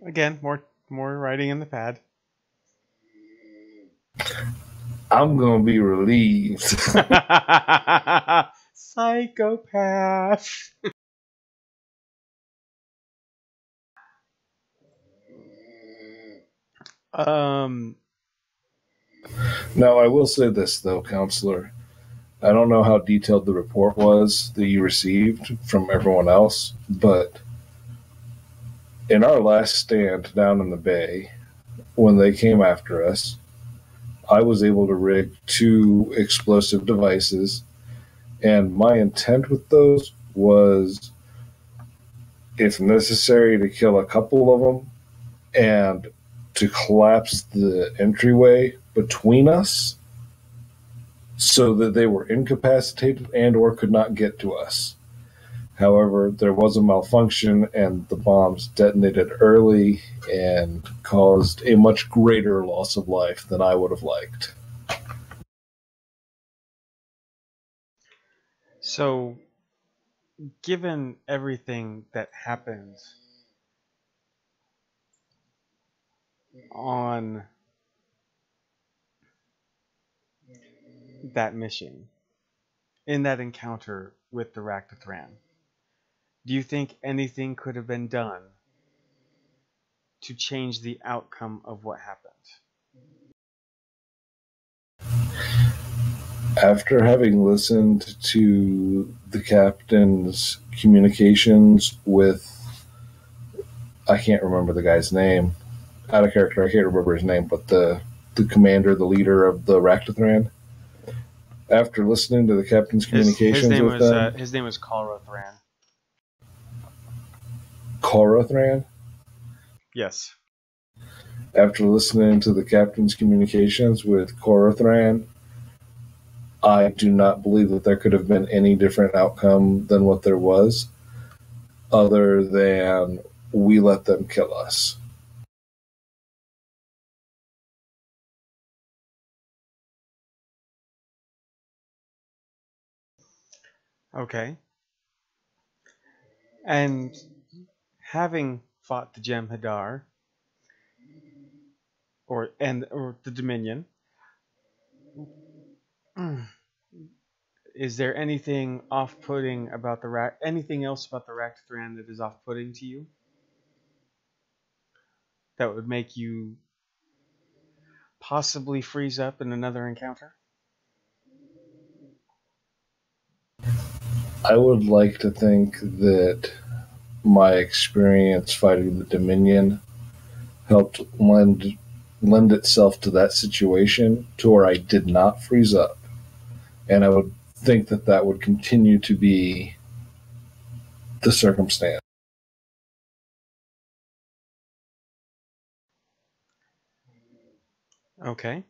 Again, more writing in the pad. I'm going to be relieved. Psychopath. Now, I will say this, though, counselor. I don't know how detailed the report was that you received from everyone else, but in our last stand down in the bay, when they came after us, I was able to rig 2 explosive devices, and my intent with those was, if necessary, to kill a couple of them and to collapse the entryway between us so that they were incapacitated and or could not get to us. However, there was a malfunction and the bombs detonated early and caused a much greater loss of life than I would have liked. So, given everything that happens on that mission, in that encounter with the Raktathran, do you think anything could have been done to change the outcome of what happened? After having listened to the captain's communications with, I can't remember the guy's name, out of character, I can't remember his name, but the commander, the leader of the Raktathran, after listening to the captain's communications with them, his name was Kalrothran. Korothran, Yes. after listening to the captain's communications with Korothran, I do not believe that there could have been any different outcome than what there was, other than we let them kill us. Okay. And having fought the Jem'Hadar or the Dominion, is there anything off-putting about anything else about the Raktathran that is off-putting to you? That would make you possibly freeze up in another encounter? I would like to think that my experience fighting the Dominion helped lend itself to that situation to where I did not freeze up. And I would think that that would continue to be the circumstance. Okay.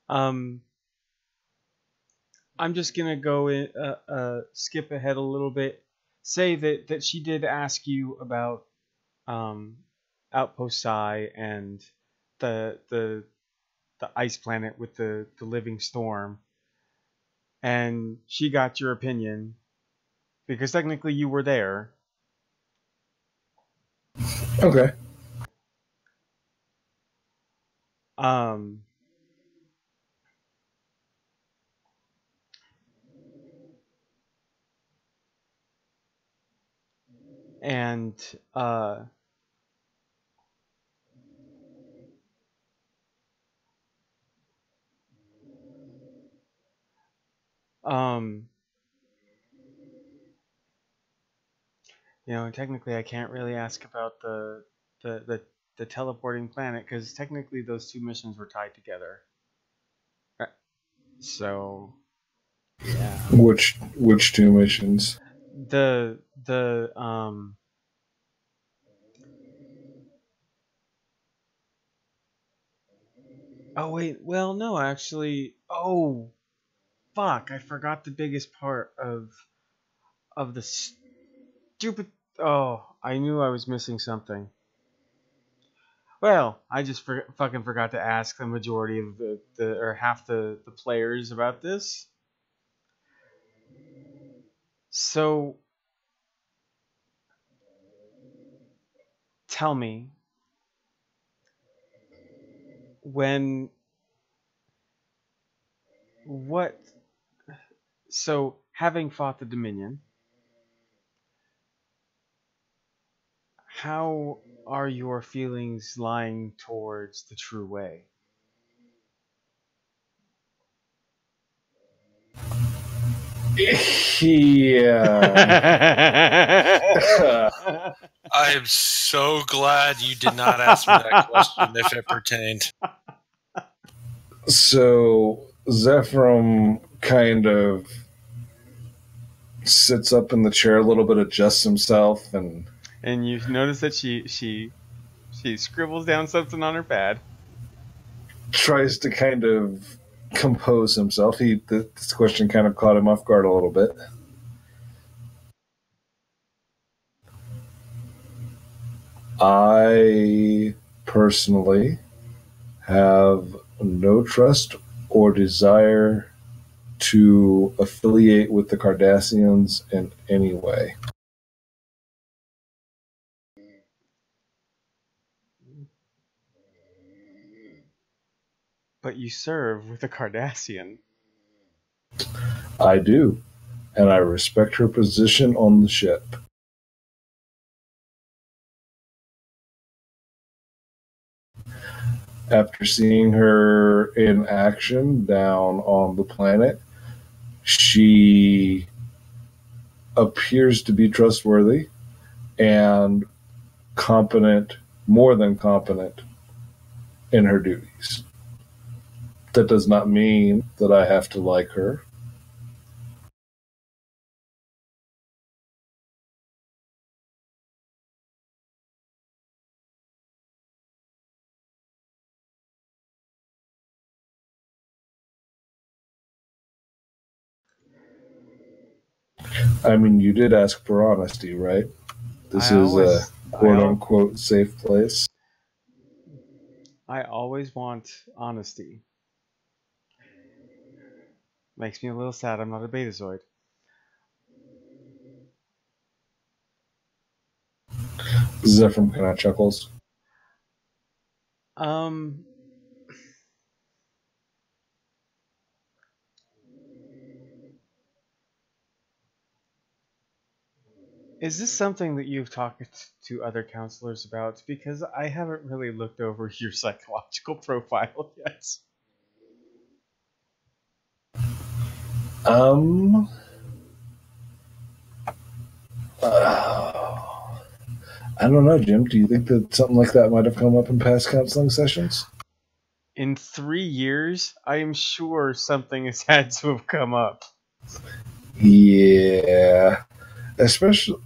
I'm just gonna go in, skip ahead a little bit. Say that she did ask you about um, Outpost Psi and the the the ice planet with the living storm, and she got your opinion because technically you were there. Okay. Um, and um, technically I can't really ask about the the, the teleporting planet because technically those two missions were tied together. So yeah, Which two missions? the oh wait, well no, actually, oh fuck, I forgot the biggest part of the stupid. Oh, I knew I was missing something. Well, I just fucking forgot to ask the majority of the or half the players about this. So tell me, when what so having fought the Dominion, how are your feelings lying towards the true way? Yeah. I am so glad you did not ask me that question if it pertained. So Zephram kind of sits up in the chair a little bit, adjusts himself, and you notice that she scribbles down something on her pad. tries to kind of compose himself. This question kind of caught him off guard a little bit. I personally have no trust or desire to affiliate with the Cardassians in any way. But you serve with a Cardassian. I do, and I respect her position on the ship. After seeing her in action down on the planet, she appears to be trustworthy and competent, more than competent, in her duties. That does not mean that I have to like her. I mean, you did ask for honesty, right? This is a quote-unquote safe place. I always want honesty. Makes me a little sad I'm not a Betazoid. Zephram kind of chuckles. Is this something that you've talked to other counselors about? Because I haven't really looked over your psychological profile yet. I don't know, Jim. Do you think that something like that might have come up in past counseling sessions? In 3 years, I am sure something has had to have come up. Yeah. Especially,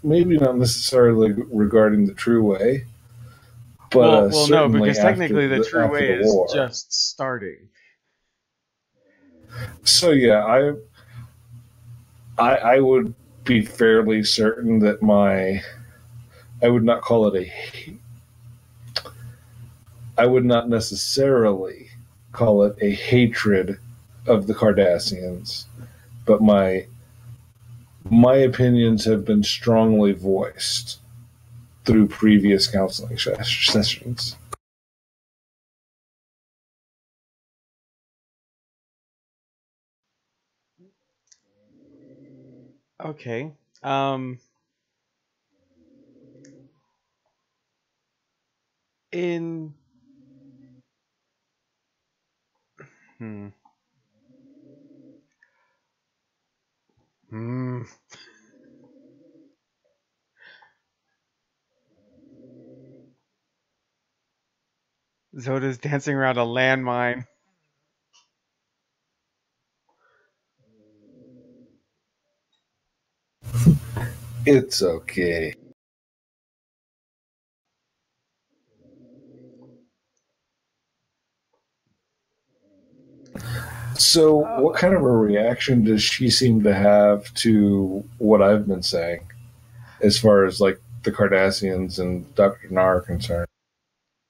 maybe not necessarily regarding the true way. But well, no, because technically the true way is war. just starting. So yeah, I would be fairly certain that I would not call it I would not necessarily call it a hatred of the Cardassians, but my opinions have been strongly voiced through previous counseling sessions. Okay. Um, in hmm, hmm, Zoda's dancing around a landmine. It's okay. So, what kind of a reaction does she seem to have to what I've been saying, as far as like the Cardassians and Dr. Nar are concerned?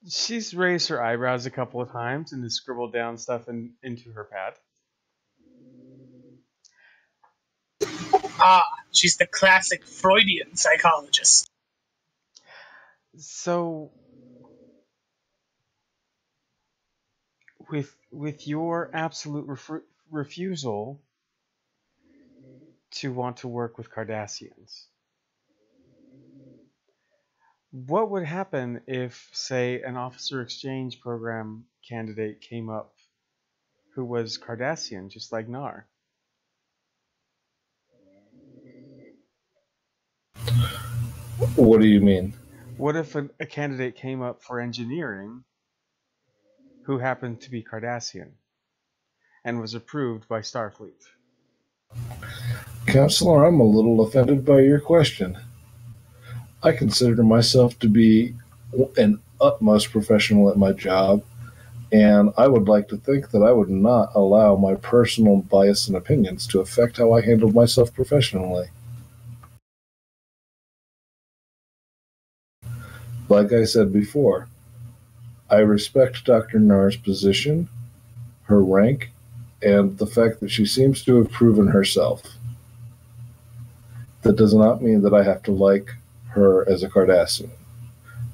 She's raised her eyebrows a couple of times and has scribbled down stuff into her pad. Ah, she's the classic Freudian psychologist. So, with your absolute refusal to want to work with Cardassians, what would happen if, say, an officer exchange program candidate came up who was Cardassian, just like Nar? What do you mean? What if a candidate came up for engineering who happened to be Cardassian and was approved by Starfleet? Counselor, I'm a little offended by your question. I consider myself to be an utmost professional at my job, and I would like to think that I would not allow my personal bias and opinions to affect how I handle myself professionally. Like I said before, I respect Dr. Nar's position, her rank, and the fact that she seems to have proven herself. That does not mean that I have to like her as a Cardassian.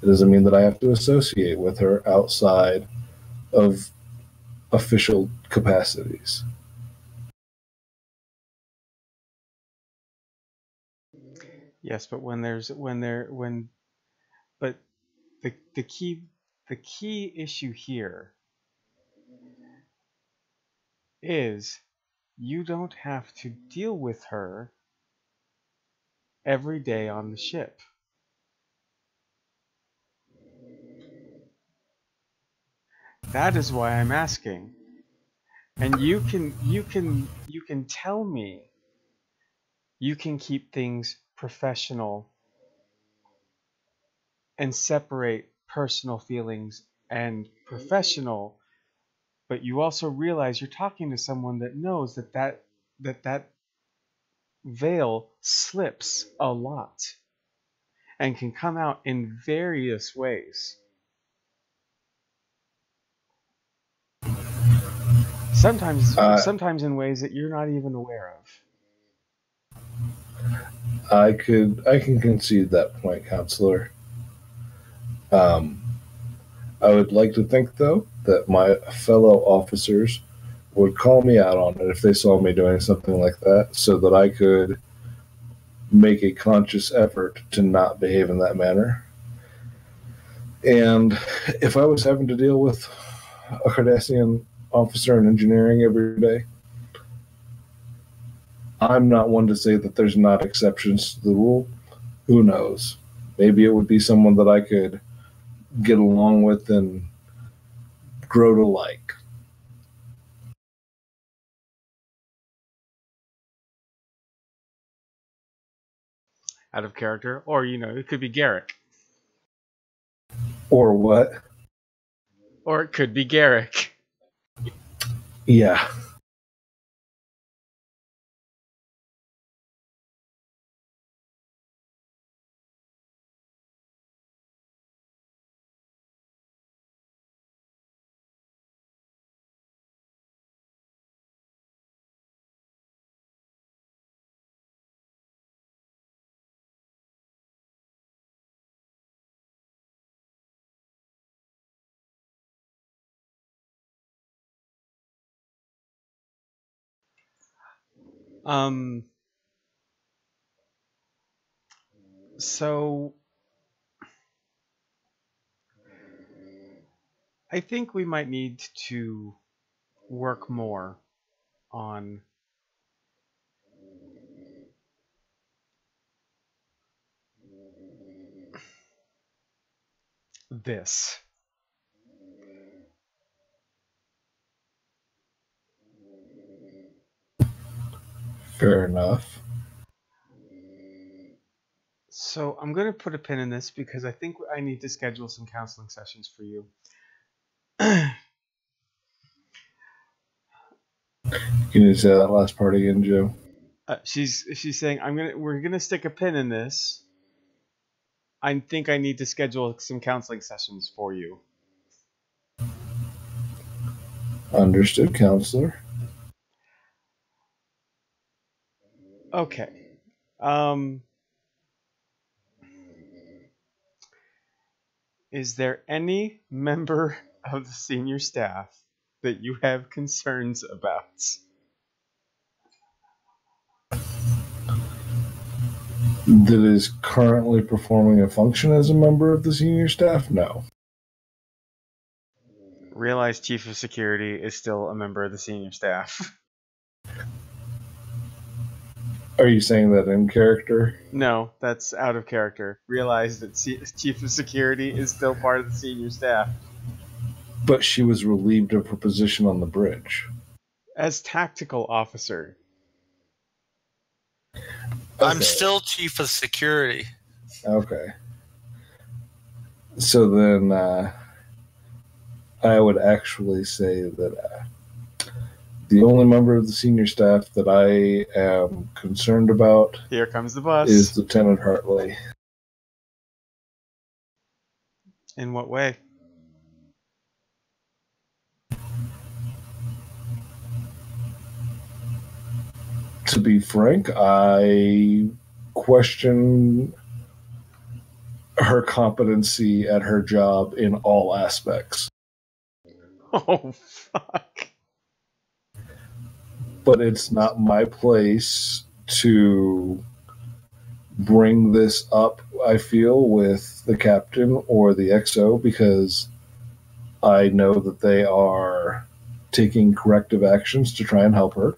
It doesn't mean that I have to associate with her outside of official capacities. Yes, but but the key issue here is you don't have to deal with her every day on the ship. That is why I'm asking. And you can tell me you can keep things professional and separate personal feelings and professional, but you also realize you're talking to someone that knows that veil slips a lot and can come out in various ways. Sometimes in ways that you're not even aware of. I can concede that point, counselor. Um, I would like to think, though, that my fellow officers would call me out on it if they saw me doing something like that, so that I could make a conscious effort to not behave in that manner. And if I was having to deal with a Cardassian officer in engineering every day, I'm not one to say that there's not exceptions to the rule. Who knows? Maybe it would be someone that I could get along with and grow to like. Out of character, or it could be Garrick, Or what? or it could be Garrick. Yeah. So I think we might need to work more on this. Fair enough. So I'm going to put a pin in this because I think I need to schedule some counseling sessions for you. Can you say that last part again, Joe? She's saying we're gonna stick a pin in this. I think I need to schedule some counseling sessions for you. Understood, counselor. Okay. Is there any member of the senior staff that you have concerns about? That is currently performing a function as a member of the senior staff? No. Realize Chief of Security is still a member of the senior staff. Are you saying that in character? No, that's out of character. Realize that Chief of Security is still part of the senior staff. But she was relieved of her position on the bridge. As tactical officer. I'm Okay. still chief of security. Okay. So then I would actually say that the only member of the senior staff that I am concerned about Here comes the bus. is Lieutenant Hartley. In what way? To be frank, I question her competency at her job in all aspects. Oh, fuck. But it's not my place to bring this up, I feel, with the captain or the XO, because I know that they are taking corrective actions to try and help her.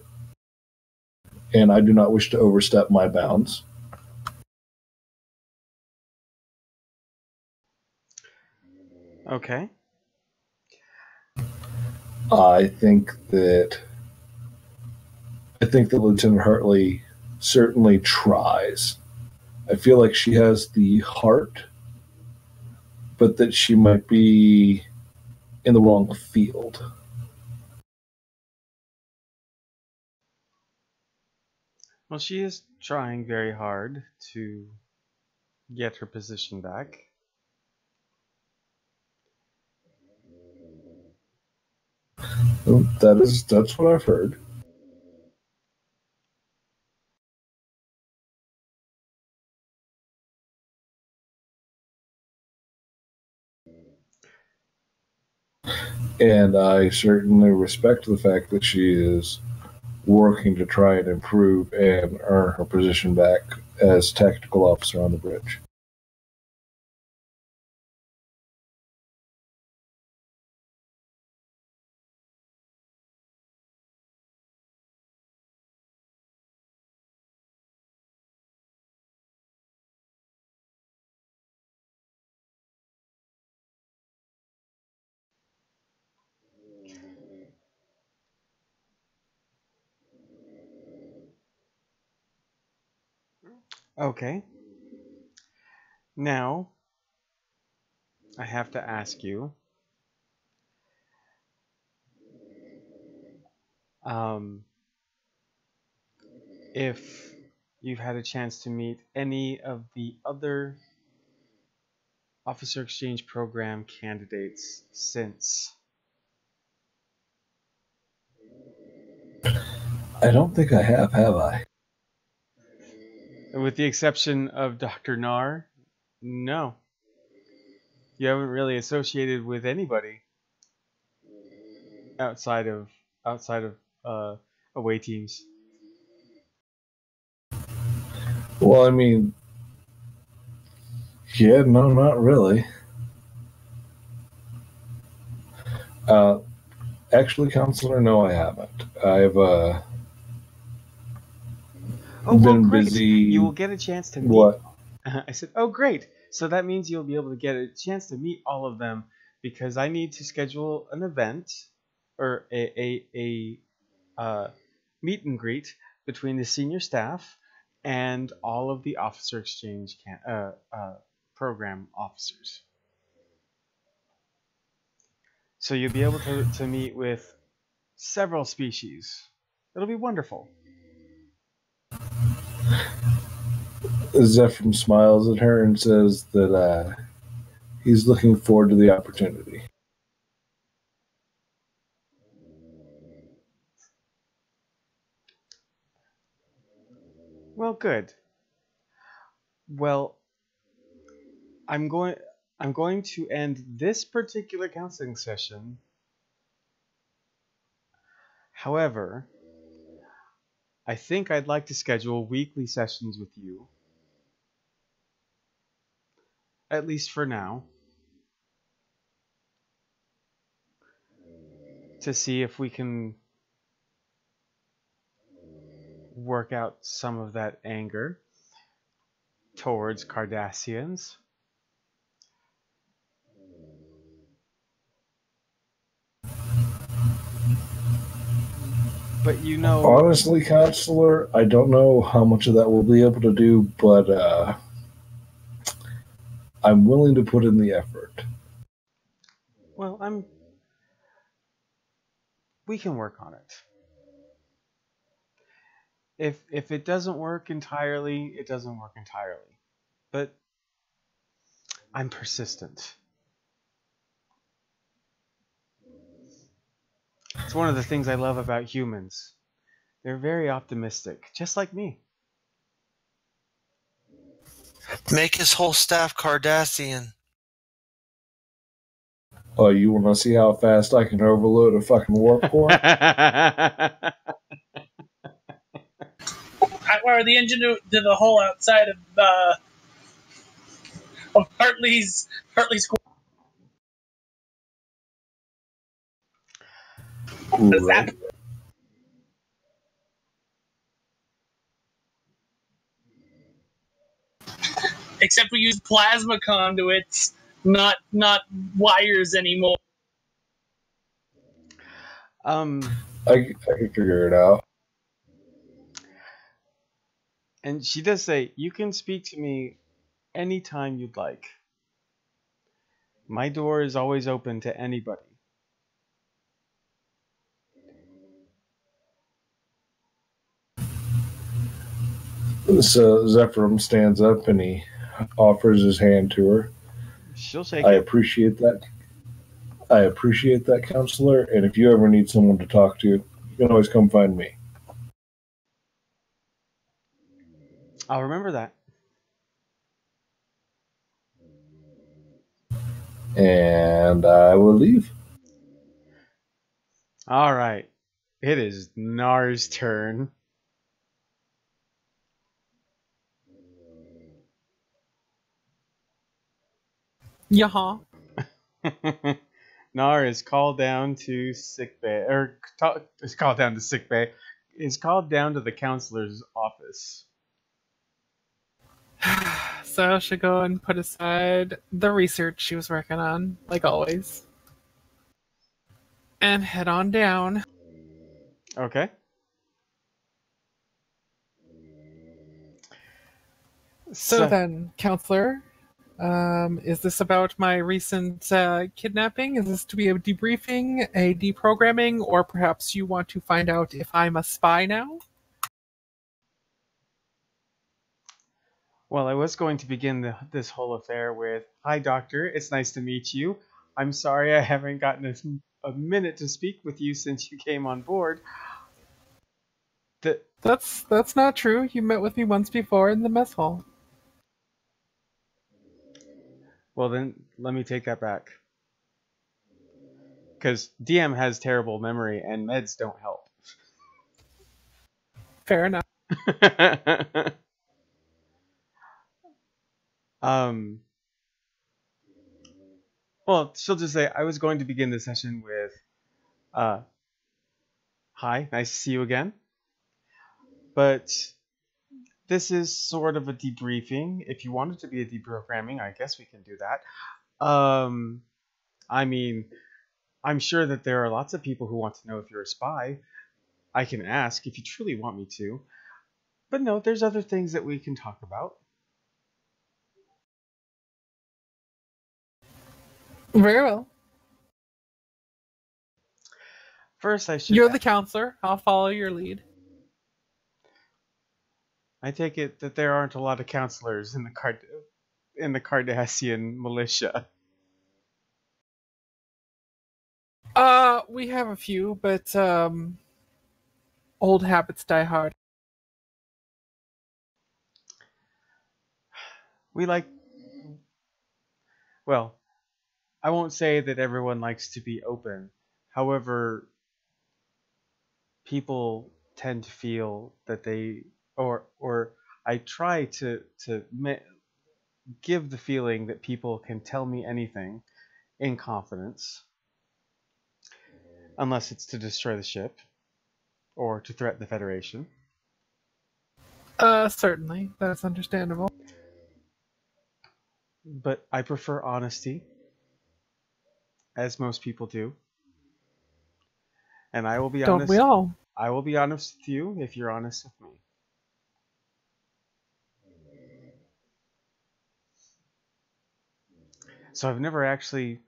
And I do not wish to overstep my bounds. Okay. I think that Lieutenant Hartley certainly tries. I feel like she has the heart, but that she might be in the wrong field. Well, she is trying very hard to get her position back. That's what I've heard. And I certainly respect the fact that she is working to try and improve and earn her position back as tactical officer on the bridge. Okay. Now, I have to ask you, if you've had a chance to meet any of the other Officer Exchange Program candidates since. I don't think I have I? With the exception of Dr. Nar, no. You haven't really associated with anybody outside of away teams. Well, I mean, yeah, no, not really. Uh, Actually, counselor, no, I haven't. I've Oh, well, been great. You will busy. get a chance to meet. What? I said, oh, great. So that means you'll be able to get a chance to meet all of them because I need to schedule an event or a meet and greet between the senior staff and all of the officer exchange program officers. So you'll be able to meet with several species. It'll be wonderful. Zephram smiles at her and says that he's looking forward to the opportunity. Well, good. Well, I'm going to end this particular counseling session. However, I think I'd like to schedule weekly sessions with you. At least for now. To see if we can work out some of that anger towards Cardassians. But you know, Honestly, counselor, I don't know how much of that we'll be able to do, but I'm willing to put in the effort. well, we can work on it. If it doesn't work entirely, it doesn't work entirely. But I'm persistent. It's one of the things I love about humans. They're very optimistic, just like me. Make his whole staff Cardassian. Oh, you want to see how fast I can overload a fucking warp core? I wire the engine to the hole outside of Hartley's Right. except we use plasma conduits, not wires anymore. I can figure it out. And she does say, you can speak to me anytime you'd like. My door is always open to anybody. So Zephram stands up and he offers his hand to her. She'll shake I it. appreciate that. I appreciate that, counselor. And if you ever need someone to talk to, you can always come find me. I'll remember that. And I will leave. All right. It is Nar's turn. Yaha. Nar is called down to sick bay, or is called down to sick bay. Is called down to the counselor's office. So she'll go and put aside the research she was working on, like always, and head on down. Okay. So then, counselor, is this about my recent kidnapping? Is this to be a debriefing, a deprogramming, or perhaps you want to find out if I'm a spy now? Well, I was going to begin this whole affair with, "Hi, Doctor. It's nice to meet you. I'm sorry I haven't gotten a minute to speak with you since you came on board." That's not true. You met with me once before in the mess hall. Well, then let me take that back. Because DM has terrible memory and meds don't help. Fair enough. Well, she'll just say, I was going to begin the session with, hi, nice to see you again. But this is sort of a debriefing. If you want it to be a deprogramming, I guess we can do that. I mean, I'm sure that there are lots of people who want to know if you're a spy. I can ask if you truly want me to. But no, there's other things that we can talk about. Very well. First, I should... You're the counselor. I'll follow your lead. I take it that there aren't a lot of counselors in the Cardassian militia. We have a few, but old habits die hard. Well, I won't say that everyone likes to be open. However, people tend to feel that they, or I try to give the feeling that people can tell me anything in confidence, unless it's to destroy the ship or to threaten the Federation. Certainly. That's understandable. But I prefer honesty, as most people do. And I will be honest. Don't we all? I will be honest with you if you're honest with me. So I've never actually,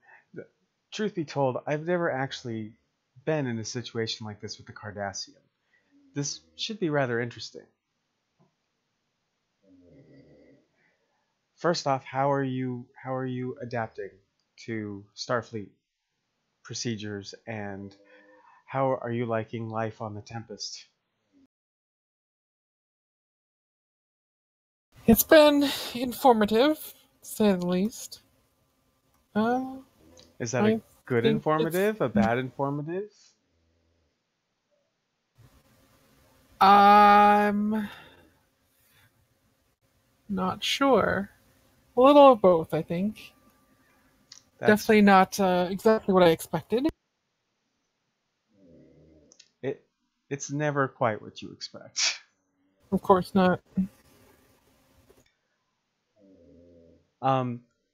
truth be told, I've never actually been in a situation like this with the Cardassian. This should be rather interesting. First off, how are you adapting to Starfleet procedures, and how are you liking life on the Tempest? It's been informative, to say the least. Is that a good informative? A bad informative? I'm not sure. A little of both, I think. Definitely not exactly what I expected. It's never quite what you expect. Of course not.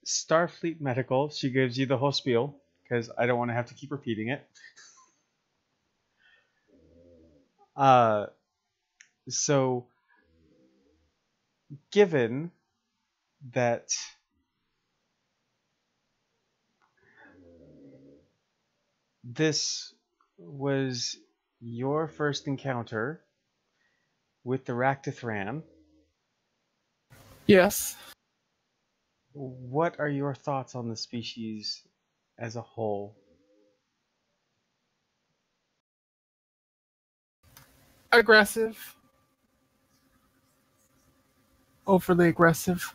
Starfleet Medical, she gives you the whole spiel, because I don't want to have to keep repeating it. So, given that this was your first encounter with the Raktathran, yes. What are your thoughts on the species as a whole? Aggressive. Overly aggressive.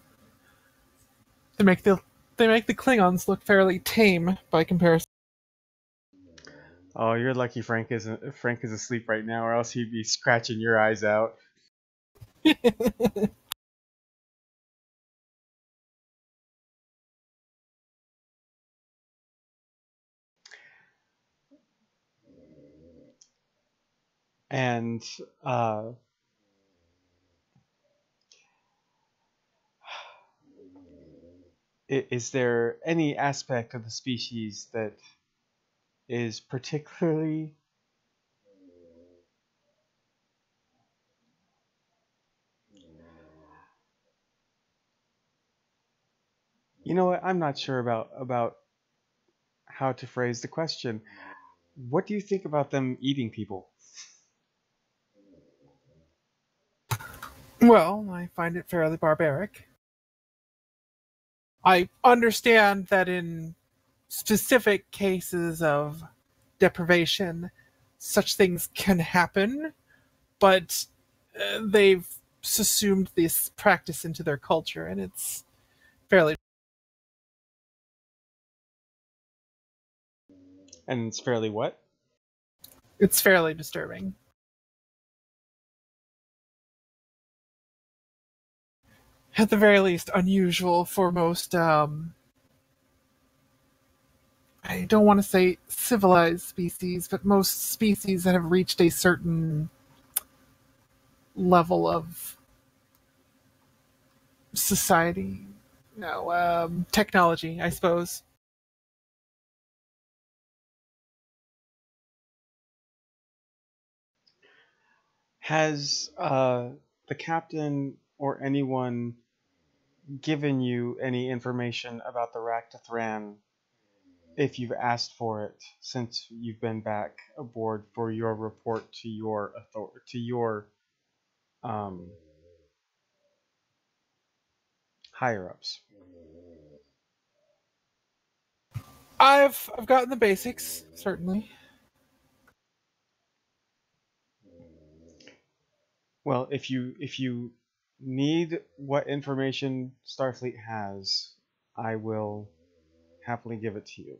They make the Klingons look fairly tame by comparison. Oh, you're lucky Frank is asleep right now, or else he'd be scratching your eyes out. And is there any aspect of the species that is particularly You know what? I'm not sure about how to phrase the question. What do you think about them eating people? Well, I find it fairly barbaric. I understand that in specific cases of deprivation, such things can happen, but they've assumed this practice into their culture, and it's fairly... And it's fairly what? It's fairly disturbing. at the very least, unusual for most, I don't want to say civilized species, but most species that have reached a certain level of society. No, technology, I suppose. Has the captain or anyone given you any information about the Raktathran if you've asked for it since you've been back aboard for your report to your um, higher ups? I've gotten the basics, certainly. Well, if you need what information Starfleet has, I will happily give it to you.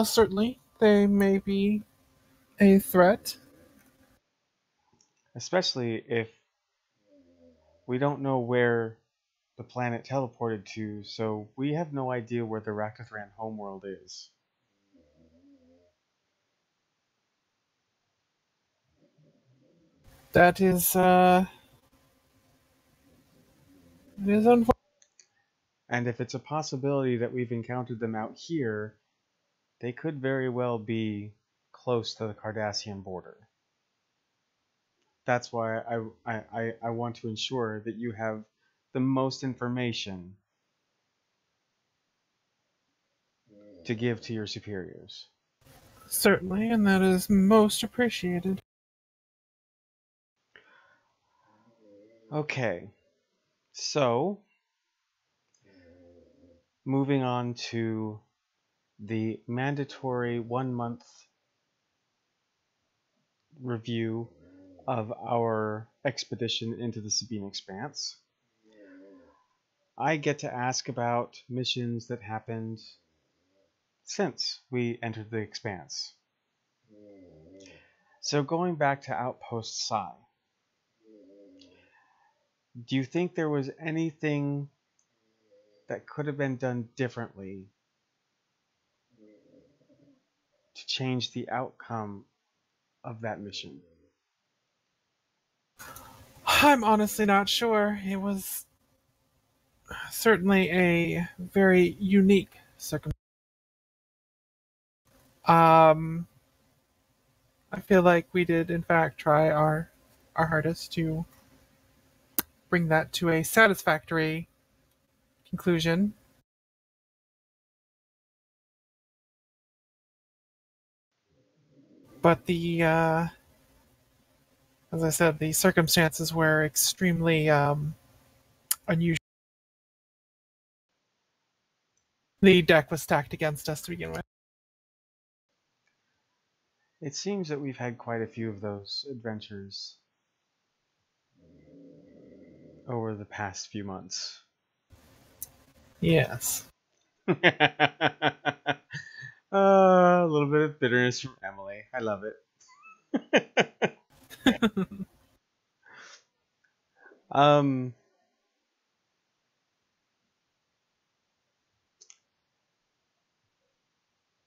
Certainly. They may be a threat. Especially if we don't know where the planet teleported to, so we have no idea where the Raktathran homeworld is. That is, it is unfortunate. And if it's a possibility that we've encountered them out here, they could very well be close to the Cardassian border. That's why I want to ensure that you have the most information to give to your superiors. Certainly, and that is most appreciated. Okay, so moving on to the mandatory 1 month review of our expedition into the Sabine Expanse. I get to ask about missions that happened since we entered the Expanse. So going back to Outpost Psi, do you think there was anything that could have been done differently to change the outcome of that mission? I'm honestly not sure. It was certainly a very unique circumstance. I feel like we did, in fact, try our hardest to bring that to a satisfactory conclusion. But as I said, the circumstances were extremely unusual. The deck was stacked against us to begin with. It seems that we've had quite a few of those adventures over the past few months. Yes. A little bit of bitterness from Emily. I love it. um,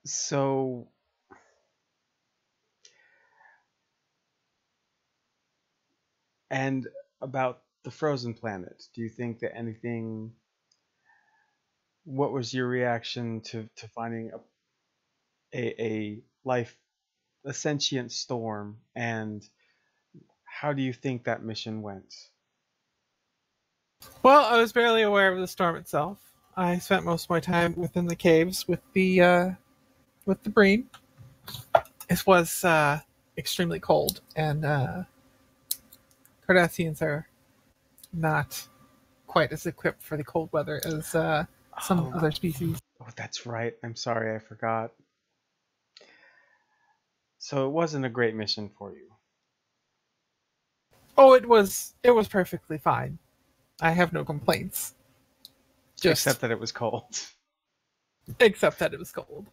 so and about the frozen planet, do you think that anything? What was your reaction to finding a life, a sentient storm, and how do you think that mission went? Well, I was barely aware of the storm itself. I spent most of my time within the caves with the Breen. It was extremely cold, and Cardassians are not quite as equipped for the cold weather as some other species. Oh, that's right. I'm sorry, I forgot. So it wasn't a great mission for you. Oh, it was perfectly fine. I have no complaints. Except that it was cold. Except that it was cold.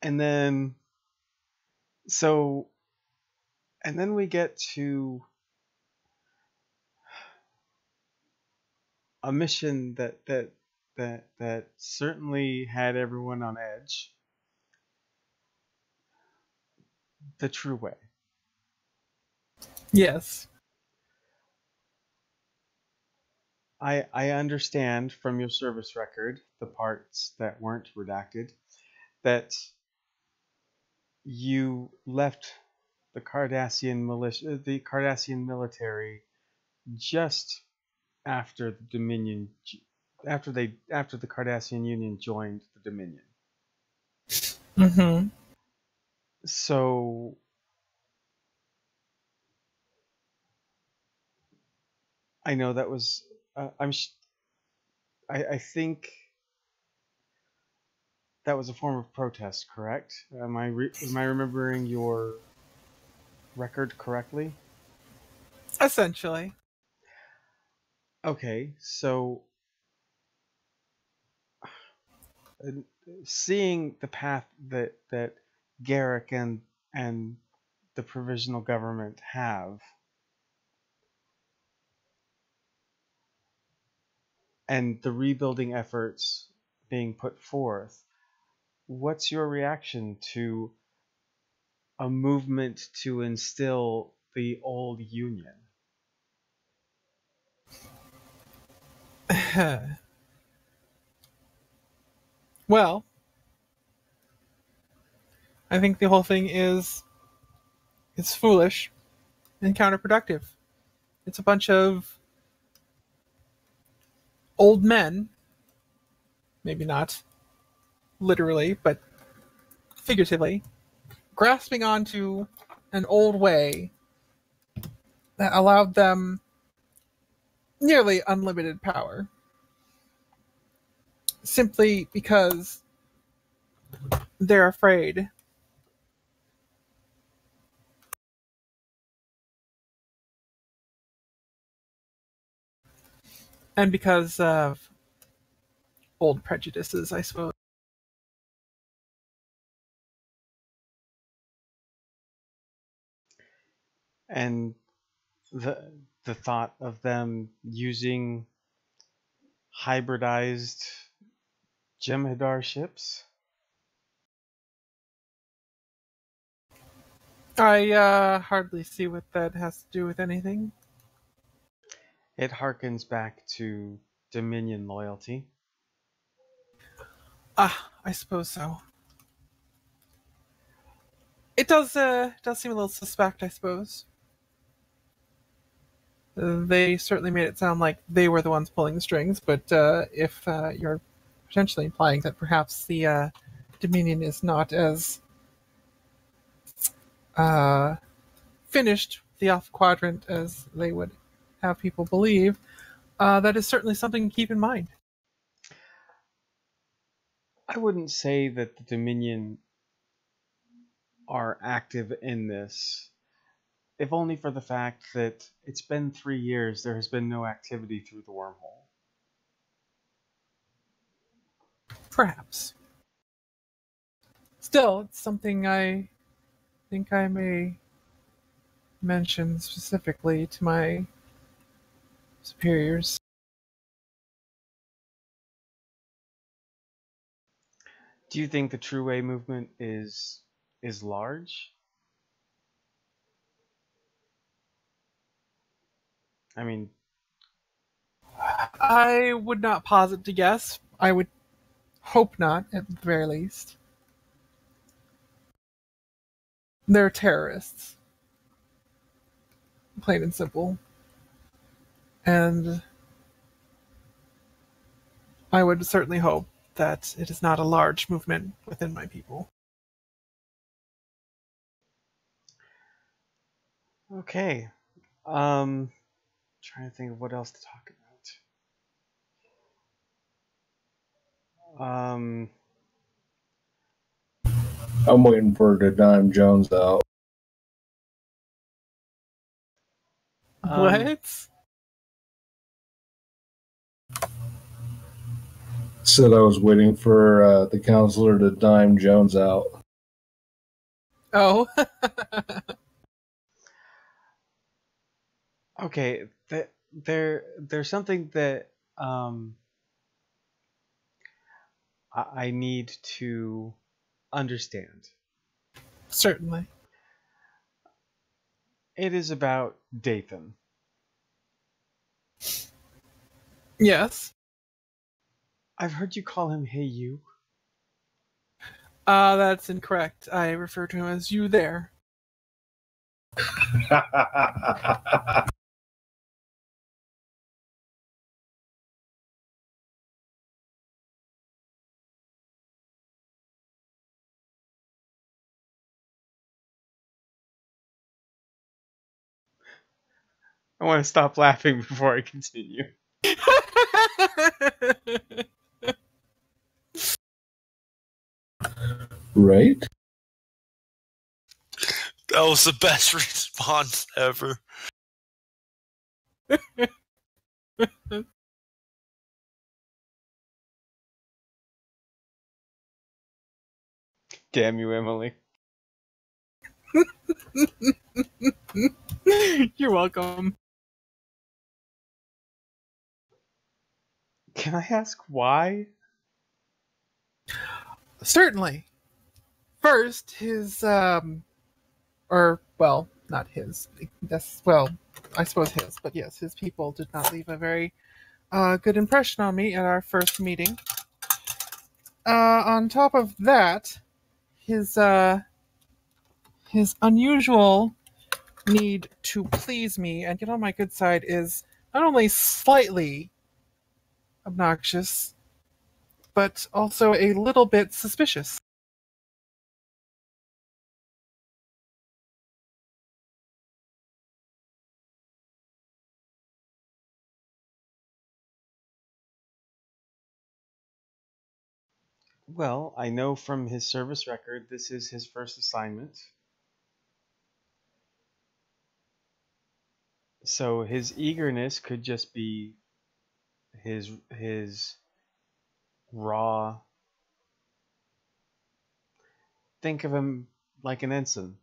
And then we get to a mission that certainly had everyone on edge. The True Way. Yes. I understand from your service record, the parts that weren't redacted, that you left the Cardassian militia, the Cardassian military, just after the Dominion, after the Cardassian Union joined the Dominion. Mm-hmm. So I know that was I think that was a form of protest, correct? Am I remembering your record correctly? Essentially. Okay, so seeing the path that Garrick and the provisional government have, and the rebuilding efforts being put forth, what's your reaction to a movement to instill the old Union? Well, I think the whole thing is foolish and counterproductive. It's a bunch of old men, maybe not literally, but figuratively, grasping onto an old way that allowed them nearly unlimited power. Simply because they're afraid. And because of old prejudices, I suppose. And the thought of them using hybridized Jem'Hadar ships? I hardly see what that has to do with anything. It harkens back to Dominion loyalty. I suppose so. It does seem a little suspect, I suppose. They certainly made it sound like they were the ones pulling the strings, but if you're potentially implying that perhaps the Dominion is not as finished the Alpha Quadrant as they would have people believe, that is certainly something to keep in mind. I wouldn't say that the Dominion are active in this, if only for the fact that it's been 3 years, there has been no activity through the wormhole. Perhaps. Still, it's something I think I may mention specifically to my superiors. Do you think the True Way movement is large? I mean, I would not posit to guess. I would hope not, at the very least. They're terrorists. Plain and simple. And I would certainly hope that it is not a large movement within my people. okay. Trying to think of what else to talk about. I'm waiting for her to dime Jones out. What? Said I was waiting for the counselor to dime Jones out. Oh. Okay, there's something that I need to understand. Certainly. It is about Dathan. Yes. I've heard you call him Hey You. That's incorrect. I refer to him as you there. I want to stop laughing before I continue. Right? That was the best response ever. Damn you, Emily. You're welcome. Can I ask why? Certainly. First, his or well, not his. That's well, I suppose his, but yes, his people did not leave a very good impression on me at our first meeting. On top of that, his unusual need to please me and get on my good side is not only slightly obnoxious, but also a little bit suspicious. Well, I know from his service record this is his first assignment. So his eagerness could just be his raw. Think of him like an ensign,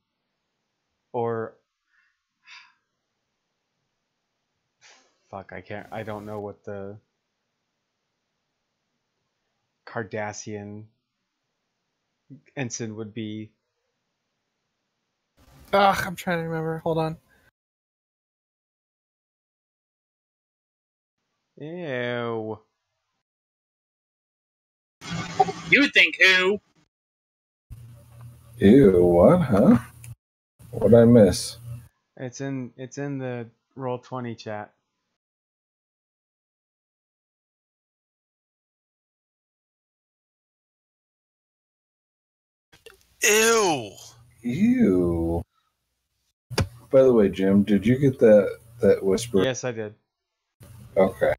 or fuck, I don't know what the Cardassian ensign would be. Ugh, I'm trying to remember. Hold on. Ew. You think who? Ew, what, huh? What'd I miss? It's in the Roll20 chat. Ew. Ew. By the way, Jim, did you get that whisper? Yes, I did. Okay.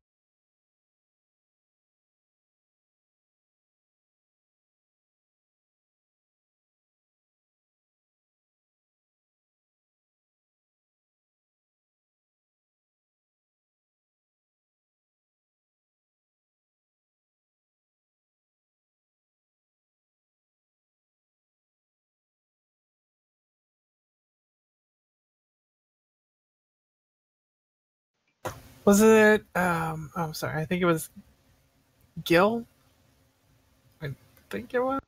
Was it? I'm sorry. I think it was Gil. I think it was.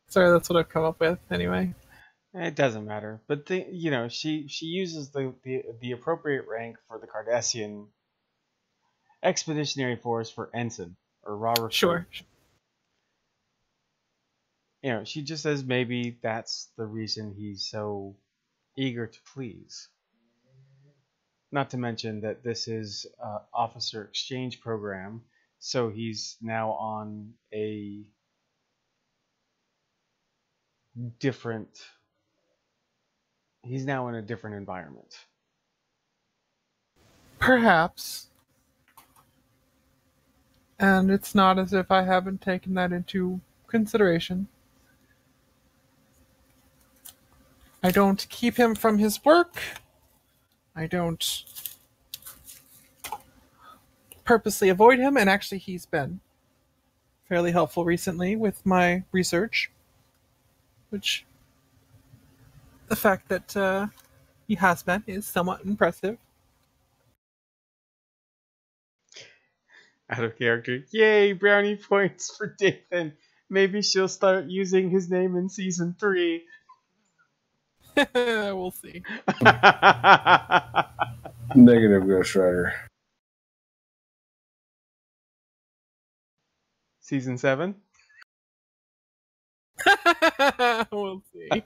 Sorry, that's what I've come up with. Anyway. It doesn't matter, but she uses the appropriate rank for the Cardassian Expeditionary Force for ensign or raw recruit. Sure. She just says maybe that's the reason he's so eager to please. Not to mention that this is an officer exchange program, so he's now on a different. He's now in a different environment. Perhaps. And it's not as if I haven't taken that into consideration. I don't keep him from his work. I don't purposely avoid him, and actually he's been fairly helpful recently with my research, which the fact that he has been is somewhat impressive. Out of character. Yay, brownie points for Dathan. Maybe she'll start using his name in season 3. We'll see. Negative, Ghost Rider. Season 7? We'll see.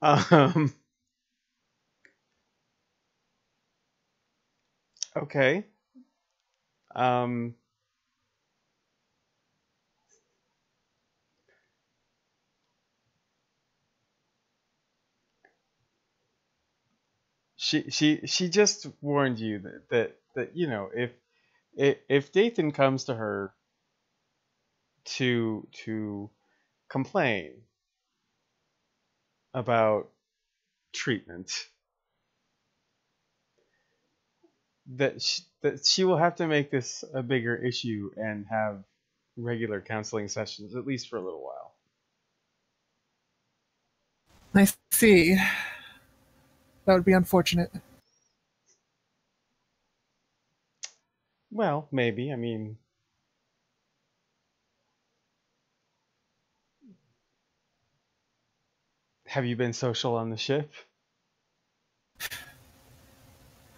um, okay. She just warned you that you know, if Dathan comes to her to complain about treatment, that she will have to make this a bigger issue and have regular counseling sessions, at least for a little while. I see. That would be unfortunate. Well, maybe. I mean, have you been social on the ship?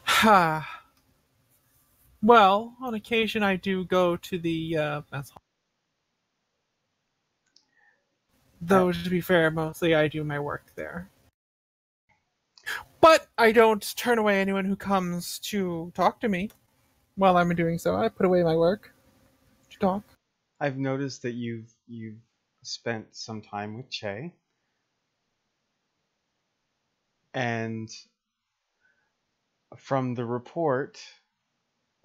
Ha. Well, on occasion I do go to the mess hall. Though, to be fair, mostly I do my work there. But I don't turn away anyone who comes to talk to me. While I'm doing so, I put away my work to talk. I've noticed that you've spent some time with Che, and from the report,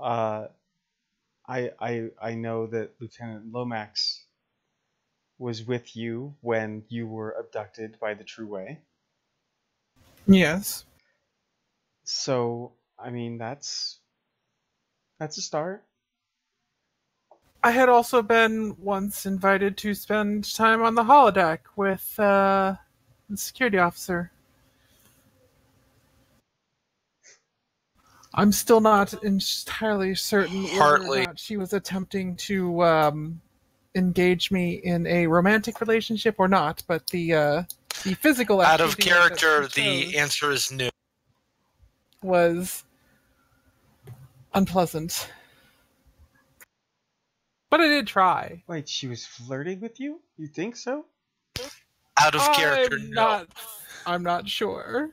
I know that Lieutenant Lomax was with you when you were abducted by the True Way. Yes. So, I mean, that's a start. I had also been once invited to spend time on the holodeck with the security officer. I'm still not entirely certain whether or not she was attempting to engage me in a romantic relationship or not, but the physical Out of activity character, that she the chose answer is no. was unpleasant. But I did try. Wait, she was flirting with you? You think so? Out of character, no. I'm not sure.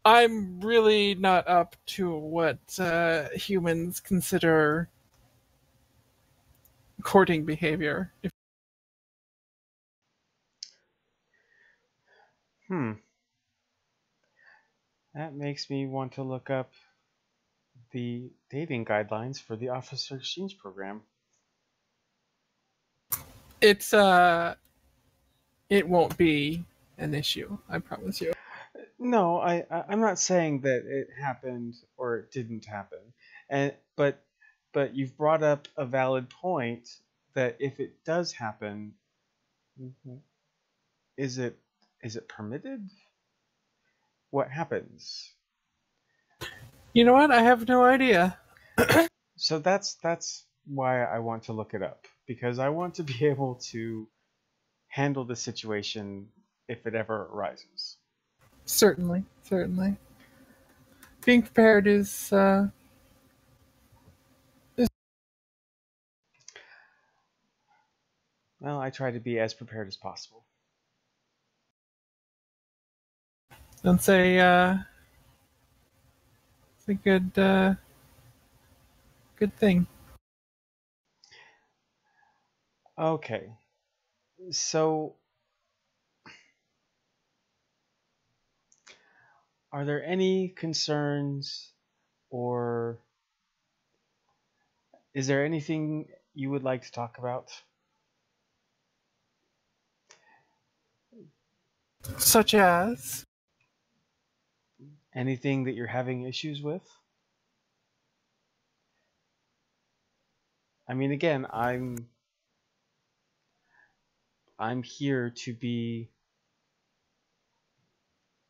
I'm really not up to what humans consider courting behavior. That makes me want to look up the dating guidelines for the officer exchange program. It won't be an issue, I promise you. No, I'm not saying that it happened or it didn't happen, but you've brought up a valid point that if it does happen, is it permitted? What happens? You know what? I have no idea. So that's why I want to look it up, because I want to be able to handle the situation if it ever arises. Certainly. Being prepared is Well, I try to be as prepared as possible. don't say it's a good thing. Okay. So, are there any concerns, or is there anything you would like to talk about? Such as? Anything that you're having issues with? I mean, again, I'm here to be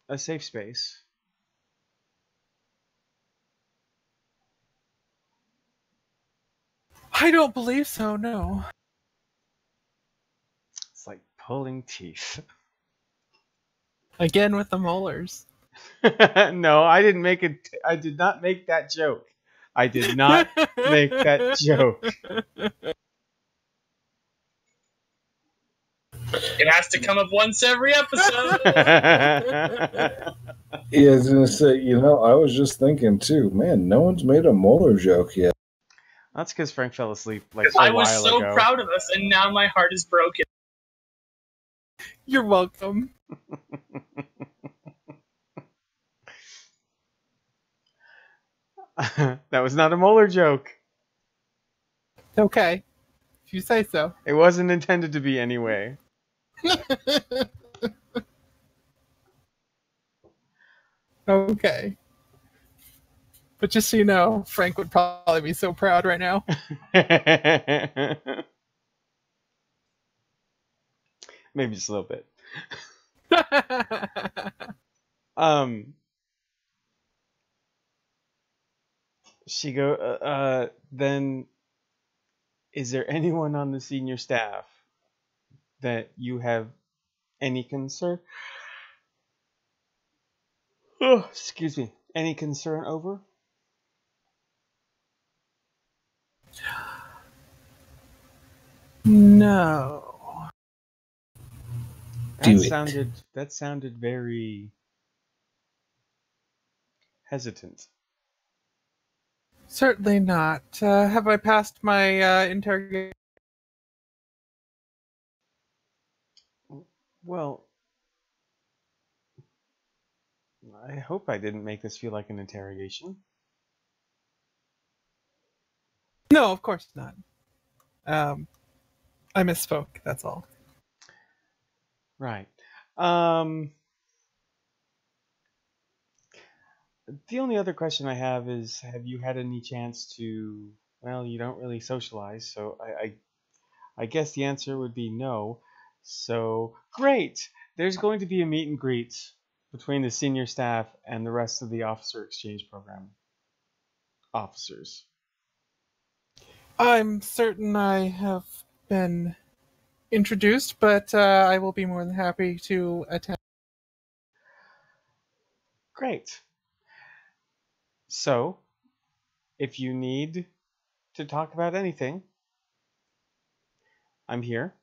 a safe space. I don't believe so, no. It's like pulling teeth. Again with the molars. No, I didn't make it. I did not make that joke. I did not make that joke. It has to come up once every episode. Yeah, I was gonna say, I was just thinking too, man, no one's made a molar joke yet. That's because Frank fell asleep like a I while was so ago. proud of us, and now my heart is broken. You're welcome. That was not a molar joke. Okay. If you say so. It wasn't intended to be anyway. Okay. But just so you know, Frank would probably be so proud right now. Maybe just a little bit. She go, then is there anyone on the senior staff that you have any concern? Oh, excuse me. Any concern over? No. That sounded very hesitant. Certainly not. Have I passed my interrogation? Well, I hope I didn't make this feel like an interrogation. No, of course not. I misspoke, that's all. Right. The only other question I have is, have you had any chance to, well, you don't really socialize, so I guess the answer would be no. So, great! There's going to be a meet and greet between the senior staff and the rest of the officer exchange program officers. I'm certain I have been introduced, but I will be more than happy to attend. Great. So, if you need to talk about anything, I'm here.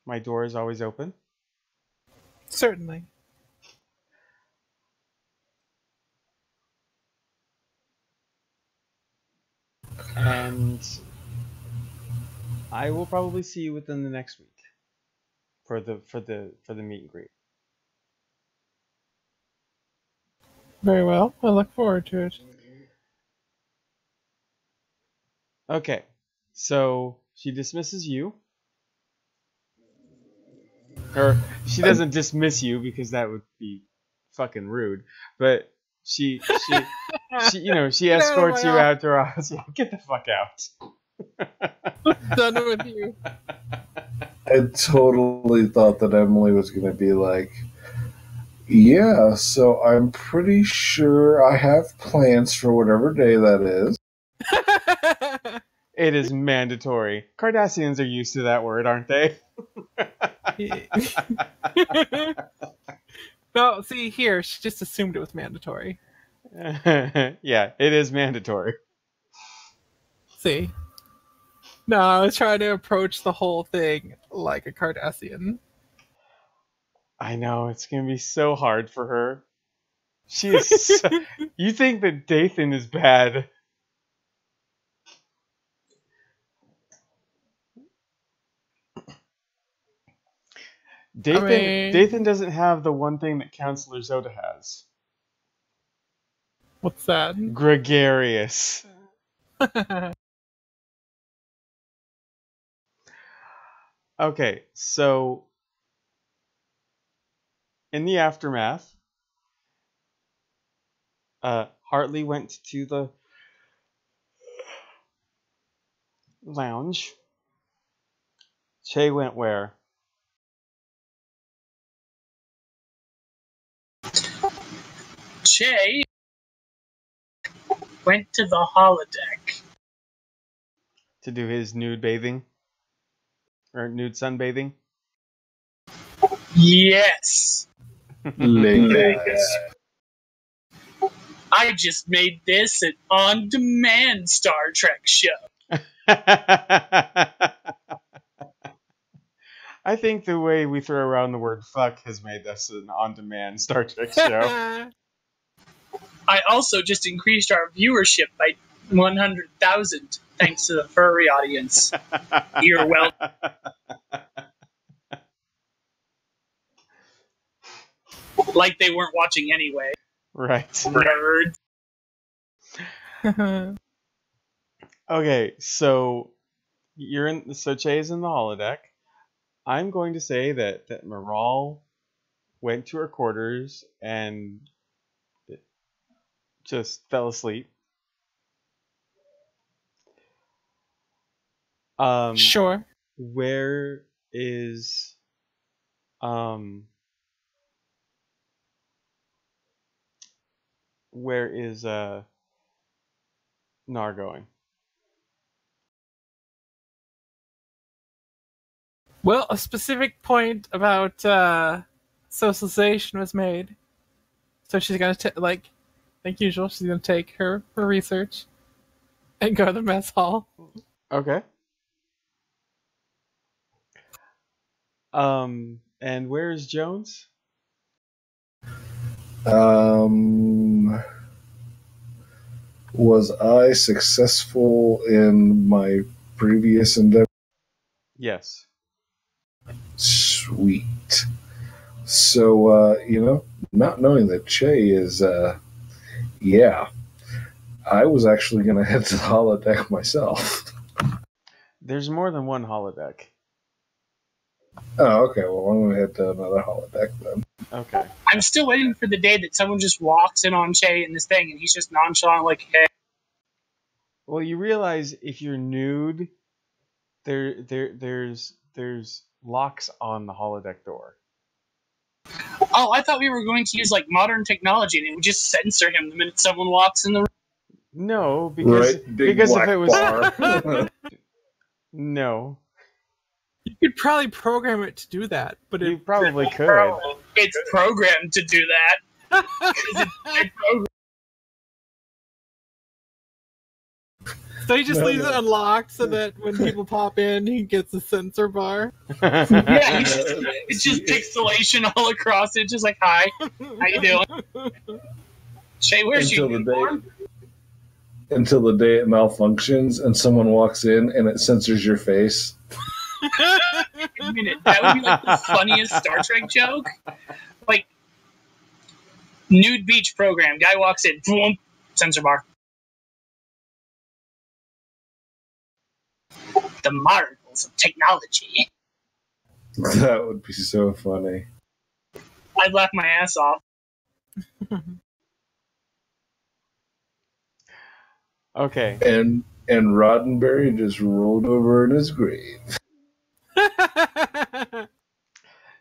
My door is always open. Certainly. And I will probably see you within the next week for the meet and greet. Very well. I look forward to it. Okay. So she dismisses you. Or she doesn't dismiss you because that would be fucking rude. But she escorts you out to her office. Yeah, get the fuck out. Done with you. I totally thought that Emily was going to be like, yeah, so I'm pretty sure I have plans for whatever day that is. It is mandatory. Cardassians are used to that word, aren't they? No, see here, she just assumed it was mandatory. Yeah, it is mandatory. See? No, I was trying to approach the whole thing like a Cardassian. I know, it's going to be so hard for her. She is so... You think that Dathan is bad. Dathan doesn't have the one thing that Counselor Zoda has. What's that? Gregarious. Okay, so in the aftermath, Hartley went to lounge. Che went where? Che went to the holodeck. To do his nude bathing? Or nude sunbathing? Yes. Vegas. I just made this an on-demand Star Trek show. I think the way we throw around the word fuck has made us an on-demand Star Trek show. I also just increased our viewership by 100,000 thanks to the furry audience. You're welcome. Like they weren't watching anyway. Right. Nerds. Okay, so Che's in the holodeck. I'm going to say that Maral went to her quarters and just fell asleep. Sure. Where is Nar going? Well, a specific point about socialization was made. So she's going to, like usual, she's going to take her research and go to the mess hall. Okay. And where is Jones? Was I successful in my previous endeavor? Yes. Sweet. So, not knowing that Che is, yeah, I was actually going to head to the holodeck myself. There's more than one holodeck. Oh, okay. Well, I'm going to head to another holodeck then. Okay. I'm still waiting for the day that someone just walks in on Che in this thing and he's just nonchalant like, hey. Well, you realize if you're nude, there's locks on the holodeck door. Oh, I thought we were going to use like modern technology and it would just censor him the minute someone walks in the room. No, because Right? Big because black if it was bar. no, You could probably program it to do that, but you it probably could. It's programmed to do that. So he just No, leaves no. it unlocked so that when people pop in, he gets a sensor bar. Yeah, it's just pixelation all across it, just like, hi, how you doing? Shay, where's until you? until the day it malfunctions and someone walks in and it censors your face. A minute. That would be like the funniest Star Trek joke. Like, nude beach program. Guy walks in, boom, sensor bar. The marvels of technology. That would be so funny. I'd laugh my ass off. Okay. And Roddenberry just rolled over in his grave.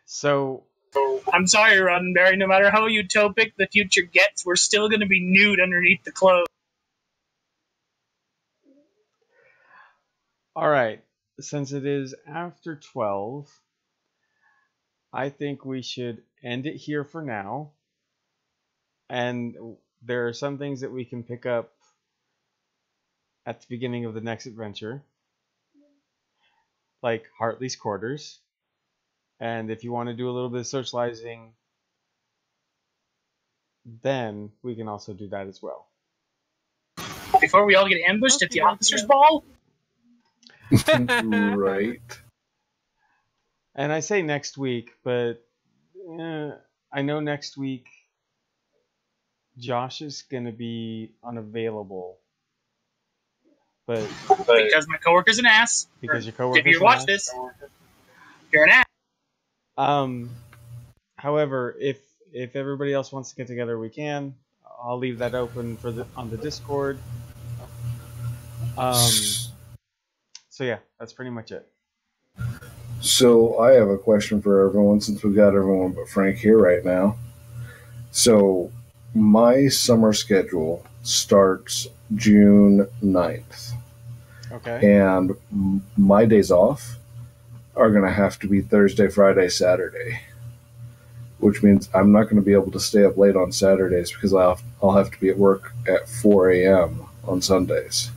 So I'm sorry, Roddenberry. No matter how utopic the future gets, we're still going to be nude underneath the clothes. all right, since it is after 12, I think we should end it here for now. And there are some things that we can pick up at the beginning of the next adventure, like Hartley's quarters. And if you want to do a little bit of socializing, then we can also do that as well. Before we all get ambushed at the officers' ball? Right. And I say next week, but I know next week Josh is going to be unavailable. But because my coworker's an ass. Because your coworker's if you watch this, you're an ass. However, if everybody else wants to get together, we can. I'll leave that open on the Discord. So So yeah, that's pretty much it. So I have a question for everyone since we've got everyone but Frank here right now. So my summer schedule starts June 9th. Okay. And my days off are going to have to be Thursday, Friday, Saturday, which means I'm not going to be able to stay up late on Saturdays because I'll have to be at work at 4 a.m. on Sundays.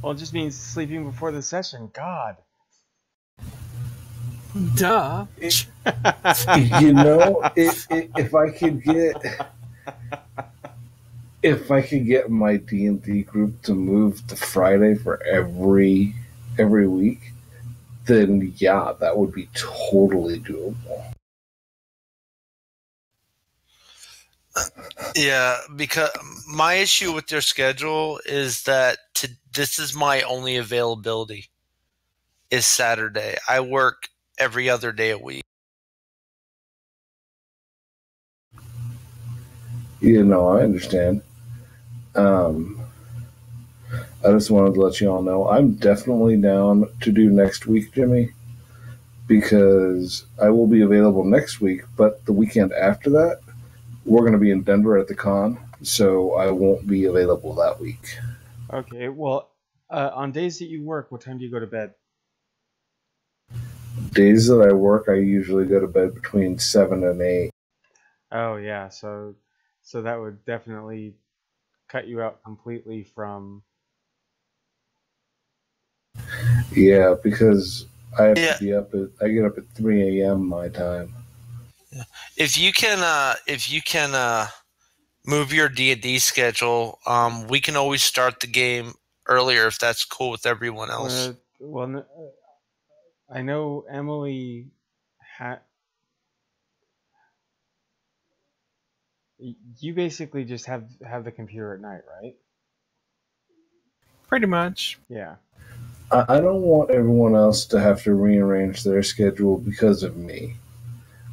Well, it just means sleeping before the session. God. Duh. You know, if I could get my D&D group to move to Friday for every week, then yeah, that would be totally doable. Yeah, because my issue with their schedule is that this is my only availability is Saturday. I work every other day a week. You know, I understand. I just wanted to let you all know I'm definitely down to do next week, Jimmy, because I will be available next week, but the weekend after that, we're going to be in Denver at the con, so I won't be available that week. Okay, well, on days that you work, what time do you go to bed? Days that I work, I usually go to bed between 7 and 8. Oh yeah, so that would definitely cut you out completely from. Yeah, because I have to be I get up at 3 a.m. my time. If you can move your D&D schedule, we can always start the game earlier if that's cool with everyone else. Well, I know Emily you basically just have the computer at night, right? Pretty much. Yeah. I don't want everyone else to have to rearrange their schedule because of me.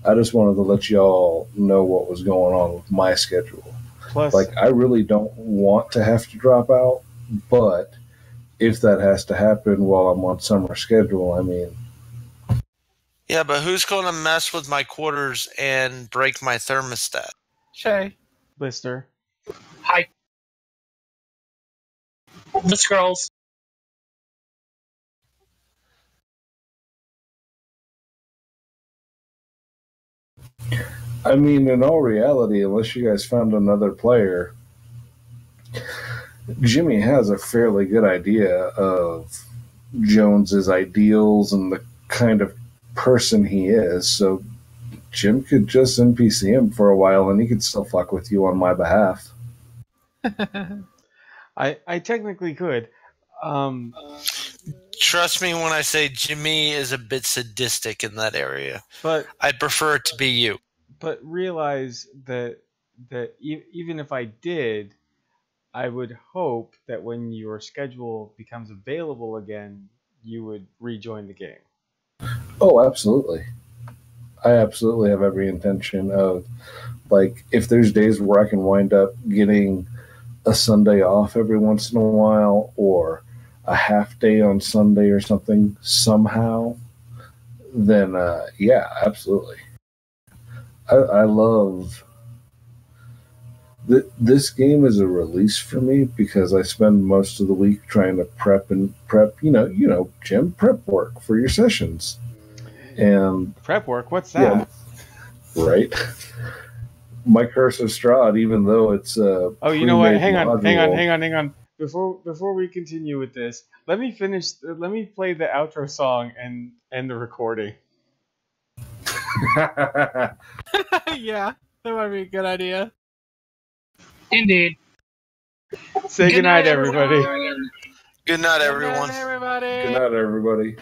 I just wanted to let y'all know what was going on with my schedule. Plus, like, I really don't want to have to drop out, but if that has to happen while I'm on summer schedule, I mean. Yeah, but who's going to mess with my quarters and break my thermostat? Shay. Lister. Hi. The scrolls. I mean, in all reality, unless you guys found another player, Jimmy has a fairly good idea of Jones's ideals and the kind of person he is, so Jim could just NPC him for a while and he could still fuck with you on my behalf. I technically could. Trust me when I say Jimmy is a bit sadistic in that area. But I'd prefer it to be you. But realize that even if I did, I would hope that when your schedule becomes available again, you would rejoin the game. Oh, absolutely. I absolutely have every intention of, like, if there's days where I can wind up getting a Sunday off every once in a while or a half day on Sunday or something somehow, then yeah, absolutely. I love this game is a release for me because I spend most of the week trying to prep, you know, Jim, prep work for your sessions. And prep work, what's that? Yeah, right. My Curse of Strahd, even though it's oh, you know what? Hang on. Before we continue with this, let me play the outro song and end the recording. Yeah, that might be a good idea. Indeed. Say goodnight, everybody. Good night, everyone. Good night, everybody. Good night, everybody.